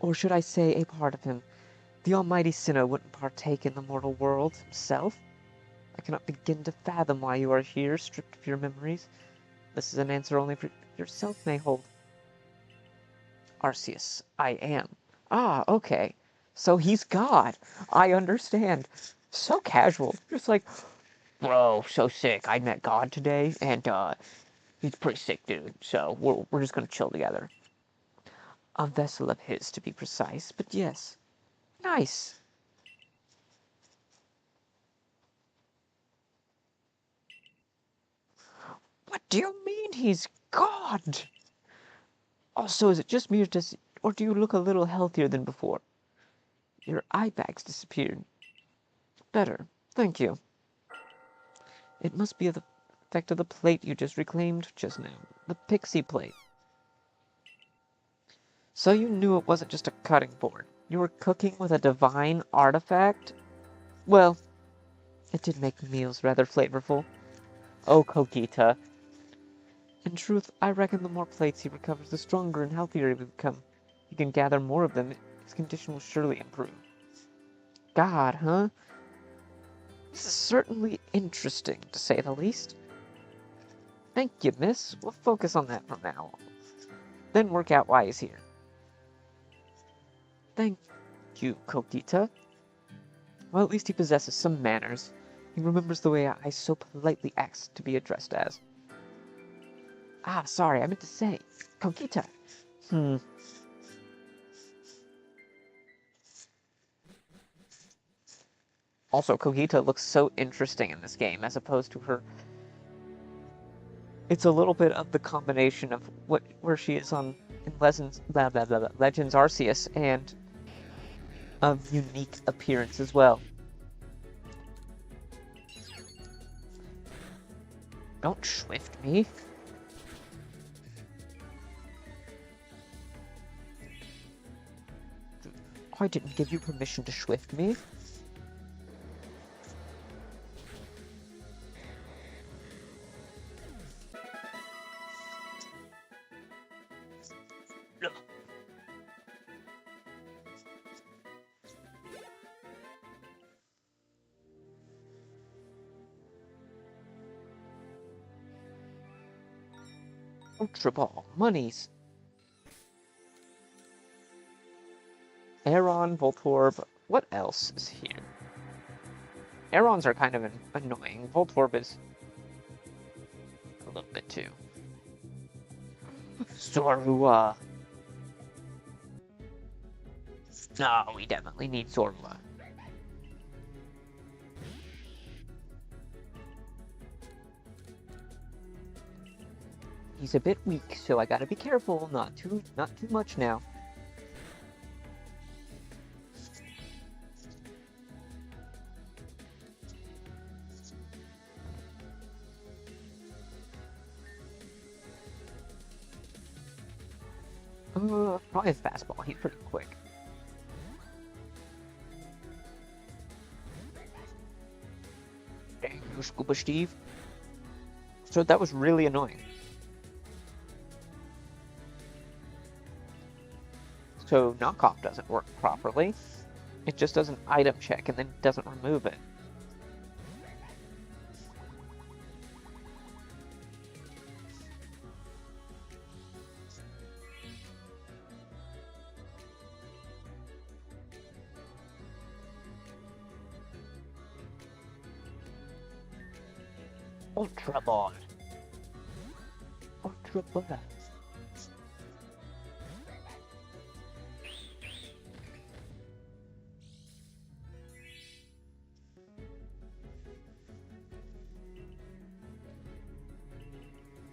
Or should I say a part of him? The Almighty Sinnoh wouldn't partake in the mortal world himself. I cannot begin to fathom why you are here, stripped of your memories. This is an answer only for yourself may hold. Arceus, I am. Ah, okay. So he's God. I understand. So casual. Just like, bro, so sick. I met God today, and he's pretty sick, dude. So we're just gonna chill together. A vessel of his, to be precise. But yes, nice. What do you mean he's God? Also, is it just me, or do you look a little healthier than before? Your eye bags disappeared. Better, thank you. It must be the effect of the plate you just reclaimed just now. The pixie plate. So you knew it wasn't just a cutting board. You were cooking with a divine artifact? Well, it did make meals rather flavorful. Oh, Kogita. In truth, I reckon the more plates he recovers, the stronger and healthier he will become. You can gather more of them, his condition will surely improve. God, huh? This is certainly interesting, to say the least. Thank you, miss. We'll focus on that from now on. Then work out why he's here. Thank you, Kogita. Well, at least he possesses some manners. He remembers the way I so politely asked to be addressed as. Ah, sorry, I meant to say, Kogita. Also, Kogita looks so interesting in this game, as opposed to her. It's a little bit of the combination of where she is in Legends Arceus, and of unique appearance as well. Don't Swift me. I didn't give you permission to Swift me. Ultra Ball, monies. Aeron, Voltorb. What else is here? Aerons are kind of annoying. Voltorb is a little bit too. Zorua. No, we definitely need Zorua. He's a bit weak, so I gotta be careful. Not too much now. Probably his fastball. He's pretty quick. Dang you, Scuba Steve. So that was really annoying. So knockoff doesn't work properly. It just does an item check and then doesn't remove it. Ultra Ball. Ultra Ball.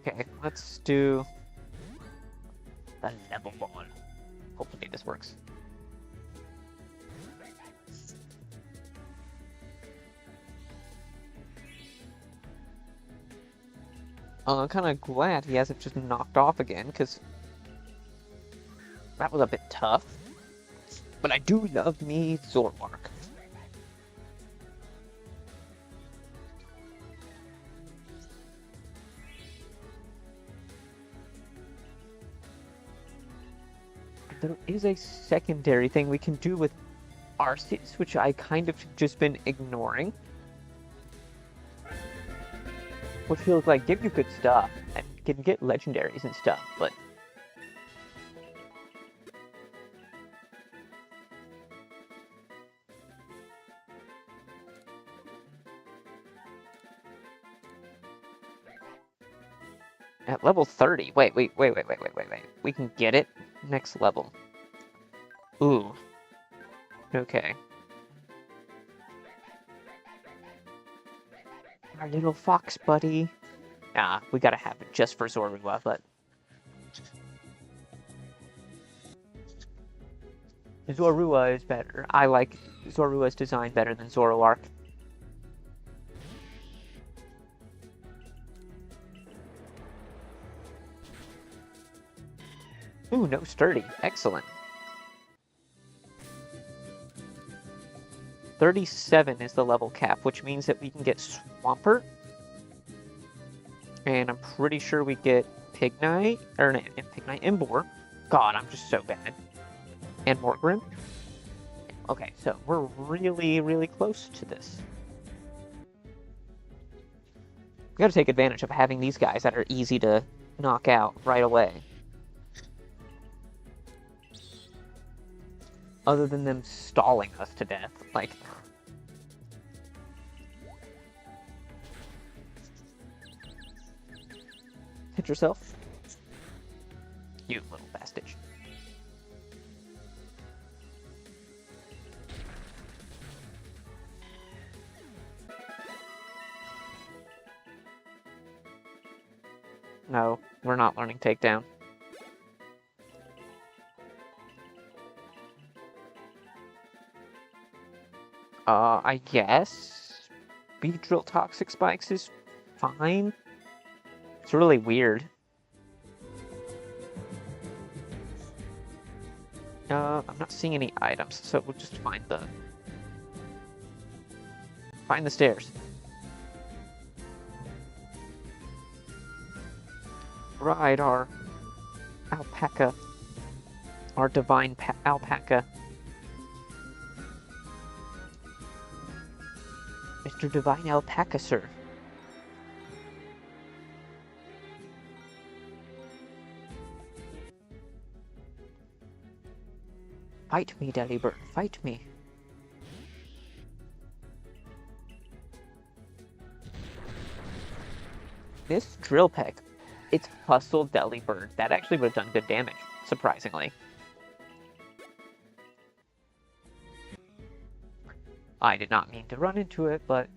Okay, let's do the level ball. Hopefully this works. I'm kind of glad he hasn't just knocked off again, because that was a bit tough. But I do love me Zoroark. There is a secondary thing we can do with Arceus, which I kind of just been ignoring. Which feels like give you good stuff and can get legendaries and stuff, but at level 30. Wait. We can get it next level. Ooh. Okay. Our little fox buddy. Ah, we gotta have it just for Zorua, but Zorua is better. I like Zorua's design better than Zoroark. Ooh, no sturdy. Excellent. 37 is the level cap, which means that we can get Swampert. And I'm pretty sure we get Pignite, or not Pignite, Embor. God, I'm just so bad. And Mortgrim. Okay, so we're really, really close to this. We gotta take advantage of having these guys that are easy to knock out right away. Other than them stalling us to death, like... Hit yourself. You little bastard. No, we're not learning takedown. I guess Speed Drill Toxic Spikes is fine. It's really weird. I'm not seeing any items, so we'll just find the stairs. Ride our alpaca, our divine alpaca. Mr. Divine Alpaca, sir. Fight me, Delibird, fight me. This Drill Peck, it's Hustle Delibird. That actually would have done good damage, surprisingly. I did not mean to run into it, but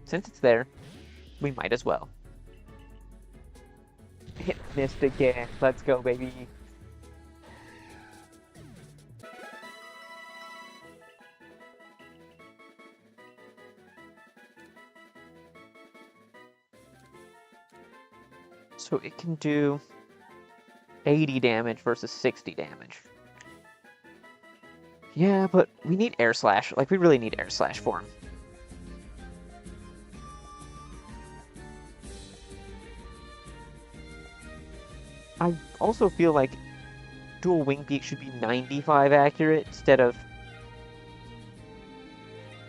since it's there, we might as well. It missed again. Let's go, baby. So it can do 80 damage versus 60 damage. Yeah, but we need Air Slash. Like, we really need Air Slash for him. I also feel like Dual Wing Beat should be 95 accurate instead of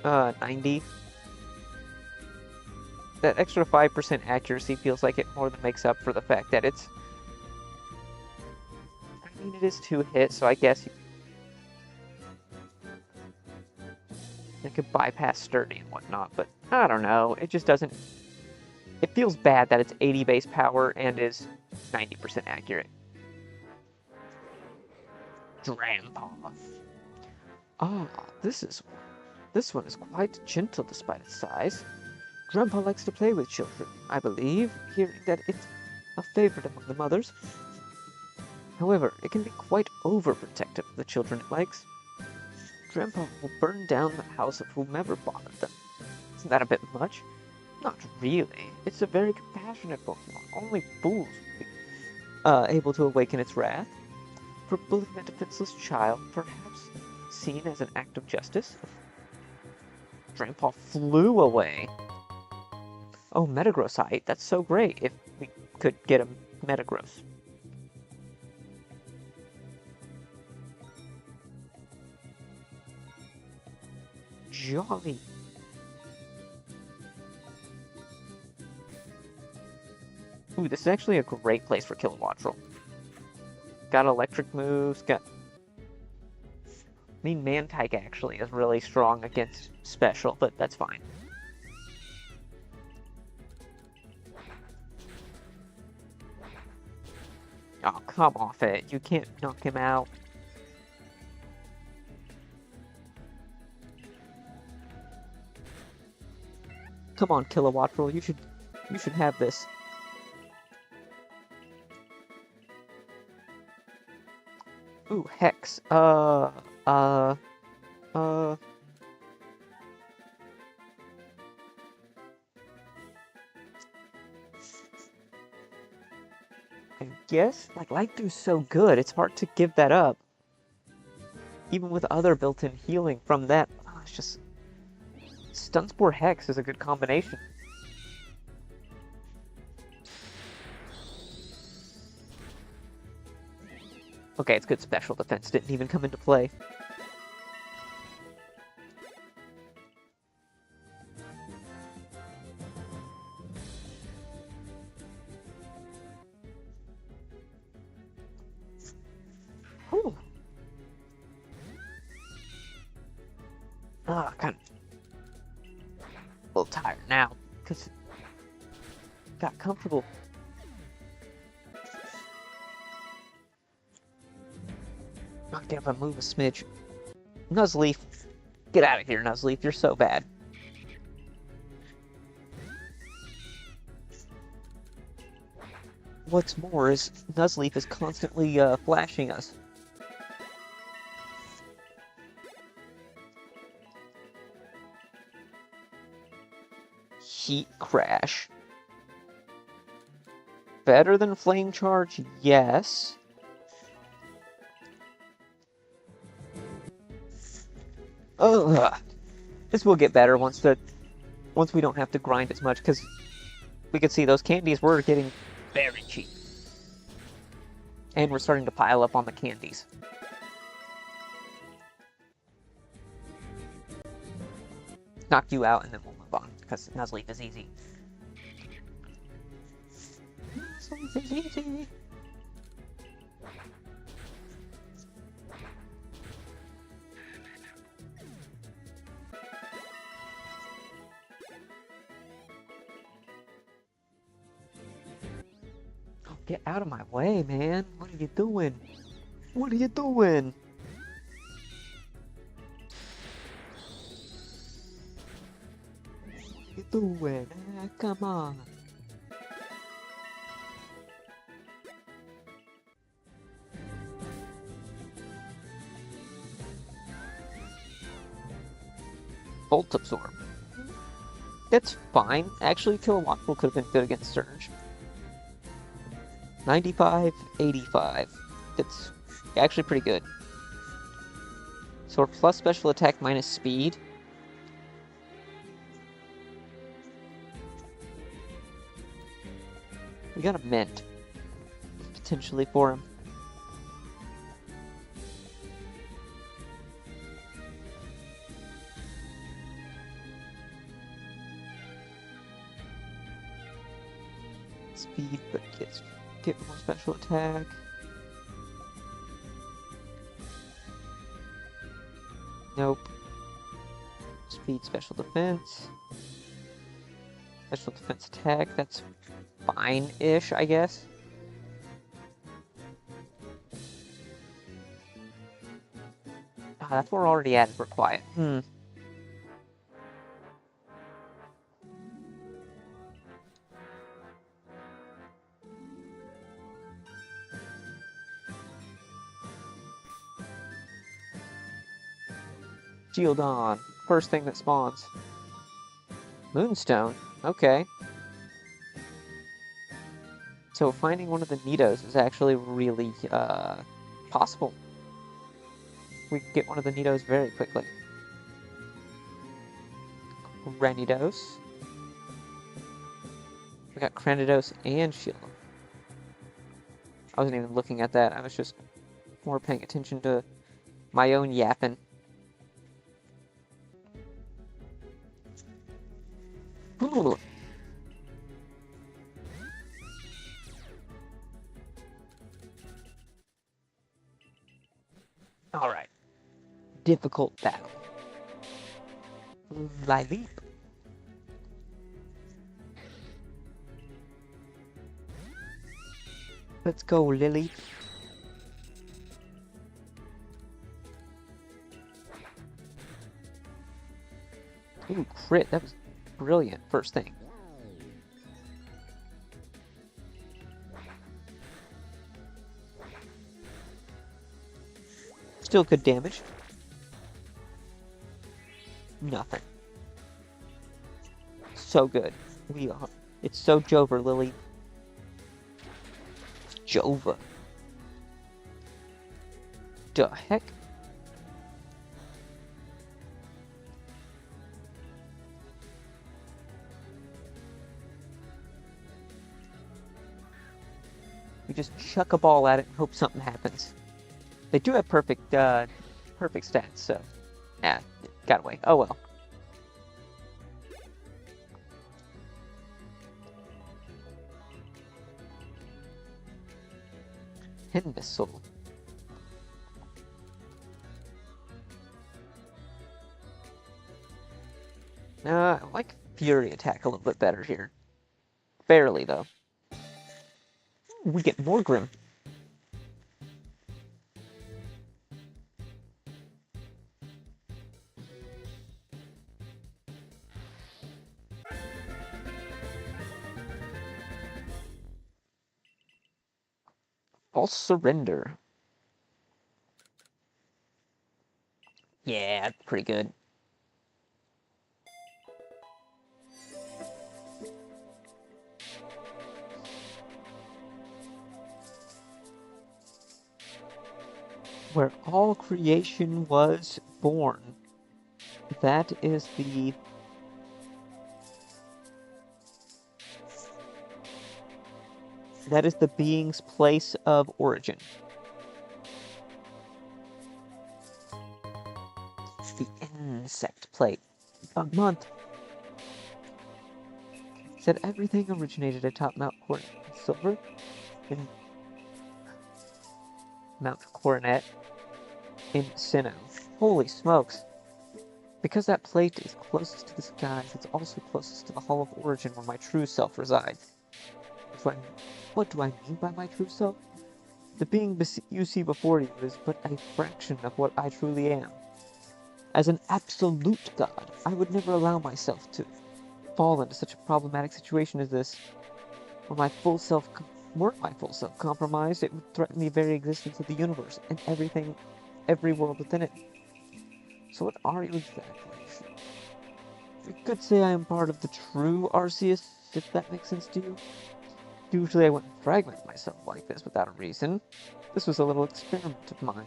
90. That extra 5% accuracy feels like it more than makes up for the fact that it's... I mean, it is 2 hits, so I guess it could bypass Sturdy and whatnot, but I don't know. It just doesn't... It feels bad that it's 80 base power and is 90% accurate. Drampaw. Ah, this one is quite gentle despite its size. Drampaw likes to play with children, I believe, hearing that it's a favorite among the mothers. However, it can be quite overprotective of the children it likes. Drampaw will burn down the house of whomever bothered them. Isn't that a bit much? Not really. It's a very compassionate Pokemon. Only fools will be able to awaken its wrath. For bullying a defenseless child, perhaps seen as an act of justice. Drampaw flew away. Oh, Metagross height. That's so great if we could get a Metagross. Jolly. Ooh, this is actually a great place for Kilowattrel. Got electric moves, got... I mean, Mantike actually is really strong against Special, but that's fine. Oh, come off it. You can't knock him out. Come on, Kilowattrel. You should have this. Ooh, Hex. I guess, like, Light Through's so good, it's hard to give that up. Even with other built-in healing from that, it's just... Stun Spore Hex is a good combination. Okay, it's good special defense, didn't even come into play. Whew. Ah, kind of a little tired now, because it got comfortable. Knocked down if I move a smidge. Nuzleaf. Get out of here, Nuzleaf. You're so bad. What's more is Nuzleaf is constantly flashing us. Heat Crash. Better than Flame Charge? Yes. Ugh. This will get better once we don't have to grind as much, because we could see those candies were getting very cheap. And we're starting to pile up on the candies. Knock you out and then we'll move on, because Nuzleaf is easy. Nuzleaf is easy. Get out of my way, man. What are you doing? What are you doing? What are you doing? Come on. Volt Absorb. That's fine. Actually, Kilowatt could have been good against Surge. 95, 85. That's actually pretty good. So we're plus special attack minus speed. We got a mint, potentially, for him. Speed, but get more special attack. Nope. Speed, special defense. Special defense attack, that's fine-ish, I guess. That's where we're already at if we're quiet. Shield on. First thing that spawns. Moonstone. Okay. So finding one of the Nidos is actually really possible. We can get one of the Nidos very quickly. Granidos. We got Granidos and Shield. I wasn't even looking at that. I was just more paying attention to my own yapping. Alright. Difficult battle. Relict. Let's go, Lily. Ooh, crit. That was brilliant. First thing. Still good damage. Nothing. So good. We are. It's so Jover, Lily. Jova. The heck? We just chuck a ball at it and hope something happens. They do have perfect stats, so... Yeah, got away. Oh well. Hidden Missile. I like Fury Attack a little bit better here. Barely, though. We get Morgrim. False Surrender. Yeah, pretty good. Where all creation was born. That is the... That is the being's place of origin. The insect plate. Bug month. Said everything originated atop Mount Silver in Mount Coronet in Sinnoh. Holy smokes. Because that plate is closest to the skies, it's also closest to the Hall of Origin where my true self resides. What do I mean by my true self? The being you see before you is but a fraction of what I truly am. As an absolute God, I would never allow myself to fall into such a problematic situation as this. Were my full self compromised, it would threaten the very existence of the universe and every world within it. So what are you exactly? You could say I am part of the true Arceus, if that makes sense to you. Usually I wouldn't fragment myself like this without a reason. This was a little experiment of mine.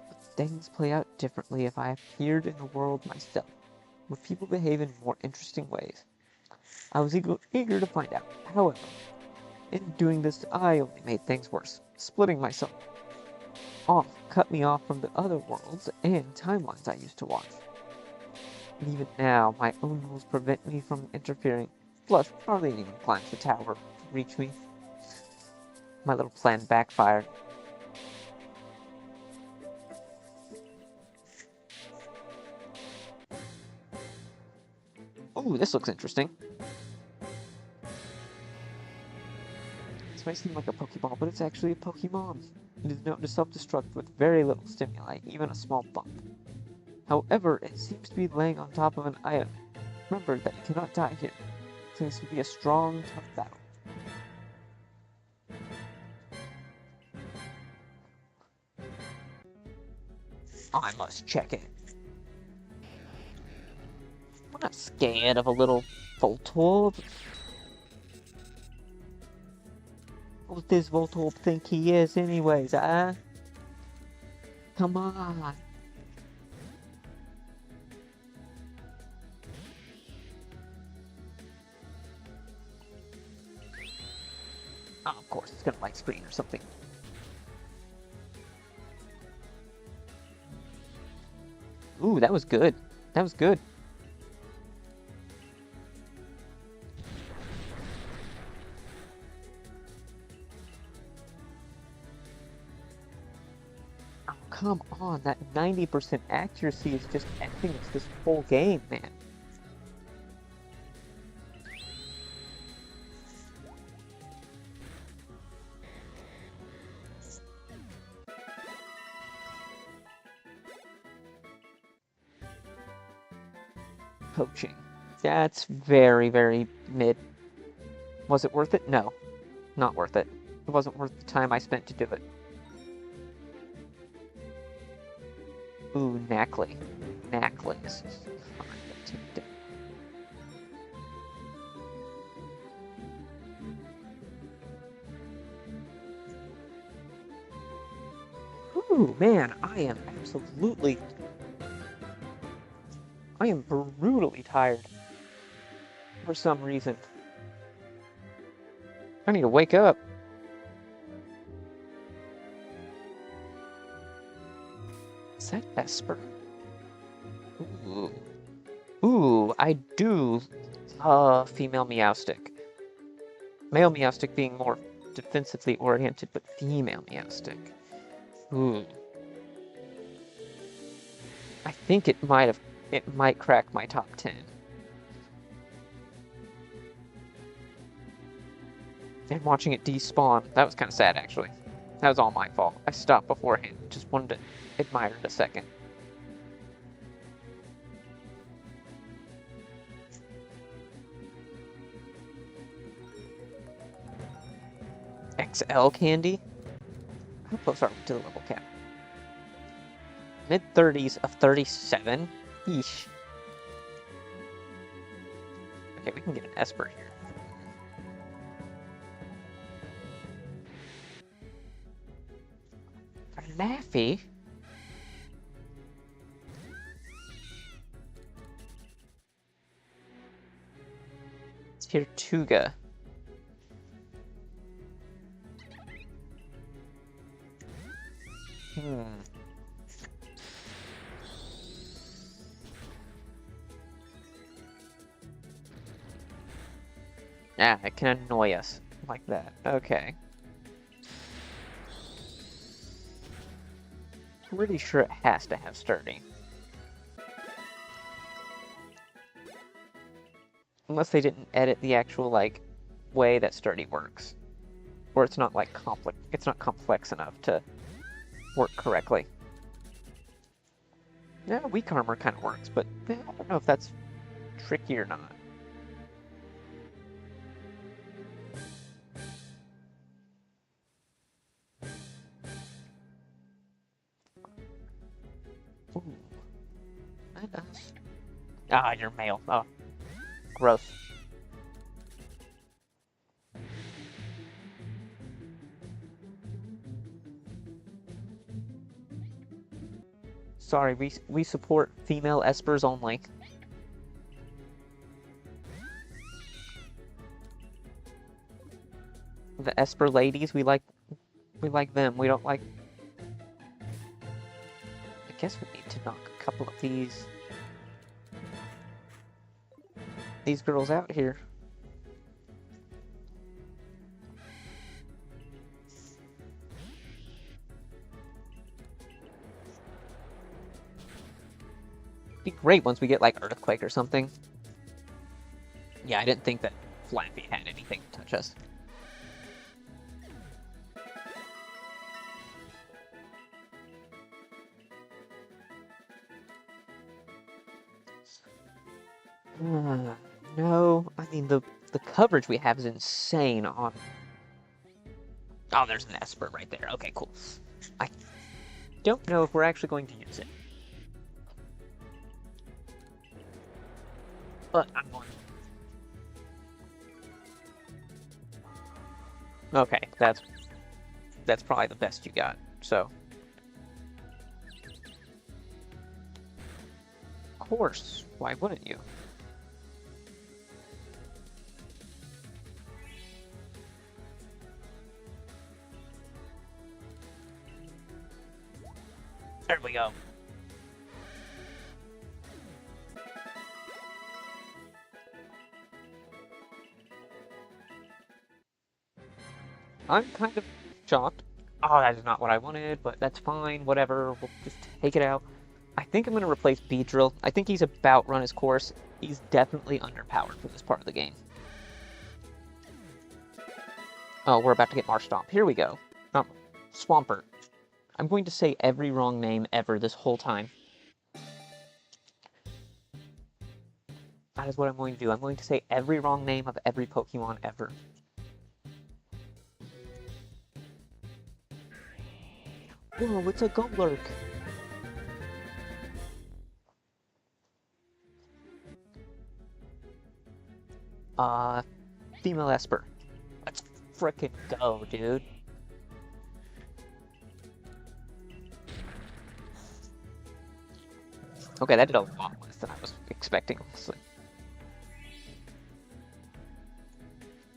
But things play out differently if I appeared in the world myself, where people behave in more interesting ways. I was eager to find out. However, in doing this, I only made things worse, splitting myself off, cut me off from the other worlds and timelines I used to watch. And even now, my own rules prevent me from interfering. Plus, hardly anyone climbs the tower to reach me. My little plan backfired. Ooh, this looks interesting. This may seem like a Pokeball, but it's actually a Pokemon. It is known to self-destruct with very little stimuli, even a small bump. However, it seems to be laying on top of an item. Remember that you cannot die here. It seems to be a strong, tough battle. I must check it. I'm not scared of a little Voltorb. What does Voltorb think he is anyways, eh? Come on. Oh, of course, it's gonna light screen or something. Ooh, that was good. That was good. Oh, come on, that 90% accuracy is just ending us this whole game, man. Poaching. That's very, very mid. Was it worth it? No. Not worth it. It wasn't worth the time I spent to do it. Ooh, Knackley. Knackley. Ooh, man, I am brutally tired. For some reason. I need to wake up. Is that Esper? Ooh. Ooh, I do female Meowstic. Male Meowstic being more defensively oriented, but female Meowstic. Ooh. I think it might crack my top 10. And watching it despawn, that was kind of sad, actually. That was all my fault. I stopped beforehand, just wanted to admire it a second. XL candy? How close are we to the level cap? Mid-30s of 37? Yeesh. Okay, we can get an Esper here. Laffy? It's Pirtuga. Ah, it can annoy us like that. Okay. Pretty sure it has to have sturdy. Unless they didn't edit the actual, like, way that sturdy works. Or it's not, like, it's not complex enough to work correctly. Yeah, weak armor kind of works, but I don't know if that's tricky or not. Ooh. Ah, you're male. Oh, gross. Sorry, we support female espers only. The esper ladies, we like them. We don't like. I guess we need to knock a couple of these girls out here. Be great once we get like Earthquake or something. Yeah, I didn't think that Flappy had anything to touch us. No, I mean the coverage we have is insane on. Oh, there's an Esper right there. Okay, cool. I don't know if we're actually going to use it. But I'm going. Okay, that's probably the best you got. So, of course, why wouldn't you? There we go. I'm kind of shocked. Oh, that is not what I wanted, but that's fine. Whatever. We'll just take it out. I think I'm going to replace Beedrill. I think he's about run his course. He's definitely underpowered for this part of the game. Oh, we're about to get Marshtomp. Here we go. Swampert. I'm going to say every wrong name ever this whole time. That is what I'm going to do. I'm going to say every wrong name of every Pokemon ever. Whoa, it's a Golurk! Female Esper. Let's frickin' go, dude. Okay, that did a lot less than I was expecting, honestly.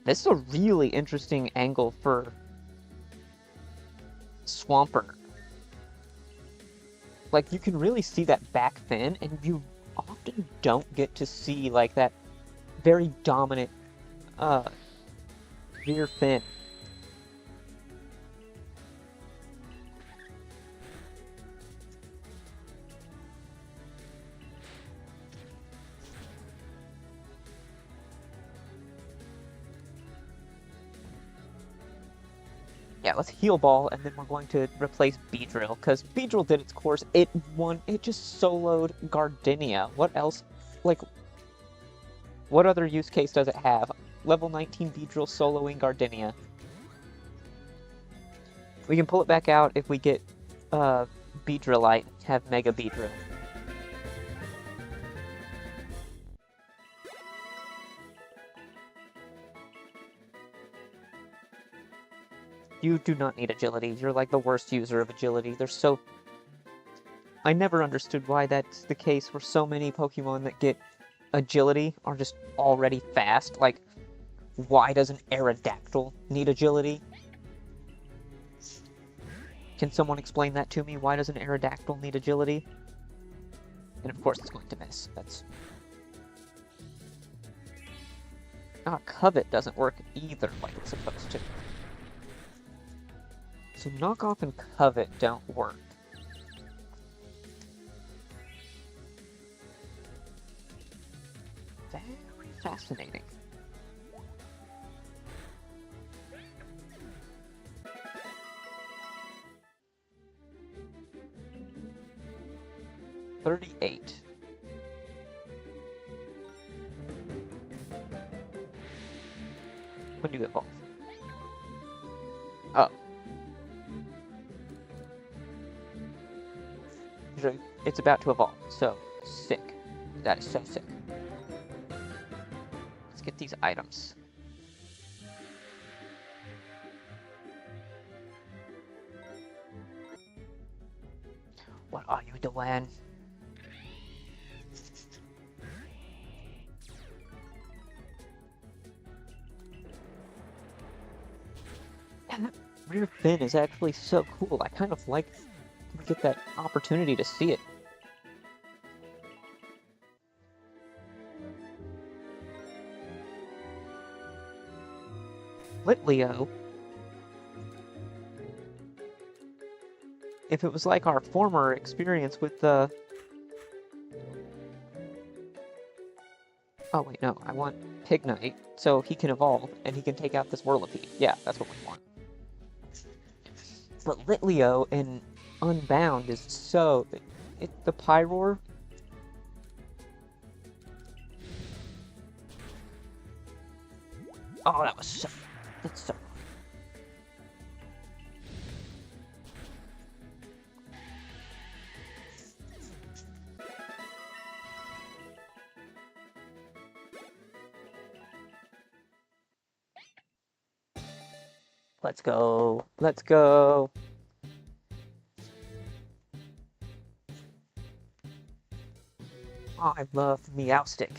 This is a really interesting angle for Swampert. Like, you can really see that back fin, and you often don't get to see, like, that very dominant, rear fin. Yeah, let's heal ball, and then we're going to replace Beedrill, because Beedrill did its course. It just soloed Gardenia. What else? Like, what other use case does it have? Level 19 Beedrill soloing Gardenia. We can pull it back out if we get Beedrillite, have Mega Beedrill. You do not need agility. You're like the worst user of agility. They're so... I never understood why that's the case where so many Pokemon that get agility are just already fast. Like, why does an Aerodactyl need agility? Can someone explain that to me? Why does an Aerodactyl need agility? And of course it's going to miss. That's... Ah, Covet doesn't work either like it's supposed to. So Knockoff and Covet don't work. Very fascinating. 38. When do you evolve? Oh. Usually it's about to evolve, so sick. That is so sick. Let's get these items. What are you doing? And that rear fin is actually so cool. I kind of like to get that opportunity to see it. Litleo. If it was like our former experience with the... Oh wait, no, I want Pignite, so he can evolve, and he can take out this Whirlipede. Yeah, that's what we want. But Litleo in Unbound is so... the Pyroar... Oh, that was so... That's so... Let's go. Let's go. Oh, I love Meowstic.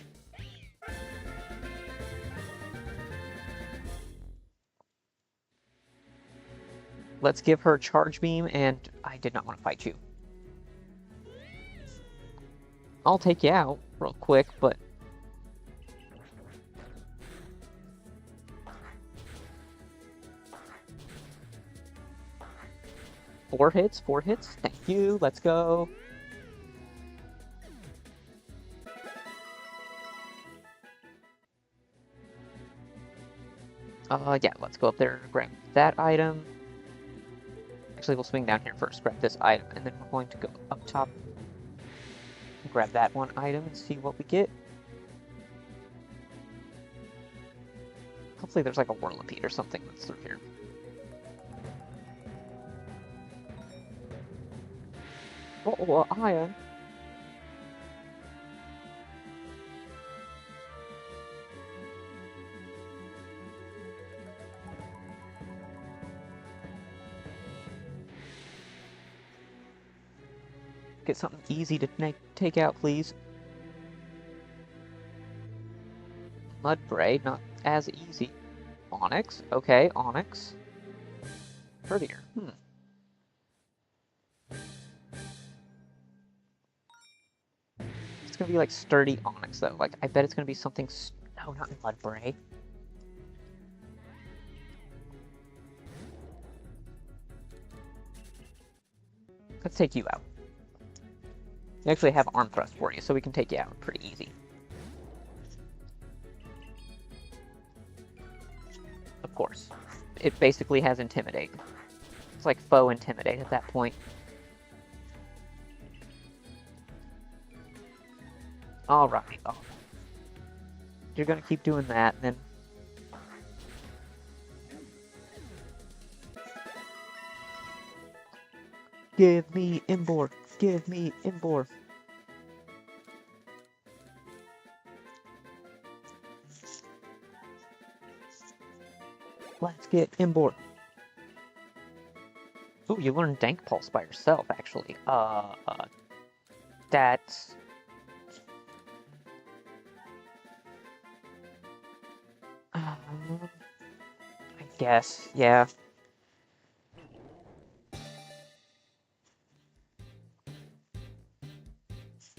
Let's give her Charge Beam, and I did not want to fight you. I'll take you out real quick, but... Four hits, thank you, let's go. Yeah, let's go up there and grab that item. Actually, we'll swing down here first, grab this item, and then we're going to go up top, grab that one item, and see what we get. Hopefully there's like a Whirlipede or something that's through here. Oh, iron. Get something easy to take out, please. Mudbray, not as easy. Onyx, okay, Onyx. Prettier, It's gonna be like sturdy Onyx though. Like, I bet it's gonna be something. No, not Mudbray. Let's take you out. We actually have Arm Thrust for you, so we can take you out pretty easy. Of course. It basically has Intimidate. It's like Foe Intimidate at that point. Alright. Oh. You're gonna keep doing that, and then... Give me Imbor! Give me Imbor! Let's get Imbor! Ooh, you learned Dank Pulse by yourself, actually. That's... I guess, yeah.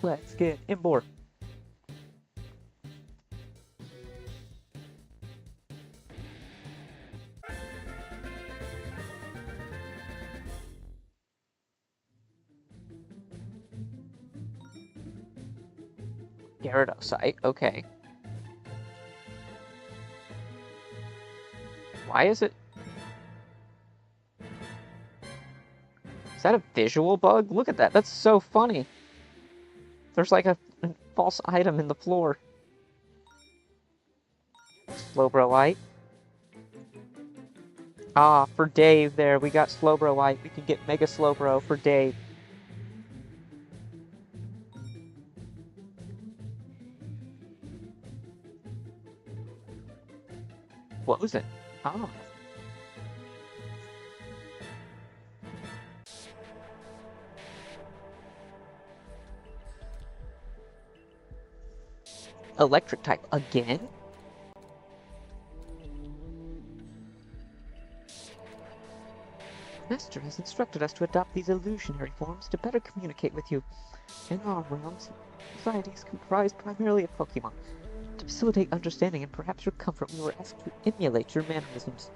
Let's get Imbor. Gyarados, okay. Why is it... Is that a visual bug? Look at that, that's so funny. There's like a false item in the floor. Slowbro-ite. Ah, for Dave there, we got Slowbro-ite. We can get Mega Slowbro for Dave. What was it? Oh. Electric type again? Master has instructed us to adopt these illusionary forms to better communicate with you. In our realms, society is comprised primarily of Pokémon. To facilitate understanding and perhaps your comfort, we were asked to emulate your mannerisms.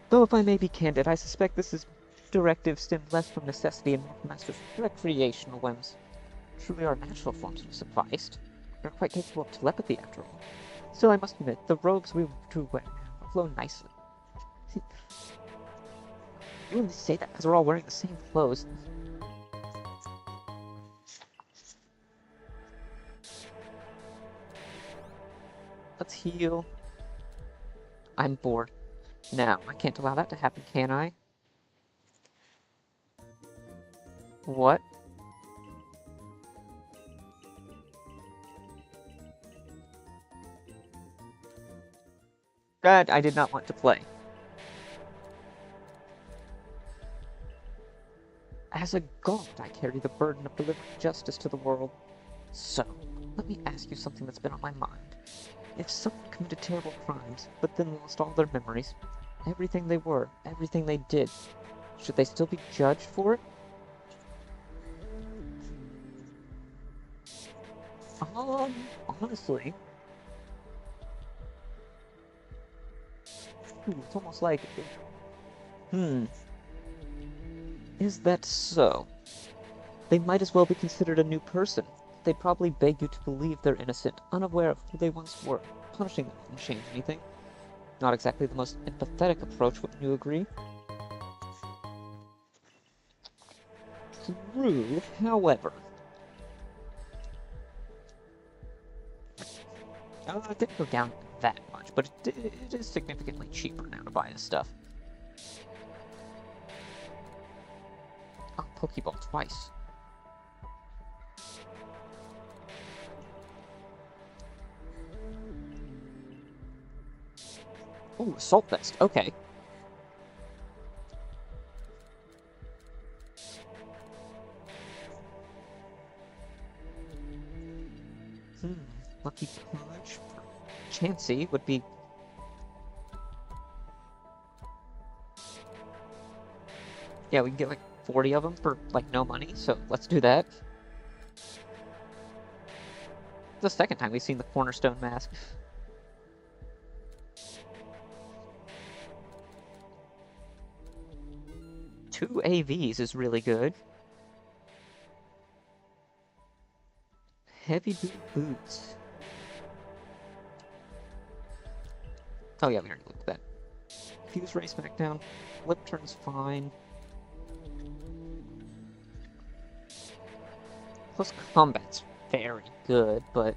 Though if I may be candid, I suspect this directive stemmed less from necessity and more from Master's recreational whims. Truly our natural forms would have sufficed. We are quite capable of telepathy after all. Still, I must admit, the robes we do wear now flow nicely. See, you only say that because we're all wearing the same clothes. Let's heal. I'm bored. Now, I can't allow that to happen, can I? What? God, I did not want to play. As a god, I carry the burden of delivering justice to the world. So, let me ask you something that's been on my mind. If someone committed terrible crimes, but then lost all their memories, everything they were, everything they did, should they still be judged for it? Honestly... it's almost like... Is that so? They might as well be considered a new person. They'd probably beg you to believe they're innocent, unaware of who they once were. Punishing them wouldn't change anything. Not exactly the most empathetic approach, wouldn't you agree? True, however. It didn't go down that much, but it is significantly cheaper now to buy this stuff. Oh, Pokeball twice. Ooh, Assault Vest, okay. Lucky Punch for Chansey would be... Yeah, we can get like 40 of them for like no money, so let's do that. It's the second time we've seen the Cornerstone mask. Two AVs is really good. Heavy duty boots. Oh yeah, we already looked at that. Fuse Ray Smackdown. Flip turn's fine. Plus combat's very good, but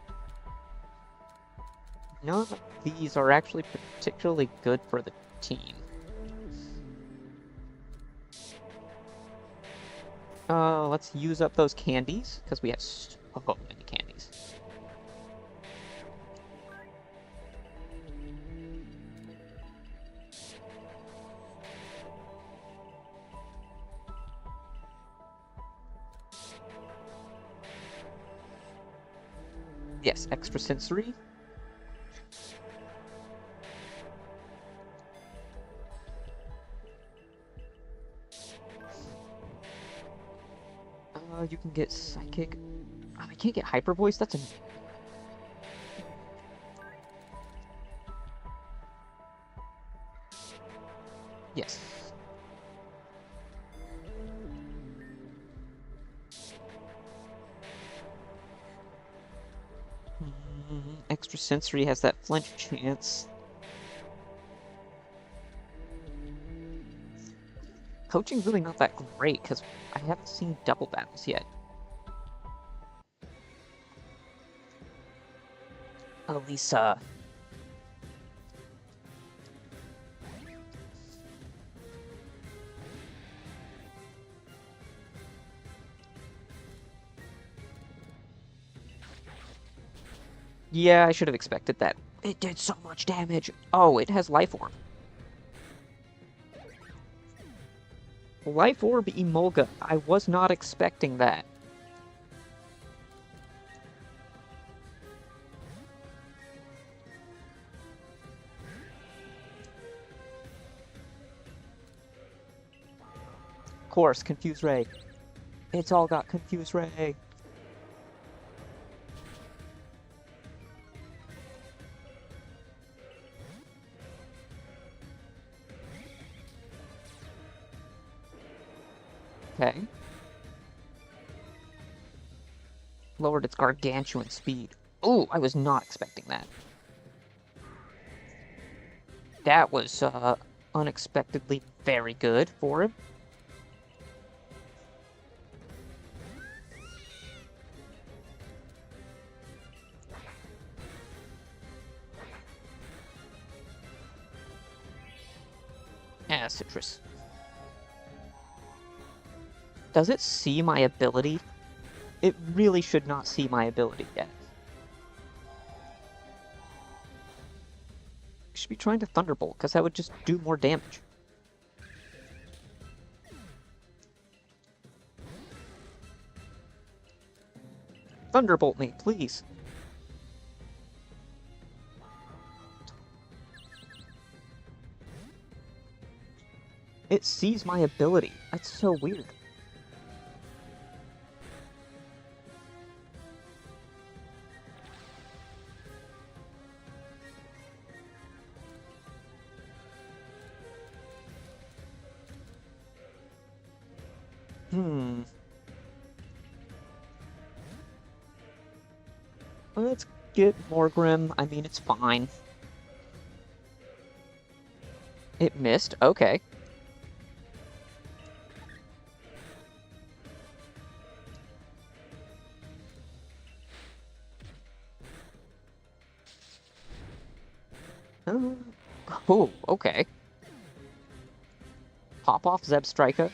none of these are actually particularly good for the team. Let's use up those candies, because we have so many candies. Yes, extrasensory. You can get Psychic. Oh, I can't get Hyper Voice? That's a... Yes. Extrasensory has that flinch chance. Coaching's really not that great, because I haven't seen double battles yet. Elisa. Yeah, I should have expected that. It did so much damage. Oh, it has Life Orb. Life Orb Emolga. I was not expecting that. Of course, Confuse Ray. It's all got Confuse Ray. Okay. Lowered its gargantuan speed. Oh, I was not expecting that. That was, unexpectedly very good for him. Ah, Citrus. Does it see my ability? It really should not see my ability yet. I should be trying to Thunderbolt, because that would just do more damage. Thunderbolt me, please. It sees my ability. That's so weird. Let's get Morgrim. I mean, it's fine. It missed? Okay. Oh, okay. Pop off Zebstrika.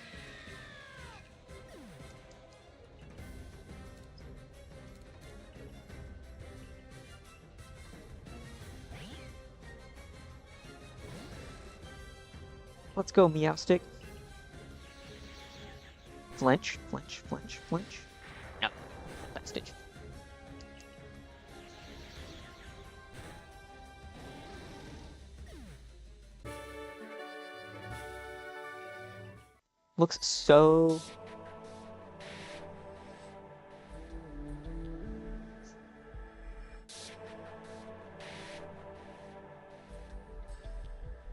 Let's go, Meowstick. Flinch, flinch, flinch, flinch. No, that Stitch. Looks so...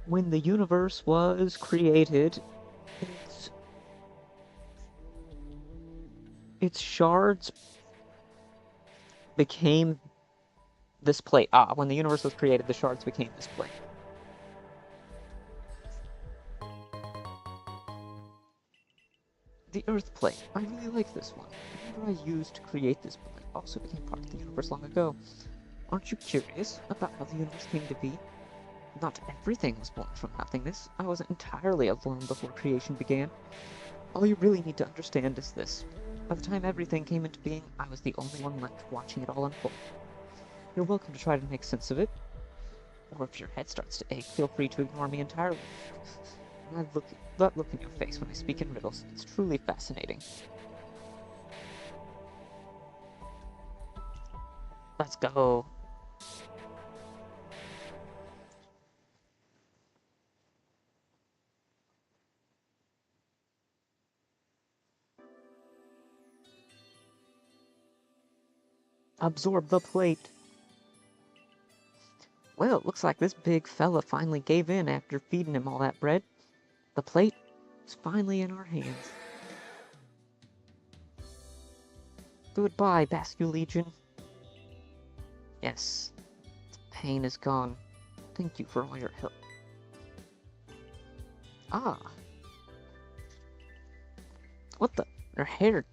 When the universe was created, its shards became this plate. Ah, when the universe was created, the shards became this plate. The Earth plate. I really like this one. The whatever I used to create this plate also became part of the universe long ago. Aren't you curious about how the universe came to be? Not everything was born from nothingness. I wasn't entirely alone before creation began. All you really need to understand is this. By the time everything came into being, I was the only one left watching it all unfold. You're welcome to try to make sense of it. Or if your head starts to ache, feel free to ignore me entirely. That look in your face when I speak in riddles. It's truly fascinating. Let's go. Absorb the plate. Well, it looks like this big fella finally gave in after feeding him all that bread. The plate is finally in our hands. Goodbye, Basculegion. Yes, the pain is gone. Thank you for all your help. Ah. What the? Her hair...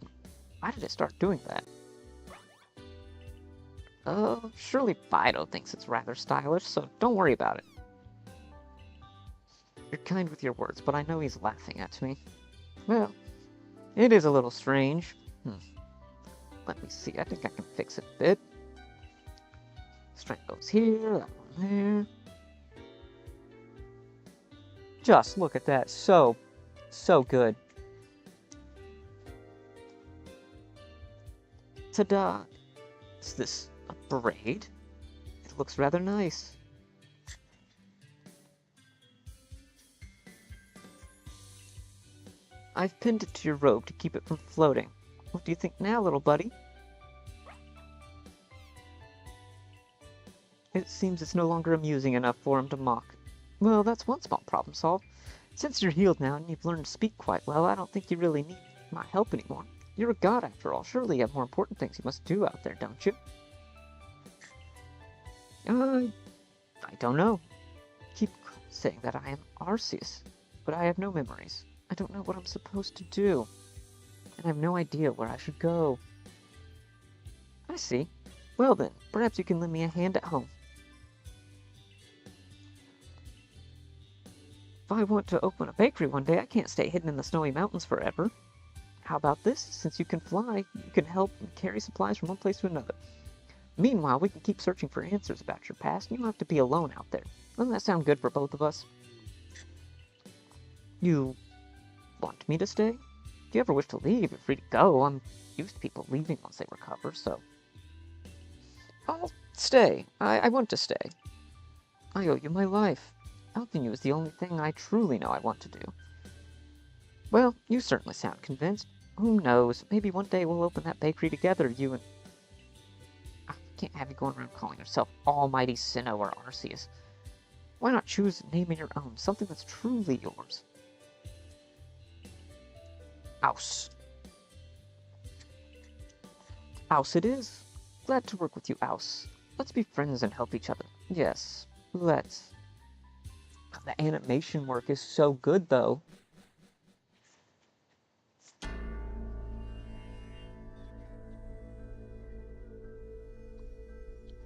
Why did it start doing that? Surely Fido thinks it's rather stylish, so don't worry about it. You're kind with your words, but I know he's laughing at me. Well, it is a little strange. Let me see, I think I can fix it a bit. Strength goes here, that one there. Just look at that, so good. Ta-da! Is this a braid? It looks rather nice. I've pinned it to your robe to keep it from floating. What do you think now, little buddy? It seems it's no longer amusing enough for him to mock. Well, that's one small problem solved. Since you're healed now and you've learned to speak quite well, I don't think you really need my help anymore. You're a god after all. Surely you have more important things you must do out there, don't you? I don't know. Keep saying that I am Arceus, but I have no memories. I don't know what I'm supposed to do, and I have no idea where I should go. I see. Well then, perhaps you can lend me a hand at home. If I want to open a bakery one day, I can't stay hidden in the snowy mountains forever. How about this? Since you can fly, you can help and carry supplies from one place to another. Meanwhile, we can keep searching for answers about your past, and you don't have to be alone out there. Doesn't that sound good for both of us? You want me to stay? If you ever wish to leave, you're free to go. I'm used to people leaving once they recover, so... I'll stay. I want to stay. I owe you my life. Helping you is the only thing I truly know I want to do. Well, you certainly sound convinced. Who knows? Maybe one day we'll open that bakery together, you and... I can't have you going around calling yourself Almighty Sinnoh or Arceus. Why not choose a name of your own, something that's truly yours? Aus. Aus it is. Glad to work with you, Aus. Let's be friends and help each other. Yes, let's. The animation work is so good, though.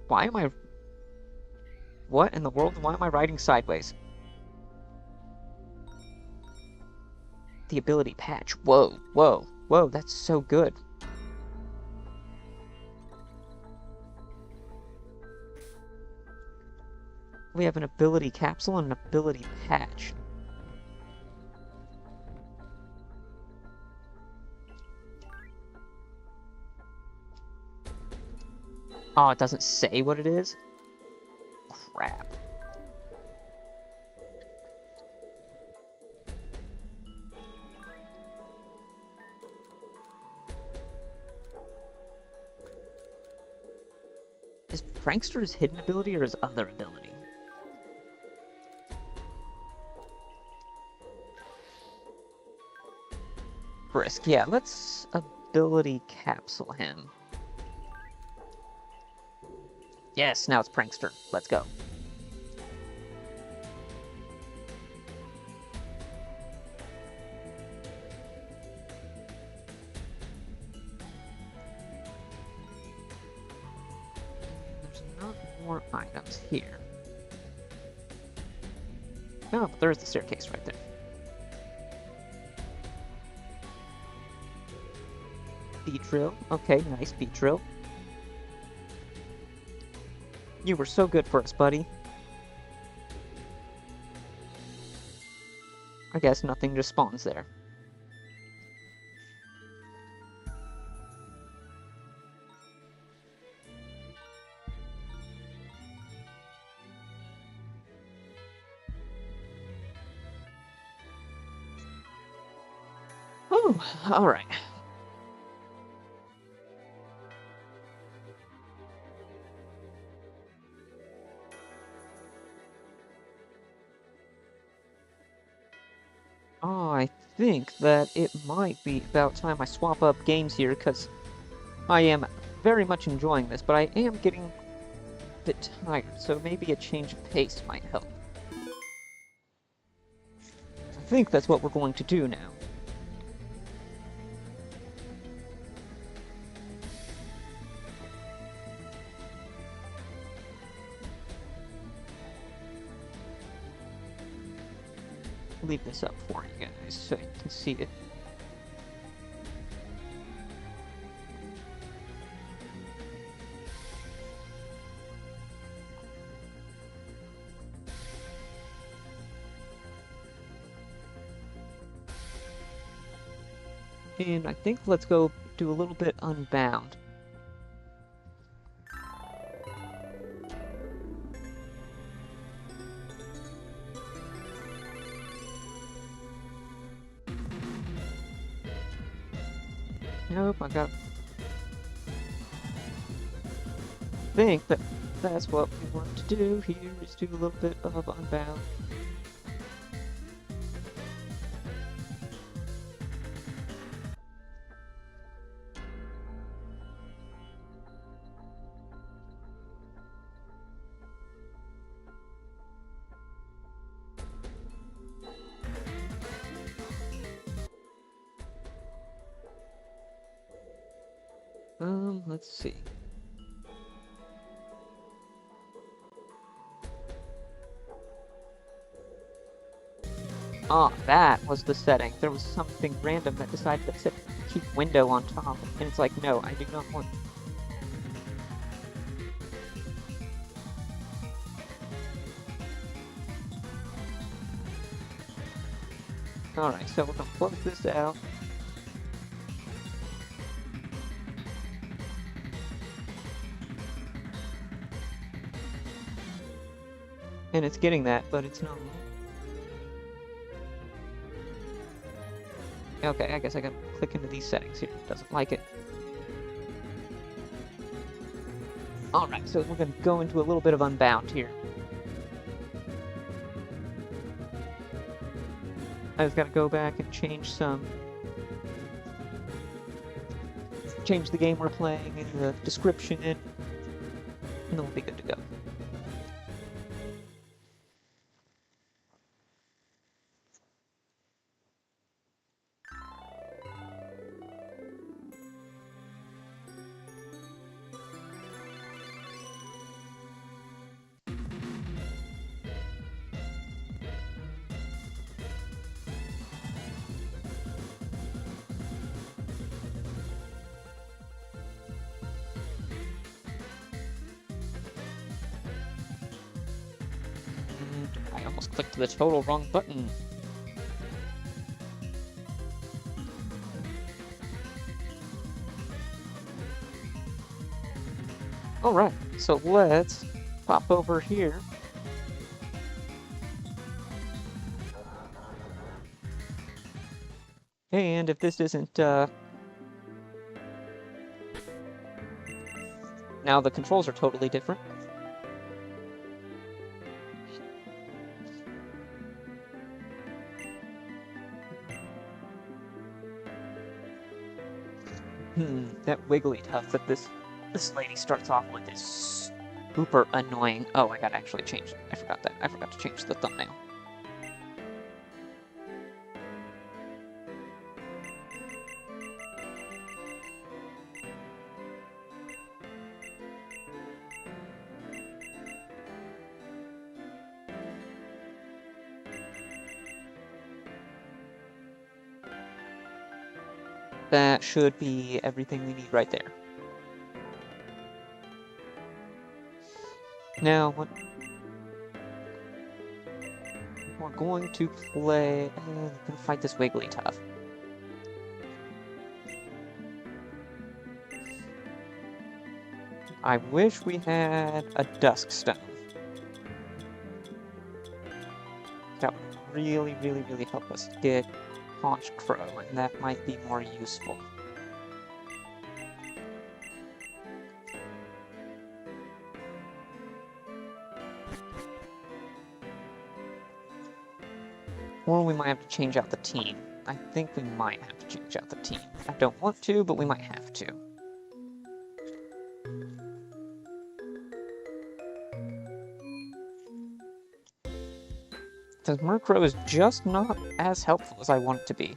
Why am I... What in the world? Why am I riding sideways? The ability patch. Whoa, whoa, whoa, that's so good. We have an ability capsule and an ability patch. Oh, it doesn't say what it is? Crap. Is Prankster his hidden ability or his other ability? Brisk, yeah, let's ability capsule him. Yes, now it's Prankster. Let's go. There's not more items here. Oh, but there's the staircase right there. Beatrill. Okay, nice Beatrill. You were so good for us, buddy. I guess nothing just spawns there. Oh, alright. Oh, I think that it might be about time I swap up games here, because I am very much enjoying this, but I am getting a bit tired, so maybe a change of pace might help. I think that's what we're going to do now. leave this up for you guys so you can see it. And I think let's go do a little bit Unbound. Nope, I got... I think that's what we want to do here, is do a little bit of Unbound. Let's see. Ah, that was the setting. There was something random that decided to set keep window on top, and it's like, no, I do not want. Alright, so we're gonna close this out. And it's getting that, but it's not. Okay, I guess I gotta click into these settings here. It doesn't like it. Alright, so we're gonna go into a little bit of Unbound here. I just gotta go back and change the game we're playing and the description in, and then we'll be good to go. I almost clicked the total wrong button. Alright, so let's pop over here. And if this isn't, now the controls are totally different. That Wigglytuff that this lady starts off with is super annoying. Oh, I gotta actually change it. I forgot that. I forgot to change the thumbnail. That should be everything we need right there. Now, what we're going to play... we're gonna fight this Wigglytuff. I wish we had a Dusk Stone. That would really, really, really help us get Haunch Crow, and that might be more useful. Or we might have to change out the team. I think we might have to change out the team. I don't want to, but we might have to. Because Murkrow is just not as helpful as I want it to be.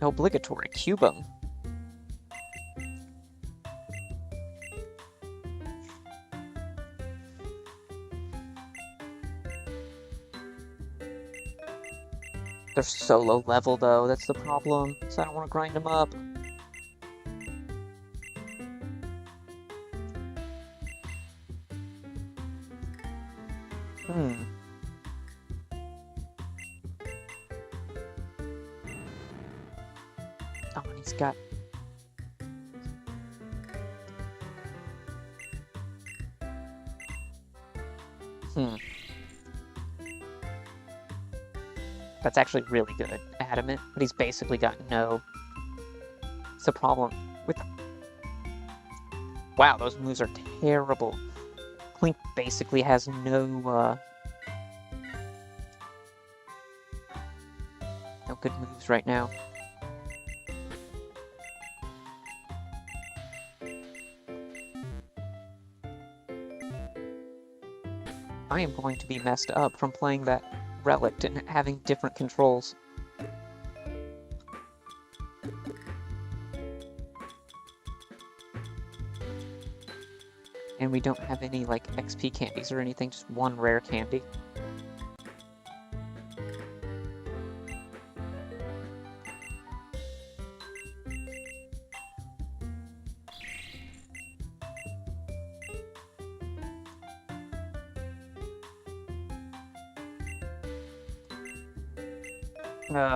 Obligatory Cubone. They're so low level though, that's the problem. So I don't want to grind them up. Oh, and he's got... That's actually really good. Adamant, but he's basically got no... It's a problem with... Wow, those moves are terrible. Clink basically has no, no good moves right now. I am going to be messed up from playing that Relict and having different controls. And we don't have any, like, XP candies or anything, just one rare candy.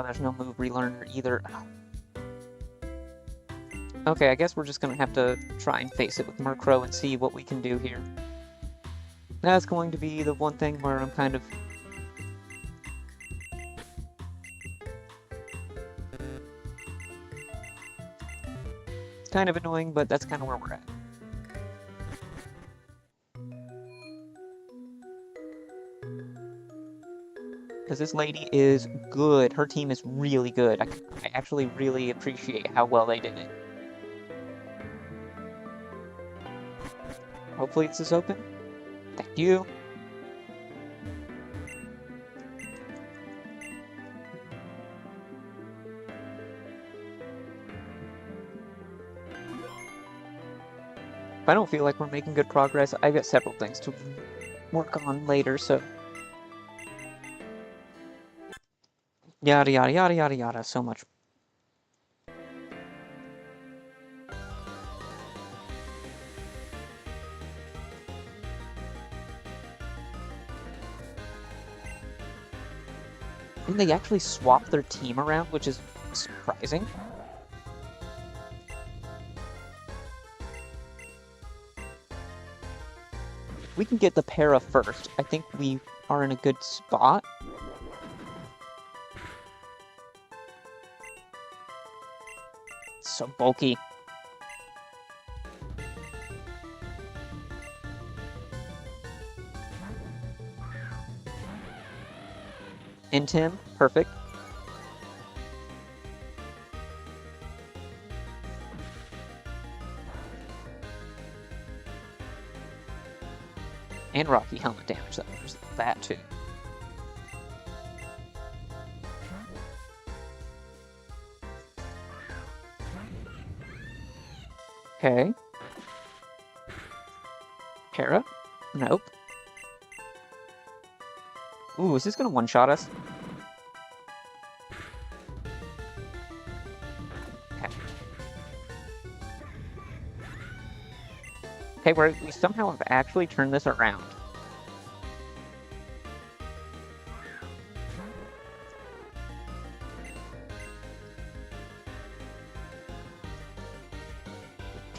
There's no move relearner either. Okay, I guess we're just gonna have to try and face it with Murkrow and see what we can do here. That's going to be the one thing where I'm kind of... annoying, but that's kind of where we're at. Because this lady is good. Her team is really good. I actually really appreciate how well they did it. Hopefully this is open. Thank you. If I don't feel like we're making good progress, I've got several things to work on later, so... Yada yada yada yada yada, so much. And they actually swapped their team around, which is surprising. If we can get the para first, I think we are in a good spot. So bulky. Into him, perfect. And Rocky helmet damage, there's that too. Okay. Para? Nope. Ooh, is this gonna one-shot us? Okay. Okay, we somehow have actually turned this around.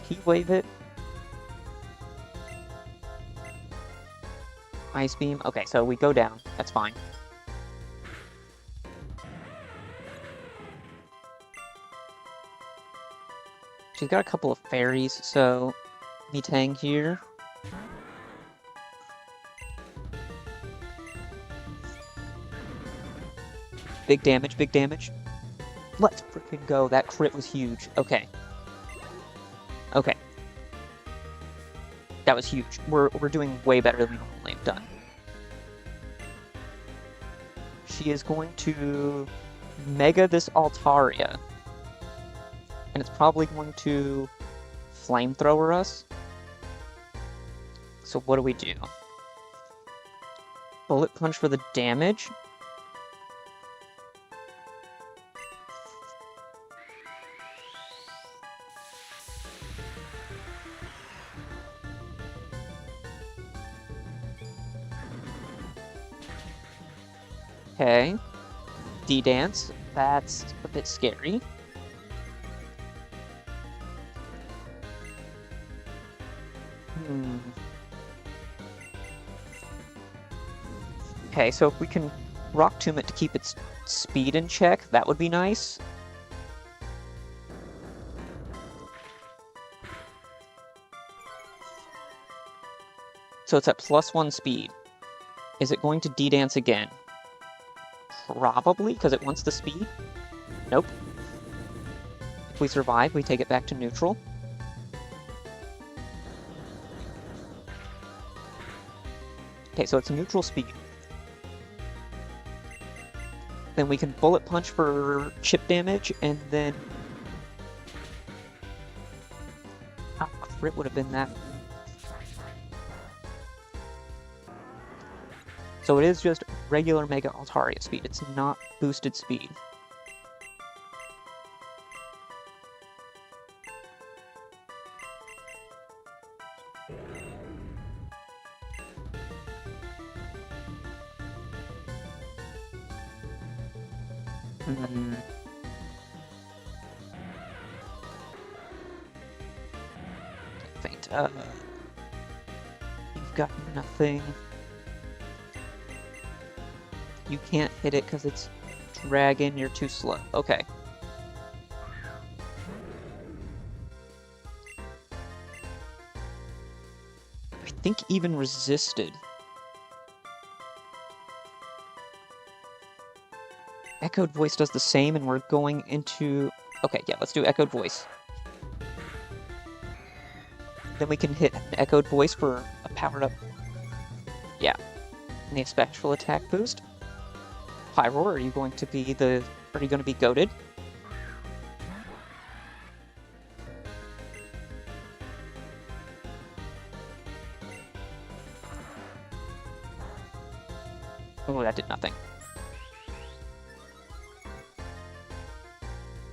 Heat wave it. Ice beam. Okay, so we go down. That's fine. She's got a couple of fairies, so Metang here. Big damage, big damage. Let's freaking go. That crit was huge. Okay. Okay. That was huge. We're doing way better than we normally have done. She is going to Mega this Altaria. And it's probably going to flamethrower us. So what do we do? Bullet punch for the damage? Okay. D-Dance. That's a bit scary. Okay, so if we can Rock Tomb it to keep its speed in check, that would be nice. So it's at +1 speed. Is it going to D-Dance again? Probably, because it wants the speed. Nope. If we survive, we take it back to neutral. Okay, so it's neutral speed. Then we can Bullet Punch for chip damage, and then... Oh, crit would have been that. So it is just regular Mega Altaria speed. It's not boosted speed. Faint. You've got nothing. You can't hit it because it's dragon, you're too slow. Okay. I think even resisted. Echoed Voice does the same, and we're going into... Okay, yeah, let's do Echoed Voice. Then we can hit an Echoed Voice for a powered up... Yeah. And the Spectral Attack boost. Pyroar, are you going to be the... Are you going to be goated? Oh, that did nothing.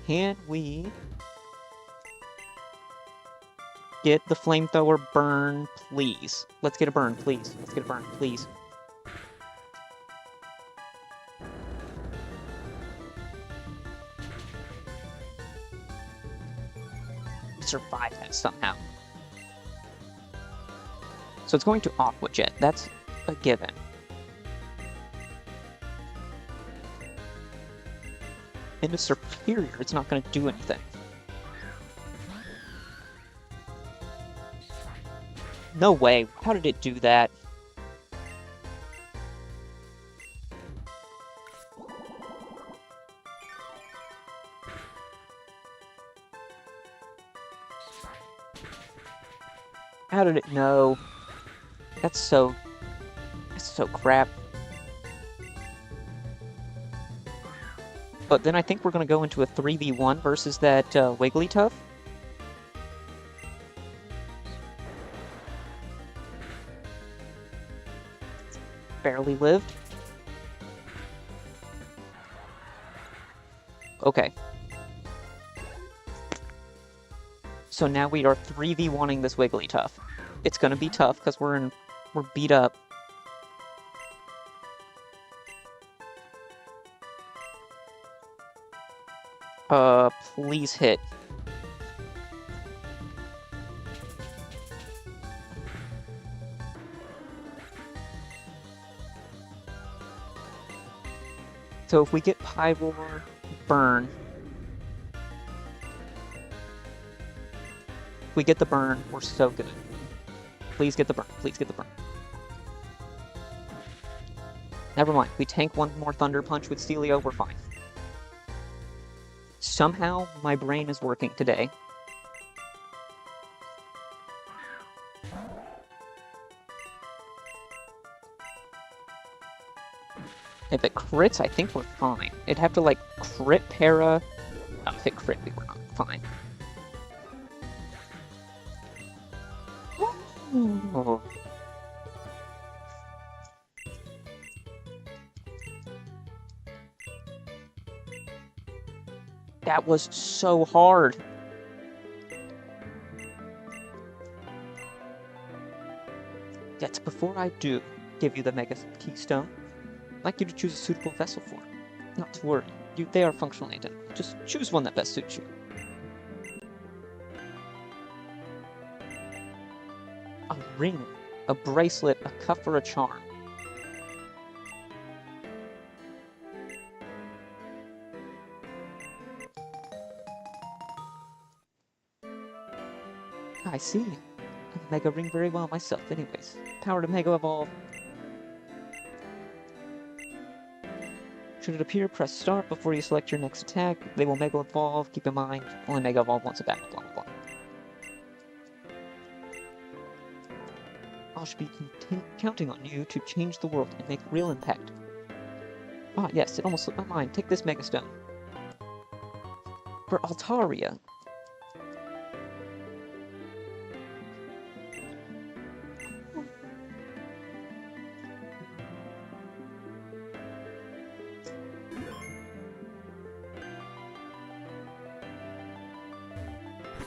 Can we get the flamethrower burn, please? Let's get a burn, please. Let's get a burn, please. Survive that somehow. So it's going to Aqua Jet. That's a given. Into Superior, it's not going to do anything. No way. How did it do that? How did it know? That's so crap. But then I think we're going to go into a 3v1 versus that Wigglytuff. Barely lived. Okay. So now we are 3v1ing this Wigglytuff. It's going to be tough because we're beat up. Please hit. So if we get Pyroar, burn. If we get the burn, we're so good. Please get the burn. Please get the burn. Never mind. We tank one more Thunder Punch with Celio, we're fine. Somehow, my brain is working today. If it crits, I think we're fine. It'd have to, like, crit para... Oh, if it crit, we were not fine. Oh. That was so hard. Yet before I do give you the Mega Keystone, I'd like you to choose a suitable vessel for it. Not to worry, they are functionally identical. Just choose one that best suits you. A ring, a bracelet, a cuff, or a charm. I see. I Mega Ring very well myself, anyways. Power to Mega Evolve. Should it appear, press start before you select your next attack. They will Mega Evolve. Keep in mind, only Mega Evolve once a battle, blah blah blah. I should be counting on you to change the world and make real impact. Ah, yes, it almost slipped my mind. Take this Mega Stone. For Altaria.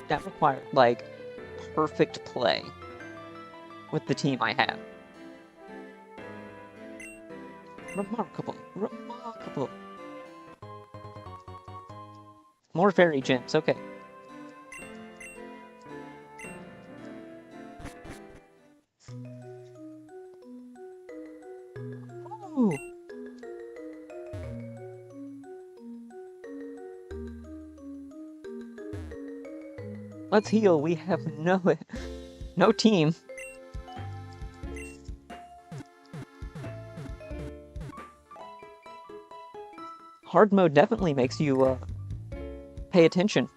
That required, like, perfect play with the team I have. Remarkable. Remarkable. More fairy gems, okay. Ooh. Let's heal. We have no team. Hard mode definitely makes you pay attention.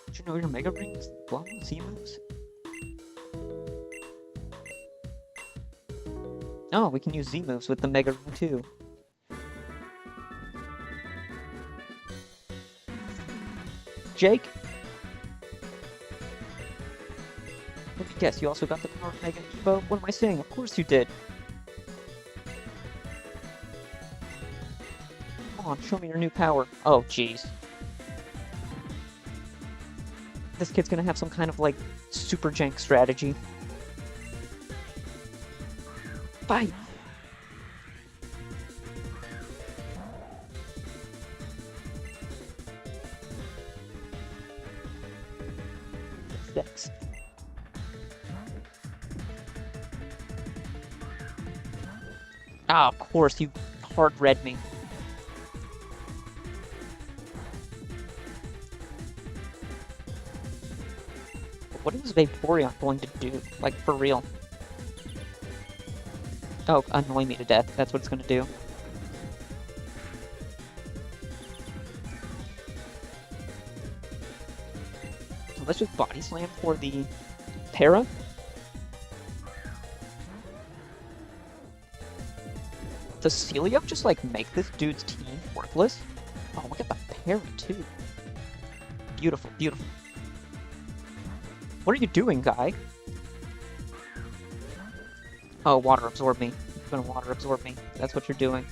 Did you know your Mega Rings? Blah, Z moves? Oh, we can use Z moves with the Mega Ring too. Jake? Let me guess, you also got the power of Mega Evo? What am I saying? Of course you did. Come on, show me your new power. Oh, jeez. This kid's gonna have some kind of, like, super jank strategy. Bye! Six. Ah, of course, you hard read me. What is Vaporeon going to do? Like, for real? Oh, annoy me to death. That's what it's gonna do. So let's just Body Slam for the Para. Does Celio just, like, make this dude's team worthless? Oh, look at the Para, too. Beautiful, beautiful. What are you doing, guy? Oh, water absorb me. You're gonna water absorb me. That's what you're doing.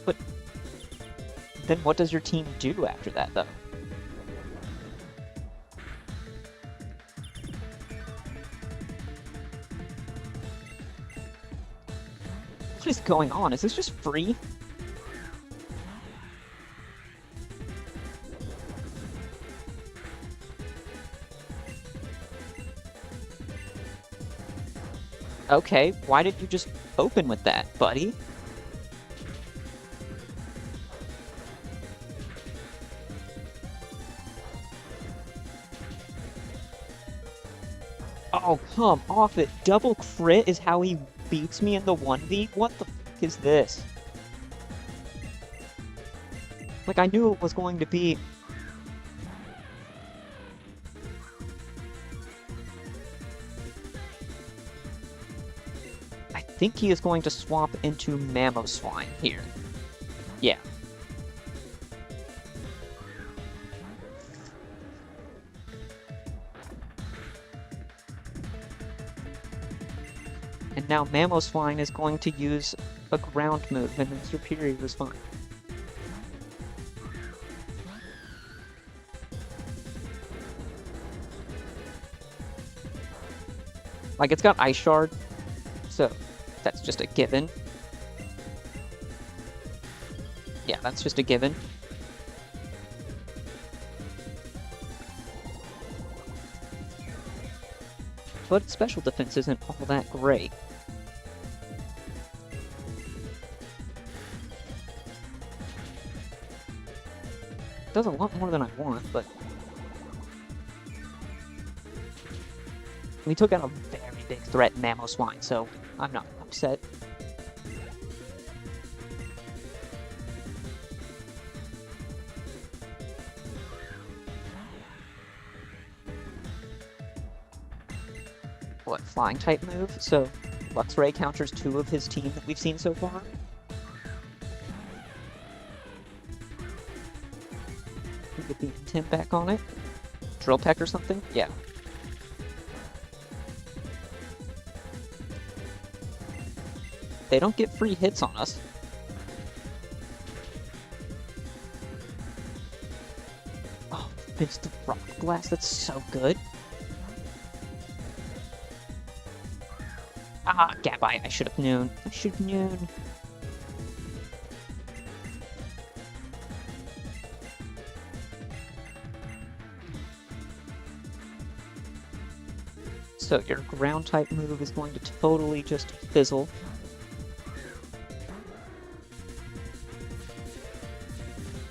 But then what does your team do after that, though? What is going on? Is this just free? Okay, why did you just open with that, buddy? Oh, come off it. Double crit is how he beats me in the 1v? What the fuck is this? Like, I knew it was going to be... think he is going to swap into Mamoswine here. Yeah. And now Mamoswine is going to use a ground move, and then Superior is fine. Like, it's got Ice Shard, so that's just a given. Yeah, that's just a given. But special defense isn't all that great. Does a lot more than I want, but... we took out a very big threat in Mamoswine, so I'm not upset. What, flying type move? So Luxray counters 2 of his team that we've seen so far. We get the intent back on it. Drill Peck or something? Yeah. They don't get free hits on us. Oh, it's the Rock Blast, that's so good. Ah, Gabite, I should have known. I should have known. So your ground type move is going to totally just fizzle.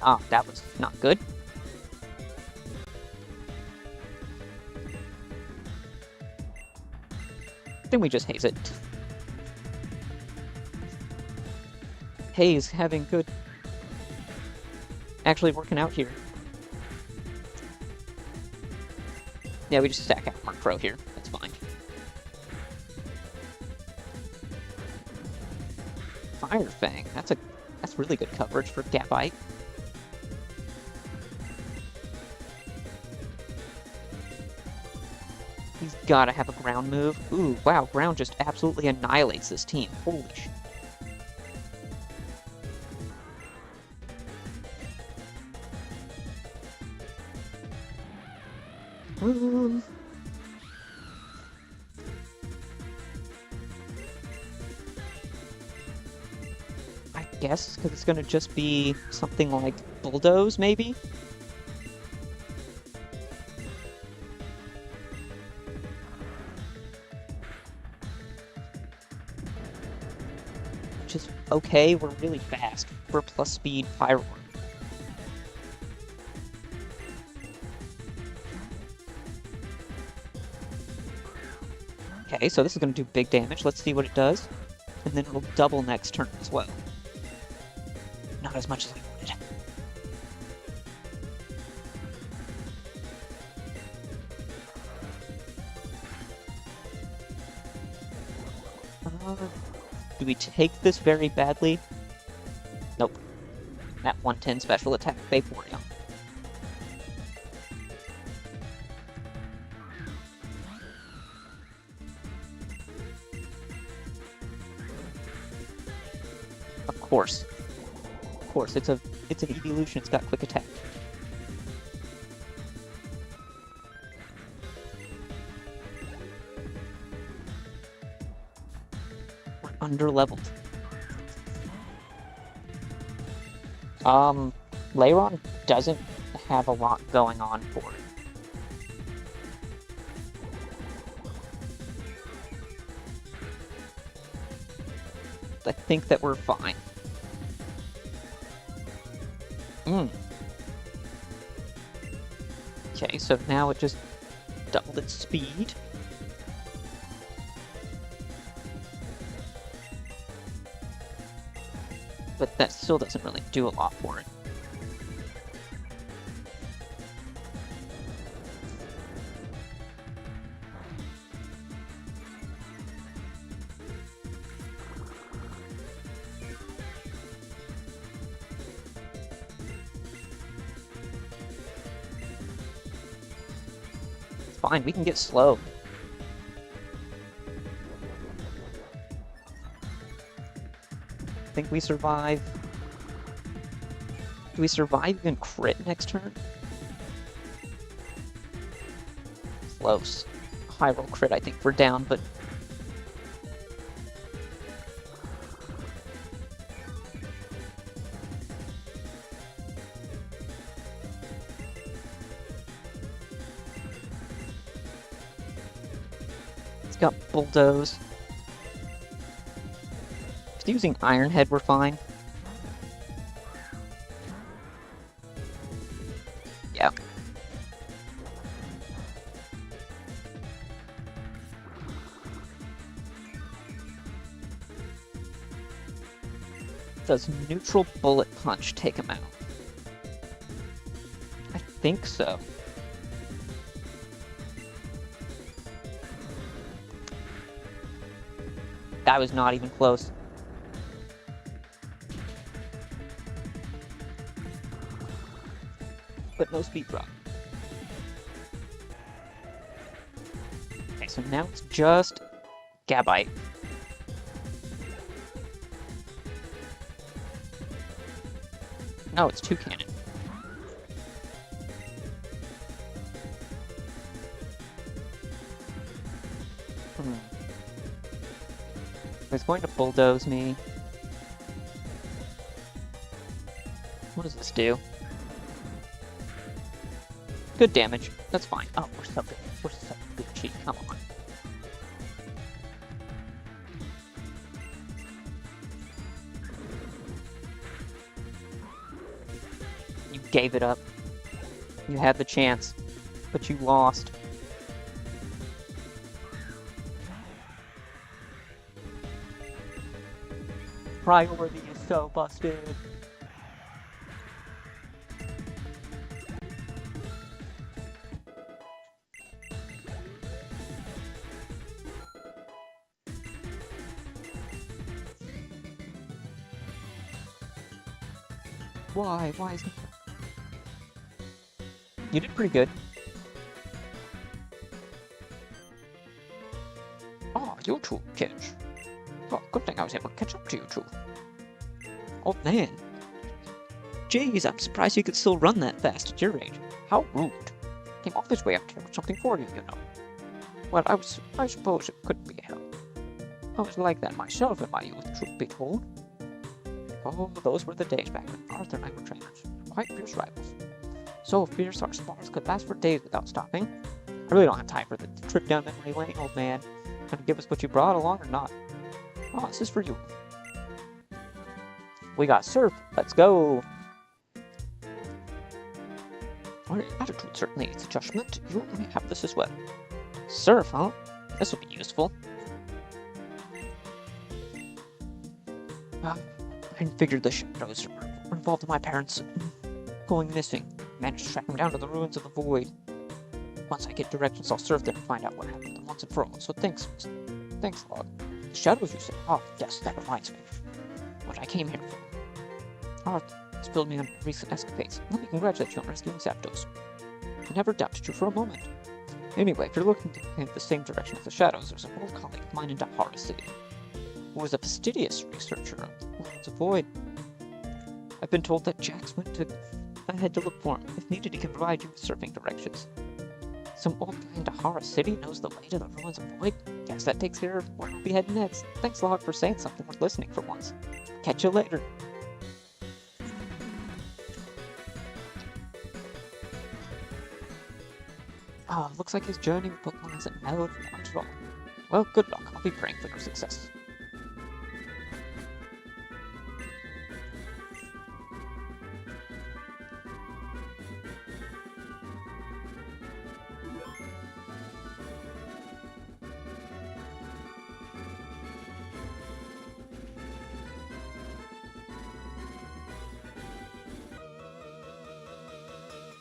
Ah, that was not good. Then we just haze it. Haze having good... actually working out here. Yeah, we just stack out Mark Crow here. That's fine. Fire Fang. That's really good coverage for Gabite. He's gotta have a ground move. Ooh, wow, ground just absolutely annihilates this team. Holy shit. I guess, because it's gonna just be something like Bulldoze, maybe? Which is okay, we're really fast. We're plus speed Pyroar. Okay, so this is going to do big damage. Let's see what it does. And then it'll double next turn as well. Not as much as I wanted. Do we take this very badly? Nope. That 110 special attack, Vaporeon. Of course. Of course, it's an evolution, it's got quick attack. We're under-leveled. Lairon doesn't have a lot going on for it. I think that we're fine. Okay, so now it just doubled its speed. But that still doesn't really do a lot for it. fine. We can get slow. I think we survive. Do we survive even crit next turn? Close. High roll crit, I think we're down, but... It's got Bulldoze. Just using Iron Head, we're fine. Yeah. Does neutral bullet punch take him out? I think so. That was not even close. But no speed drop. Okay, so now it's just Gabite. No, it's Toucannon. He's going to bulldoze me. What does this do? Good damage. That's fine. Oh, we're so good. We're so Gucci. Come on. You gave it up. You had the chance, but you lost. Priority is so busted. Why? Why is it? You did pretty good. Oh, you two kids. Oh, good thing I was able to catch up to you two. Oh man. Jeez, I'm surprised you could still run that fast at your age. How rude. Came all this way up here with something for you, you know. Well, I suppose it couldn't be helped. I was like that myself in my youth, truth be told. Oh, those were the days back when Arthur and I were trainers. Quite fierce rivals. So fierce our spars could last for days without stopping. I really don't have time for the trip down memory lane, old man. Gonna give us what you brought along or not? Oh, this is for you. We got Surf. Let's go. Our attitude certainly needs adjustment. You may have this as well. Surf, huh? This will be useful. I figured the shadows were involved in my parents going missing. Managed to track them down to the ruins of the void. Once I get directions, I'll surf there and find out what happened to them once and for all. So thanks, Log. The shadows, you say? Oh, yes, that reminds me. What I came here for. Arthur has filled me on recent escapades. Let me congratulate you on rescuing Zapdos. I never doubted you for a moment. Anyway, if you're looking to in the same direction as the shadows, there's an old colleague of mine in Dahara City, who was a fastidious researcher of the worlds of void. I've been told that Jax went ahead to look for him. If needed, he can provide you with surfing directions. Some old guy in Dahara City knows the way to the ruins of void. Guess that takes care of where we'll be heading next. Thanks, Log, for saying something worth listening for once. Catch you later. Ah, looks like his journey with Pokemon hasn't mellowed much at all. Well, good luck. I'll be praying for your success.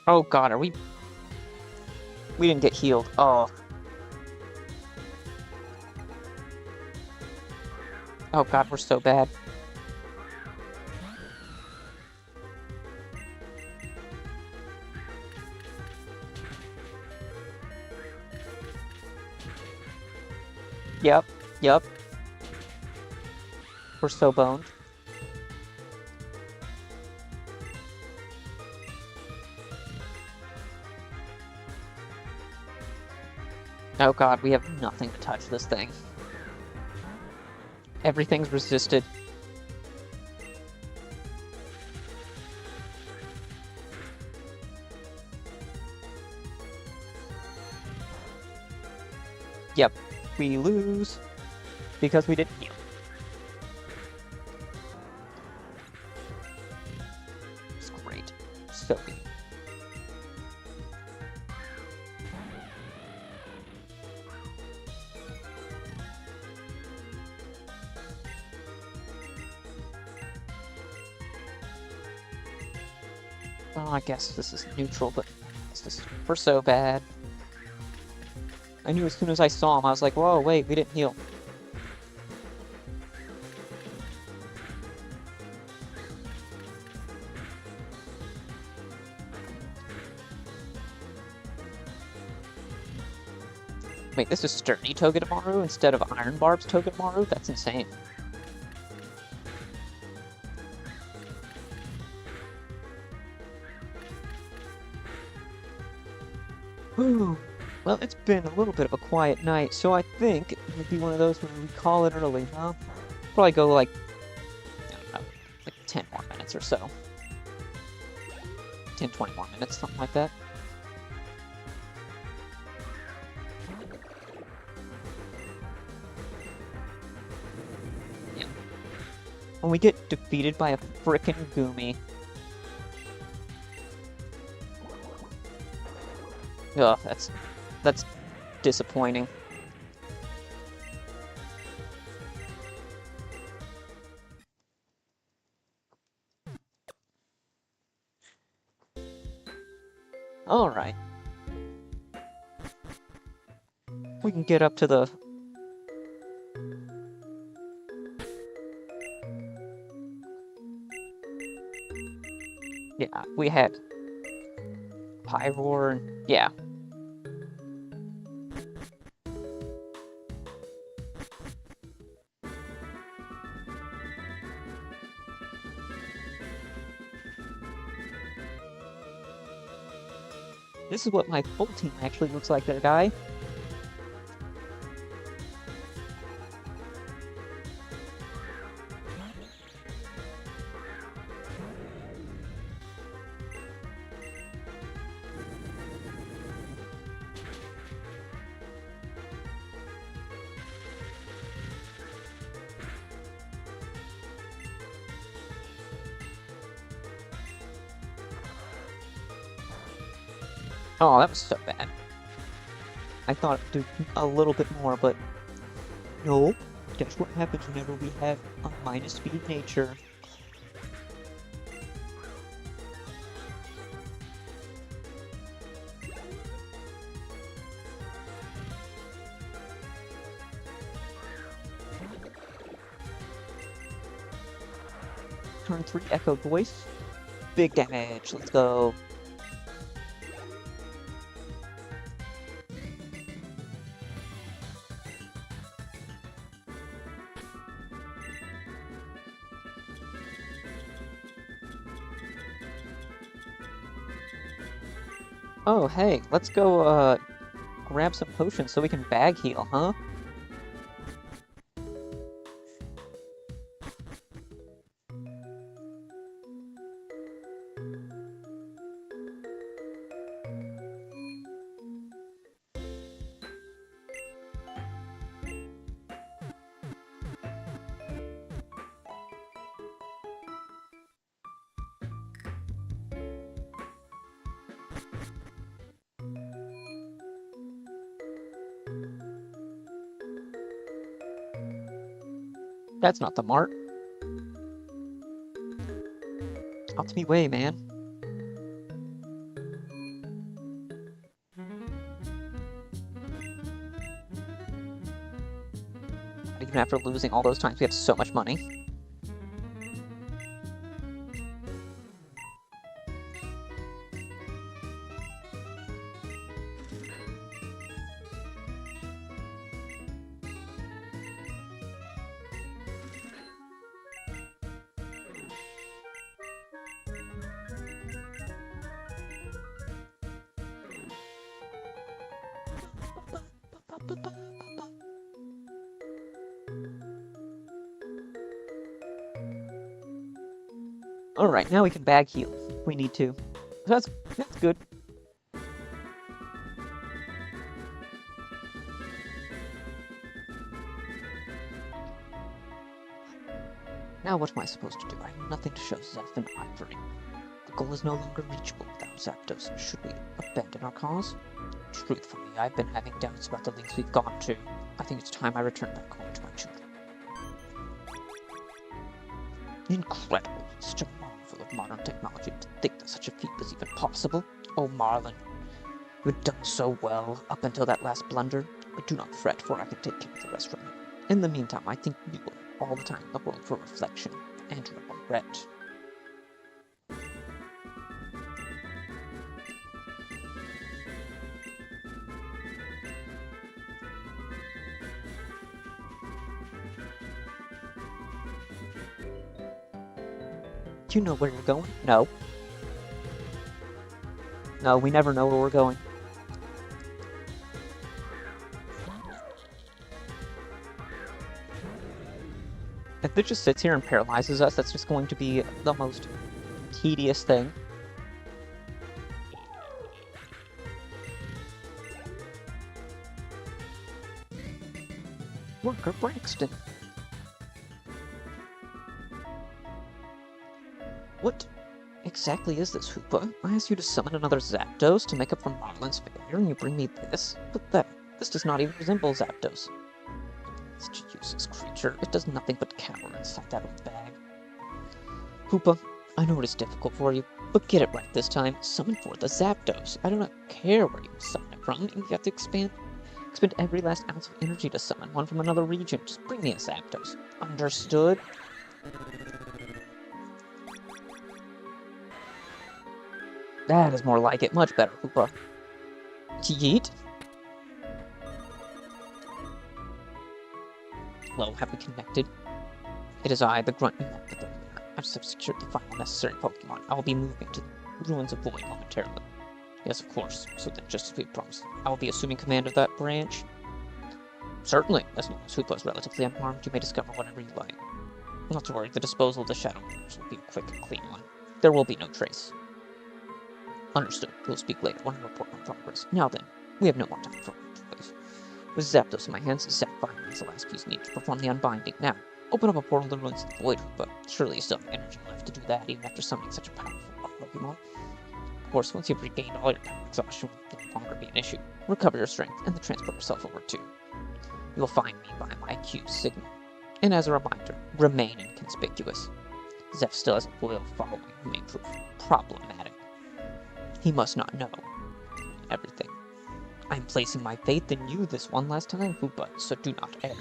Oh god, are we... We didn't get healed. Oh. Oh god, we're so bad. Yep, yep. We're so boned. Oh god, we have nothing to touch this thing. Everything's resisted. Yep, we lose because we didn't heal. It's great. So good. Well, I guess this is neutral, but we're so bad. I knew as soon as I saw him, I was like, whoa, wait, we didn't heal. Wait, this is Sturdy Togedemaru instead of Iron Barb's Togedemaru? That's insane. Whew. Well, it's been a little bit of a quiet night, so I think it would be one of those where we call it early, huh? Probably go like, I don't know, like 10 more minutes or so. 10, 20 more minutes, something like that. Yeah. When we get defeated by a frickin' Goomy. Ugh, that's disappointing. Alright. We can get up to the... Yeah, we had Pyroar and... yeah. This is what my full team actually looks like, that guy. Oh, that was so bad. I thought it'd do a little bit more, but... no. That's what happens whenever we have a minus speed nature. Turn 3 Echo Voice. Big damage, let's go. Oh, hey, let's go, grab some potions so we can bag heal, huh? That's not the mart. Out to me way, man. Even after losing all those times, we have so much money. Alright, now we can bag heal if we need to. That's good. Now what am I supposed to do? I have nothing to show Zeph and Ivory. The goal is no longer reachable without Zapdos. Should we abandon our cause? Truthfully, I've been having doubts about the links we've gone to. I think it's time I return back home to my children. Incredible. Such a marvel of modern technology. To think that such a feat was even possible. Oh, Marlon. You had done so well up until that last blunder. But do not fret, for I can take care of the rest from you. In the meantime, I think you will have all the time in the world for reflection and regret. Do you know where you're going? No. No, we never know where we're going. If this just sits here and paralyzes us, that's just going to be the most tedious thing. Worker Braxton. What exactly is this, Hoopa? I asked you to summon another Zapdos to make up for Marlon's failure, and you bring me this? But this does not even resemble Zapdos. Such a useless creature. It does nothing but cower inside that old bag. Hoopa, I know it is difficult for you, but get it right this time. Summon forth a Zapdos. I do not care where you summon it from. You have to expend every last ounce of energy to summon one from another region. Just bring me a Zapdos. Understood? That is more like it. Much better, Hoopa. Yeet. Hello, have we connected? It is I, the grunt you met with earlier. I just have secured the final necessary Pokémon. I will be moving to the ruins of Void momentarily. Yes, of course. So then, just as we promised, I will be assuming command of that branch. Certainly, as long as Hoopa is relatively unharmed, you may discover whatever you like. Not to worry, the disposal of the Shadow Runners will be a quick and clean one. There will be no trace. Understood. We'll speak later when I report on progress. Now then, we have no more time for toys. With Zapdos in my hands, Zap finally is the last piece needed to perform the unbinding. Now, open up a portal to the ruins of the Void, but surely you still have energy left to do that, even after summoning such a powerful Pokémon. Of course, once you've regained all your power, exhaustion will no longer be an issue. Recover your strength, and then transport yourself over too. You will find me by my Q signal. And as a reminder, remain inconspicuous. Zeph still has a loyal following who may prove problematic. He must not know everything. I am placing my faith in you this one last time, Hoopa, so do not err.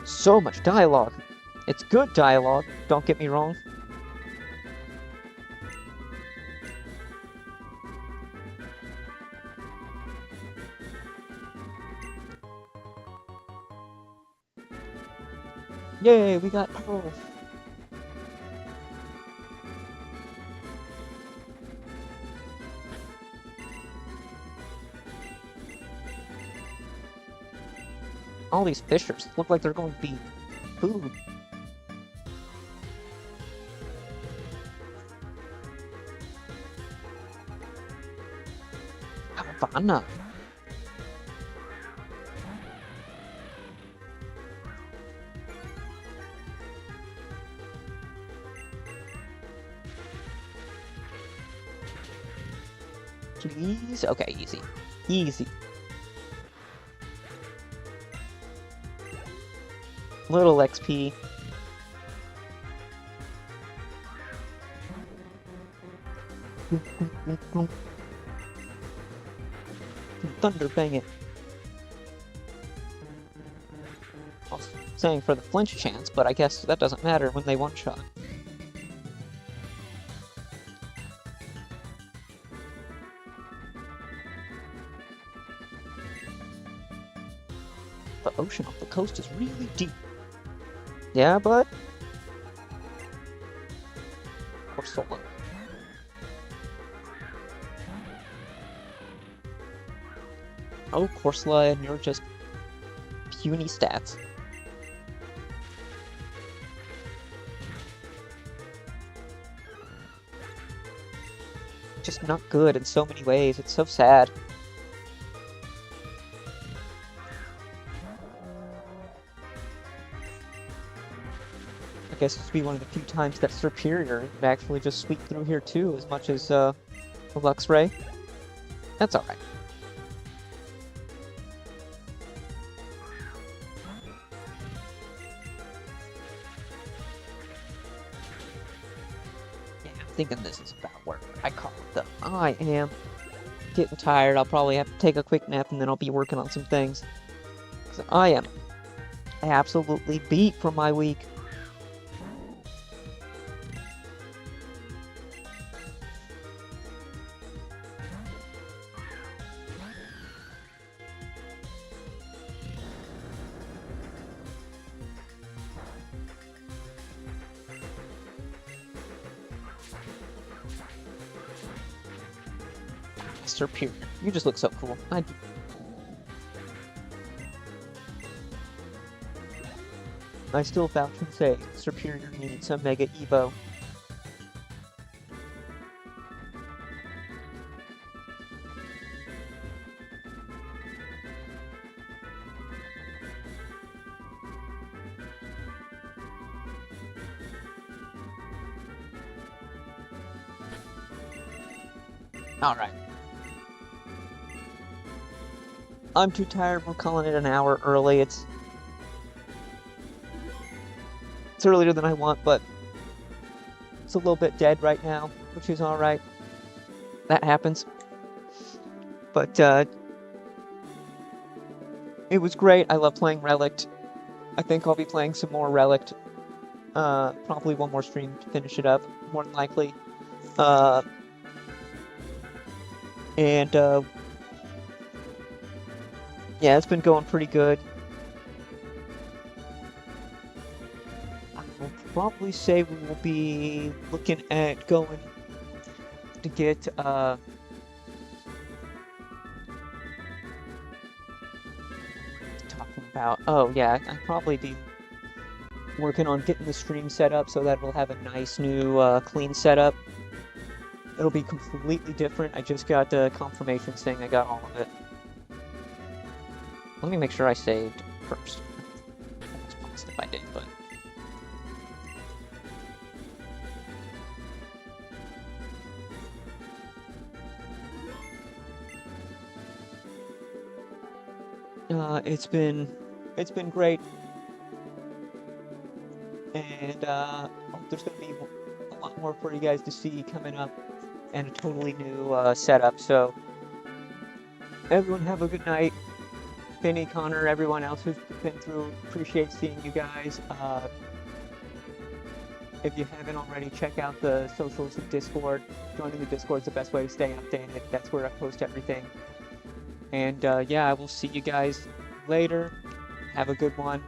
So much dialogue. It's good dialogue, don't get me wrong. Yay, we got Pearl. All these fishers look like they're going to be food. Havana. Please? Okay, easy. Easy. Little XP. Thunder bang it. I was saying for the flinch chance, but I guess that doesn't matter when they one-shot. The ocean off the coast is really deep. Yeah, bud? Or solo. Oh, Corsola, and you're just puny stats. Just not good in so many ways. It's so sad. I guess this would be one of the few times that Superior would actually just sweep through here too, as much as Luxray. That's alright. Yeah, I'm thinking this is about where I call it though. I am getting tired. I'll probably have to take a quick nap and then I'll be working on some things. So I am absolutely beat from my week. Superior. You just look so cool. I still vouch and say Superior needs a Mega Evo. Alright. I'm too tired. We're calling it an hour early. It's earlier than I want, but it's a little bit dead right now, which is alright. That happens. But, it was great. I love playing Relict. I think I'll be playing some more Relict. Probably one more stream to finish it up, more than likely. Yeah, it's been going pretty good. I will probably say we will be looking at going to get, talking about, oh yeah, I'd probably be working on getting the stream set up so that it'll have a nice new, clean setup. It'll be completely different. I just got the confirmation saying I got all of it. Let me make sure I saved first. It's positive I did, but... it's been great. And, there's gonna be a lot more for you guys to see coming up. And a totally new, setup, so... Everyone have a good night. Finny, Connor, everyone else who's been through, appreciate seeing you guys. If you haven't already, check out the socials of Discord. Joining the Discord is the best way to stay updated. That's where I post everything. And yeah, I will see you guys later. Have a good one.